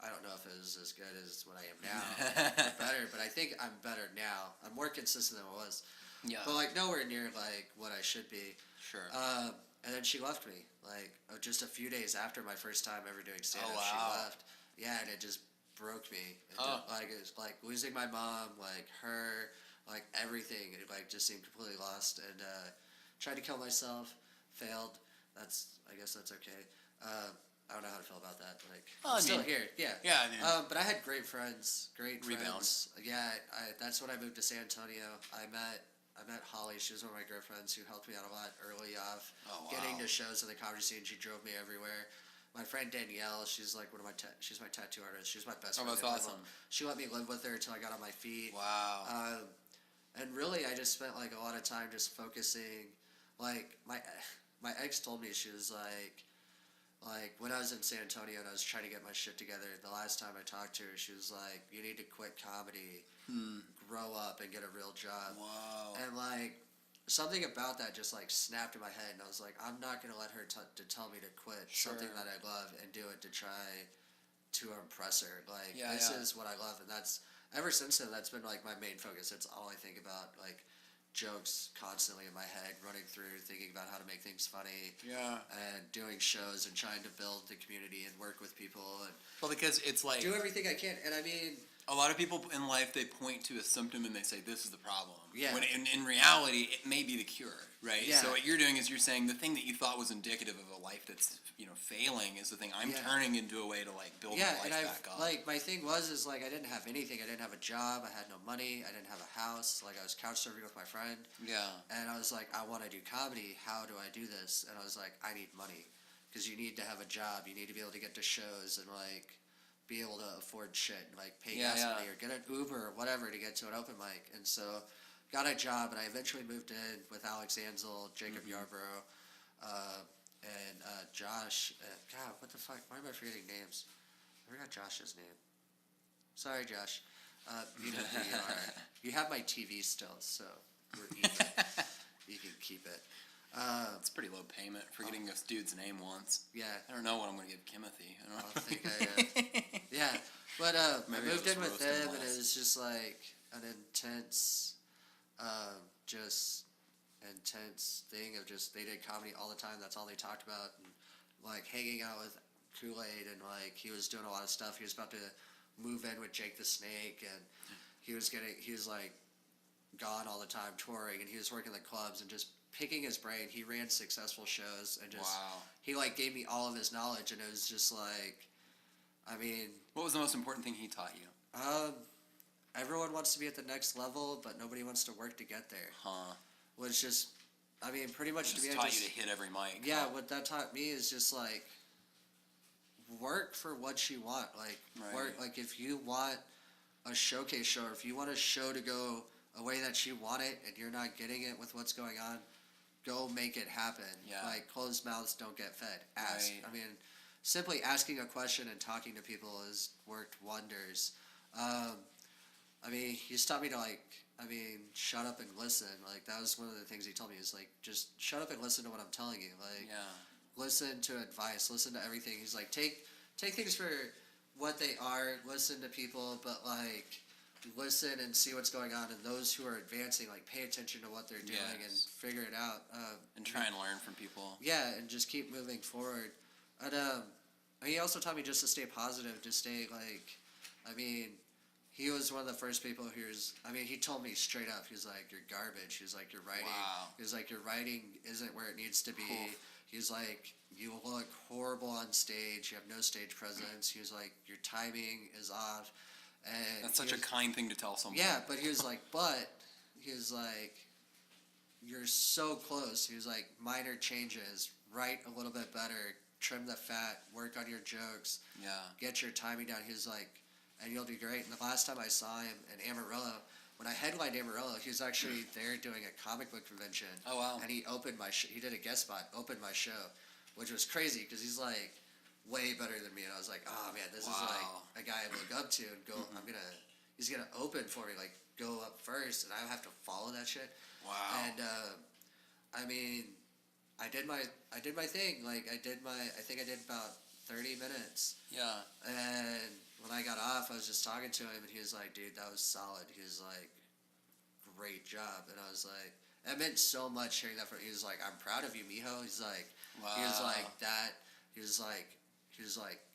[SPEAKER 2] I don't know if it was as good as what I am now, or better, but I think I'm better now. I'm more consistent than I was,
[SPEAKER 1] Yeah.
[SPEAKER 2] but like nowhere near like what I should be.
[SPEAKER 1] Sure.
[SPEAKER 2] And then she left me, like just a few days after my first time ever doing stand up.
[SPEAKER 1] Oh,
[SPEAKER 2] She
[SPEAKER 1] wow.
[SPEAKER 2] left. Yeah, and it just broke me.
[SPEAKER 1] Oh.
[SPEAKER 2] Like it was like losing my mom, like her, like everything. It like just seemed completely lost, and tried to kill myself. Failed. I guess that's okay. I don't know how to feel about that. Like
[SPEAKER 1] Well, I
[SPEAKER 2] I'm still
[SPEAKER 1] mean-
[SPEAKER 2] here. Yeah.
[SPEAKER 1] Yeah, I mean,
[SPEAKER 2] But I had great friends.
[SPEAKER 1] Rebound.
[SPEAKER 2] Friends. Yeah. That's when I moved to San Antonio. I met Holly. She was one of my girlfriends who helped me out a lot early off.
[SPEAKER 1] Oh, wow.
[SPEAKER 2] Getting to shows in the comedy scene. She drove me everywhere. My friend Danielle, she's like one of my she's my tattoo artist. She was my best
[SPEAKER 1] Oh,
[SPEAKER 2] friend.
[SPEAKER 1] that's
[SPEAKER 2] in my
[SPEAKER 1] awesome.
[SPEAKER 2] life. She let me live with her until I got on my feet.
[SPEAKER 1] wow.
[SPEAKER 2] And really, I just spent like a lot of time just focusing. Like my ex told me, she was like when I was in San Antonio and I was trying to get my shit together. The last time I talked to her, she was like, "You need to quit comedy, grow up, and get a real job."
[SPEAKER 1] Wow.
[SPEAKER 2] And like something about that just like snapped in my head, and I was like, I'm not gonna let her to tell me to quit something
[SPEAKER 1] Sure.
[SPEAKER 2] that I love and do it to try to impress her. Like
[SPEAKER 1] Yeah,
[SPEAKER 2] this
[SPEAKER 1] yeah.
[SPEAKER 2] is what I love, and that's ever since then. That's been like my main focus. It's all I think about, like jokes constantly in my head, running through, thinking about how to make things funny,
[SPEAKER 1] Yeah.
[SPEAKER 2] and doing shows and trying to build the community and work with people and
[SPEAKER 1] Well, because it's like
[SPEAKER 2] do everything I can. And I mean,
[SPEAKER 1] a lot of people in life, they point to a symptom and they say, this is the problem.
[SPEAKER 2] Yeah.
[SPEAKER 1] When in reality, it may be the cure, right?
[SPEAKER 2] Yeah.
[SPEAKER 1] So what you're doing is you're saying the thing that you thought was indicative of a life that's, failing is the thing I'm
[SPEAKER 2] Yeah.
[SPEAKER 1] turning into a way to, like, build
[SPEAKER 2] yeah,
[SPEAKER 1] my
[SPEAKER 2] and
[SPEAKER 1] life
[SPEAKER 2] I've
[SPEAKER 1] back up.
[SPEAKER 2] like my thing was like I didn't have anything. I didn't have a job. I had no money. I didn't have a house. Like I was couch surfing with my friend,
[SPEAKER 1] yeah.
[SPEAKER 2] and I was like, I want to do comedy. How do I do this? And I was like, I need money, because you need to have a job. You need to be able to get to shows and like be able to afford shit, and, like pay
[SPEAKER 1] Yeah,
[SPEAKER 2] gas
[SPEAKER 1] yeah.
[SPEAKER 2] money or get an Uber or whatever to get to an open mic. And so got a job, and I eventually moved in with Alex Ansel, Jacob Yarborough, and Josh. God, what the fuck? Why am I forgetting names? I forgot Josh's name. Sorry, Josh. You know who you are. You have my TV still, so we're even. You can keep it.
[SPEAKER 1] It's pretty low payment for getting this dude's name once.
[SPEAKER 2] Yeah,
[SPEAKER 1] I don't know what I'm going to give Timothy. I
[SPEAKER 2] I
[SPEAKER 1] don't
[SPEAKER 2] think
[SPEAKER 1] know.
[SPEAKER 2] yeah. But I
[SPEAKER 1] Maybe I'll
[SPEAKER 2] moved
[SPEAKER 1] just
[SPEAKER 2] in with
[SPEAKER 1] roast him
[SPEAKER 2] them, and
[SPEAKER 1] less.
[SPEAKER 2] it was just like an intense, intense thing of just they did comedy all the time. That's all they talked about, and like hanging out with Kool-Aid, and like he was doing a lot of stuff. He was about to move in with Jake the Snake, and he was like gone all the time touring, and he was working the clubs and just picking his brain. He ran successful shows, and just
[SPEAKER 1] Wow.
[SPEAKER 2] he like gave me all of his knowledge, and it was just like I mean,
[SPEAKER 1] What was the most important thing he taught you?
[SPEAKER 2] everyone wants to be at the next level, but nobody wants to work to get there.
[SPEAKER 1] Huh?
[SPEAKER 2] Which just, I mean, pretty much to
[SPEAKER 1] Just
[SPEAKER 2] me,
[SPEAKER 1] taught you to hit every mic.
[SPEAKER 2] yeah,
[SPEAKER 1] huh?
[SPEAKER 2] what that taught me is just like work for what you want. Like
[SPEAKER 1] Right.
[SPEAKER 2] work, like if you want a showcase show, or if you want a show to go a way that you want it, and you're not getting it with what's going on, go make it happen.
[SPEAKER 1] Yeah.
[SPEAKER 2] Like closed mouths don't get fed. Ask.
[SPEAKER 1] Right.
[SPEAKER 2] I mean, simply asking a question and talking to people has worked wonders. I mean, he's taught me to shut up and listen. Like that was one of the things he told me is like, just shut up and listen to what I'm telling you. Like,
[SPEAKER 1] Yeah.
[SPEAKER 2] listen to advice, listen to everything. He's like, take things for what they are. Listen to people, but like, listen and see what's going on. And those who are advancing, like, pay attention to what they're doing and
[SPEAKER 1] Yes.
[SPEAKER 2] figure it out.
[SPEAKER 1] And try and learn from people.
[SPEAKER 2] Yeah, and just keep moving forward. And he also taught me just to stay positive, to stay like, I mean, he was one of the first people he told me straight up, he's like, you're garbage. He's like, your writing,
[SPEAKER 1] Wow.
[SPEAKER 2] he's like, your writing isn't where it needs to be.
[SPEAKER 1] Oof.
[SPEAKER 2] He's like, you look horrible on stage. You have no stage presence. He was like, your timing is off. And
[SPEAKER 1] That's such a kind thing to tell someone.
[SPEAKER 2] yeah, but he was like, you're so close. He was like, minor changes, write a little bit better, trim the fat, work on your jokes,
[SPEAKER 1] Yeah.
[SPEAKER 2] get your timing down. He was like, and you'll do great. And the last time I saw him in Amarillo, when I headlined Amarillo, he was actually there doing a comic book convention.
[SPEAKER 1] Oh, wow.
[SPEAKER 2] And he opened my he did a guest spot, opened my show, which was crazy because he's like way better than me. And I was like, oh man, this is
[SPEAKER 1] Wow.
[SPEAKER 2] like a guy I look up to and go, he's gonna open for me, like go up first, and I have to follow that shit.
[SPEAKER 1] Wow.
[SPEAKER 2] And I mean, I did my thing. Like I think I did about 30 minutes.
[SPEAKER 1] Yeah.
[SPEAKER 2] And when I got off, I was just talking to him, and he was like, dude, that was solid. He was like, great job. And I was like, that meant so much hearing that from him. He was like, I'm proud of you, mijo. He's like, he was
[SPEAKER 1] Wow.
[SPEAKER 2] like that. He was like,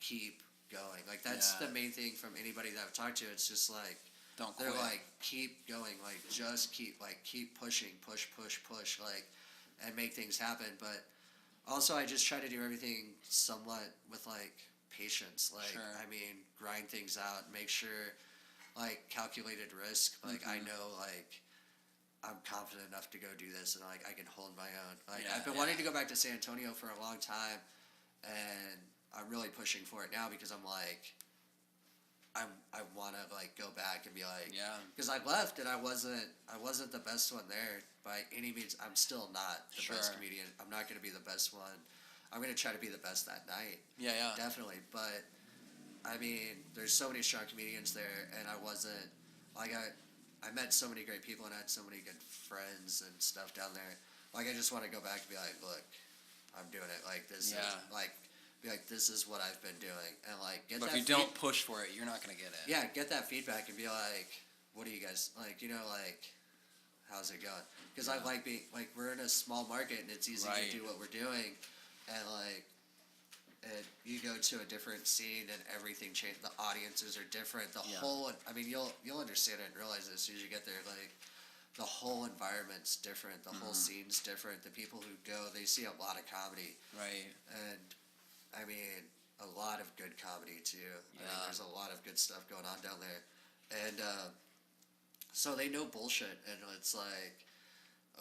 [SPEAKER 2] keep going. Like that's
[SPEAKER 1] Yeah.
[SPEAKER 2] the main thing from anybody that I've talked to. It's just like,
[SPEAKER 1] Don't
[SPEAKER 2] they're
[SPEAKER 1] quit.
[SPEAKER 2] like, keep going, like just keep pushing, push, like, and make things happen. But also, I just try to do everything somewhat with like patience. Like,
[SPEAKER 1] Sure.
[SPEAKER 2] I mean, grind things out, make sure, like, calculated risk. Like, I know, like, I'm confident enough to go do this, and like I can hold my own. Like,
[SPEAKER 1] Yeah,
[SPEAKER 2] I've been wanting to go back to San Antonio for a long time, and I'm really pushing for it now because I'm like, I want to like go back and be like,
[SPEAKER 1] Yeah.
[SPEAKER 2] because I left and I wasn't the best one there by any means. I'm still not the best
[SPEAKER 1] Sure.
[SPEAKER 2] comedian. I'm not going to be the best one. I'm going to try to be the best that night,
[SPEAKER 1] Yeah, yeah.
[SPEAKER 2] definitely. But I mean, there's so many strong comedians there, and I wasn't like I met so many great people and I had so many good friends and stuff down there. Like I just want to go back and be like, look, I'm doing it. Like this
[SPEAKER 1] Yeah.
[SPEAKER 2] is like. Be like, this is what I've been doing, and like get
[SPEAKER 1] But
[SPEAKER 2] that.
[SPEAKER 1] if you don't push for it, you're not gonna get it.
[SPEAKER 2] Yeah, get that feedback and be like, what do you guys like? You know, like, how's it going? Because I like being like we're in a small market and it's easy
[SPEAKER 1] Right.
[SPEAKER 2] to do what we're doing, and like, you go to a different scene and everything changes. The audiences are different. The
[SPEAKER 1] Yeah.
[SPEAKER 2] whole. I mean, you'll understand it and realize it as soon as you get there. Like, the whole environment's different. The whole scene's different. The people who go, they see a lot of comedy.
[SPEAKER 1] Right.
[SPEAKER 2] And I mean, a lot of good comedy too. I mean,
[SPEAKER 1] Yeah.
[SPEAKER 2] there's a lot of good stuff going on down there, and so they know bullshit, and it's like,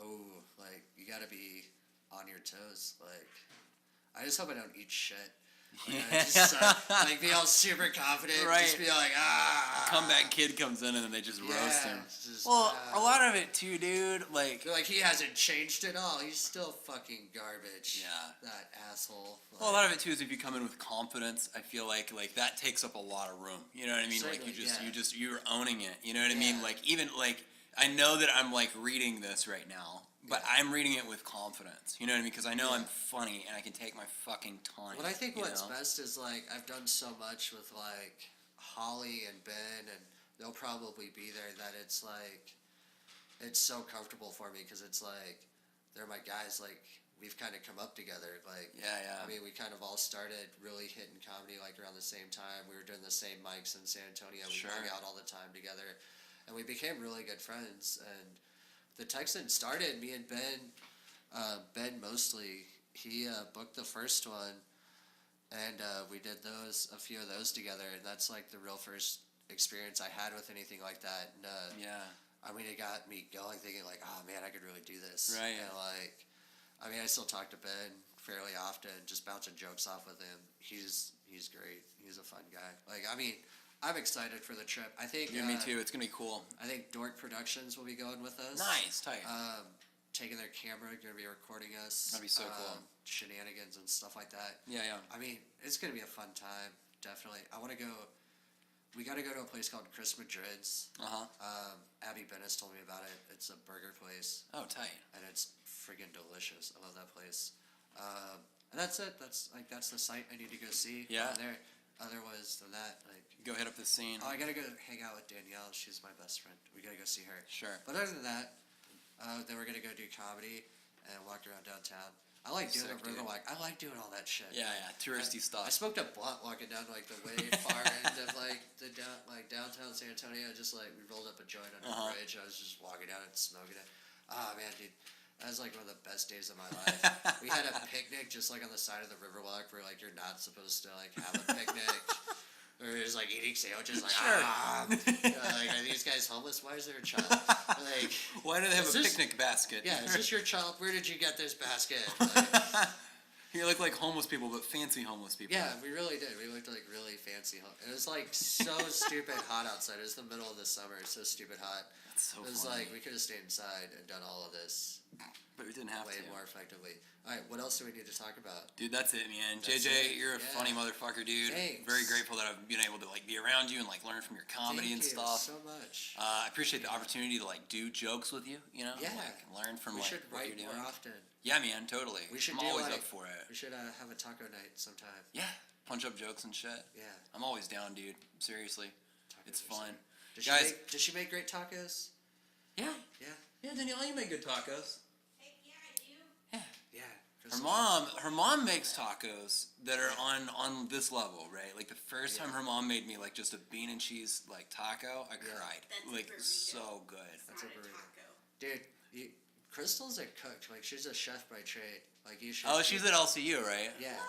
[SPEAKER 2] oh, like you got to be on your toes. Like, I just hope I don't eat shit. Like, I just, like be all super confident,
[SPEAKER 1] Right.
[SPEAKER 2] just be like,
[SPEAKER 1] Comeback kid comes in and then they just roast him.
[SPEAKER 2] it's just,
[SPEAKER 1] Well, a lot of it too, dude. Like,
[SPEAKER 2] They're like, he hasn't changed at all. He's still fucking garbage.
[SPEAKER 1] Yeah.
[SPEAKER 2] That asshole.
[SPEAKER 1] well, a lot of it too is if you come in with confidence. I feel like that takes up a lot of room. You know what I mean?
[SPEAKER 2] Certainly,
[SPEAKER 1] Like you're owning it. You know what I mean?
[SPEAKER 2] Yeah.
[SPEAKER 1] Like even like I know that I'm like reading this right now, but
[SPEAKER 2] Yeah.
[SPEAKER 1] I'm reading it with confidence. You know what I mean? Because I know
[SPEAKER 2] Yeah.
[SPEAKER 1] I'm funny and I can take my fucking time.
[SPEAKER 2] What I think
[SPEAKER 1] you
[SPEAKER 2] what's
[SPEAKER 1] know?
[SPEAKER 2] best is like I've done so much with like Holly and Ben, and they'll probably be there. That it's like it's so comfortable for me because it's like they're my guys. Like we've kind of come up together. Like
[SPEAKER 1] Yeah.
[SPEAKER 2] I mean, we kind of all started really hitting comedy like around the same time. We were doing the same mics in San Antonio. We
[SPEAKER 1] Sure.
[SPEAKER 2] hung out all the time together, and we became really good friends. And the Texans started me and Ben. Ben mostly he booked the first one and we did a few of those together, and that's like the real first experience I had with anything like that. And
[SPEAKER 1] Yeah.
[SPEAKER 2] I mean, it got me going, thinking like, oh man, I could really do this.
[SPEAKER 1] Right.
[SPEAKER 2] And like, I mean, I still talk to Ben fairly often, just bouncing jokes off with him. He's great. He's a fun guy. Like, I mean, I'm excited for the trip. I think.
[SPEAKER 1] Yeah, me too. It's gonna be cool.
[SPEAKER 2] I think Dork Productions will be going with us.
[SPEAKER 1] Nice, tight.
[SPEAKER 2] Taking their camera, going to be recording us.
[SPEAKER 1] That'd be so cool.
[SPEAKER 2] Shenanigans and stuff like that.
[SPEAKER 1] Yeah, yeah.
[SPEAKER 2] I mean, it's going to be a fun time, definitely. I want to go. We got to go to a place called Chris Madrid's. Abby Bennis told me about it. It's a burger place.
[SPEAKER 1] Oh, tight.
[SPEAKER 2] And it's friggin' delicious. I love that place. And that's it. That's the site I need to go see.
[SPEAKER 1] Yeah.
[SPEAKER 2] Otherwise than that, like.
[SPEAKER 1] Go hit up the scene.
[SPEAKER 2] Oh, I gotta go hang out with Danielle. She's my best friend. We gotta go see her.
[SPEAKER 1] Sure.
[SPEAKER 2] But other than that, then we're gonna go do comedy and walk around downtown. I like doing
[SPEAKER 1] Sick,
[SPEAKER 2] it river
[SPEAKER 1] dude.
[SPEAKER 2] walk. I like doing all that shit.
[SPEAKER 1] Yeah, yeah. Touristy
[SPEAKER 2] I
[SPEAKER 1] stuff.
[SPEAKER 2] smoked a blunt walking down like the way far end of like the downtown San Antonio. Just like we rolled up a joint under the bridge. I was just walking down and smoking it. Ah man, dude, that was like one of the best days of my life. We had a picnic just like on the side of the Riverwalk where like you're not supposed to like have a picnic. Or just like eating sandwiches, like
[SPEAKER 1] Sure.
[SPEAKER 2] like are these guys homeless? Why is there a child? Like,
[SPEAKER 1] why do they have
[SPEAKER 2] is
[SPEAKER 1] a
[SPEAKER 2] this-
[SPEAKER 1] picnic basket?
[SPEAKER 2] yeah, is this your child? Where did you get this basket? Like,
[SPEAKER 1] You look like homeless people, but fancy homeless people.
[SPEAKER 2] yeah, we really did. We looked like really fancy. It was like so stupid hot outside. It was the middle of the summer. It's so stupid hot.
[SPEAKER 1] That's so
[SPEAKER 2] It was
[SPEAKER 1] funny.
[SPEAKER 2] like we could have stayed inside and done all of this
[SPEAKER 1] But we didn't have
[SPEAKER 2] way
[SPEAKER 1] to.
[SPEAKER 2] more effectively. All right, what else do we need to talk about?
[SPEAKER 1] Dude, that's it, man.
[SPEAKER 2] That's
[SPEAKER 1] JJ,
[SPEAKER 2] it.
[SPEAKER 1] you're a
[SPEAKER 2] Yeah.
[SPEAKER 1] funny motherfucker, dude.
[SPEAKER 2] Thanks.
[SPEAKER 1] Very grateful that I've been able to like be around you and like learn from your comedy
[SPEAKER 2] Thank
[SPEAKER 1] and
[SPEAKER 2] you
[SPEAKER 1] stuff.
[SPEAKER 2] so much.
[SPEAKER 1] I appreciate the opportunity to like do jokes with you. You know,
[SPEAKER 2] Yeah.
[SPEAKER 1] like learn from
[SPEAKER 2] We
[SPEAKER 1] like
[SPEAKER 2] should
[SPEAKER 1] what
[SPEAKER 2] write
[SPEAKER 1] you're
[SPEAKER 2] more
[SPEAKER 1] doing.
[SPEAKER 2] often.
[SPEAKER 1] Yeah, man, totally.
[SPEAKER 2] We should
[SPEAKER 1] I'm
[SPEAKER 2] do
[SPEAKER 1] always
[SPEAKER 2] like,
[SPEAKER 1] up for it.
[SPEAKER 2] We should have a taco night sometime.
[SPEAKER 1] Yeah, punch up jokes and shit.
[SPEAKER 2] Yeah.
[SPEAKER 1] I'm always down, dude. Seriously,
[SPEAKER 2] Tacos
[SPEAKER 1] it's
[SPEAKER 2] are
[SPEAKER 1] fun.
[SPEAKER 2] sick.
[SPEAKER 1] Guys.
[SPEAKER 2] Does she make great tacos?
[SPEAKER 1] Yeah,
[SPEAKER 2] Yeah.
[SPEAKER 1] yeah, Danielle, you make good tacos.
[SPEAKER 3] Heck yeah, I do.
[SPEAKER 1] Yeah.
[SPEAKER 2] Yeah.
[SPEAKER 1] Her mom makes tacos that are on this level, right? Like the first time her mom made me like just a bean and cheese like taco, I cried.
[SPEAKER 3] That's a
[SPEAKER 1] Like
[SPEAKER 3] burrito.
[SPEAKER 1] so good.
[SPEAKER 3] It's not
[SPEAKER 2] a
[SPEAKER 3] a
[SPEAKER 2] burrito.
[SPEAKER 3] taco.
[SPEAKER 2] Dude, Crystal's a cook. Like she's a chef by trade. Like you should.
[SPEAKER 1] Oh, she's at LCU, right?
[SPEAKER 2] Yeah.
[SPEAKER 3] What?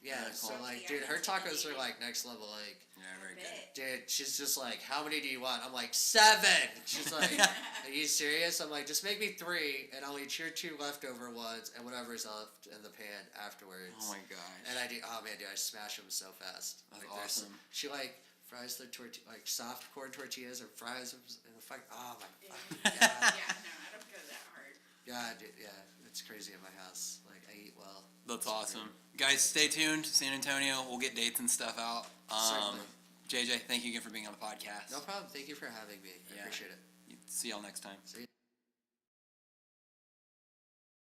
[SPEAKER 2] Yeah.
[SPEAKER 1] Very
[SPEAKER 2] So
[SPEAKER 1] cool.
[SPEAKER 2] like,
[SPEAKER 3] Yeah,
[SPEAKER 2] dude, her
[SPEAKER 3] it's
[SPEAKER 2] tacos are
[SPEAKER 3] amazing.
[SPEAKER 2] like next level. Like,
[SPEAKER 1] Yeah, very good.
[SPEAKER 3] Bet.
[SPEAKER 2] dude, she's just like, how many do you want? I'm like 7. She's like, are you serious? I'm like, just make me 3, and I'll eat your 2 leftover ones and whatever's left in the pan afterwards.
[SPEAKER 1] Oh my gosh.
[SPEAKER 2] And I do. Oh man, dude, I smash them so fast.
[SPEAKER 1] That's
[SPEAKER 2] Like, there's-
[SPEAKER 1] awesome.
[SPEAKER 2] She like fries the like soft corn tortillas or fries them in the fuck. Oh my
[SPEAKER 3] Yeah.
[SPEAKER 2] fucking
[SPEAKER 3] Yeah,
[SPEAKER 2] god.
[SPEAKER 3] no, I don't go that hard.
[SPEAKER 2] God, dude, yeah, it's crazy in my house. Like I eat well.
[SPEAKER 1] That's awesome. Guys, stay tuned. San Antonio, we'll get dates and stuff out.
[SPEAKER 2] Certainly.
[SPEAKER 1] JJ, thank you again for being on the podcast.
[SPEAKER 2] No problem. Thank you for having me. I
[SPEAKER 1] Yeah.
[SPEAKER 2] appreciate it.
[SPEAKER 1] See y'all next time.
[SPEAKER 2] See you.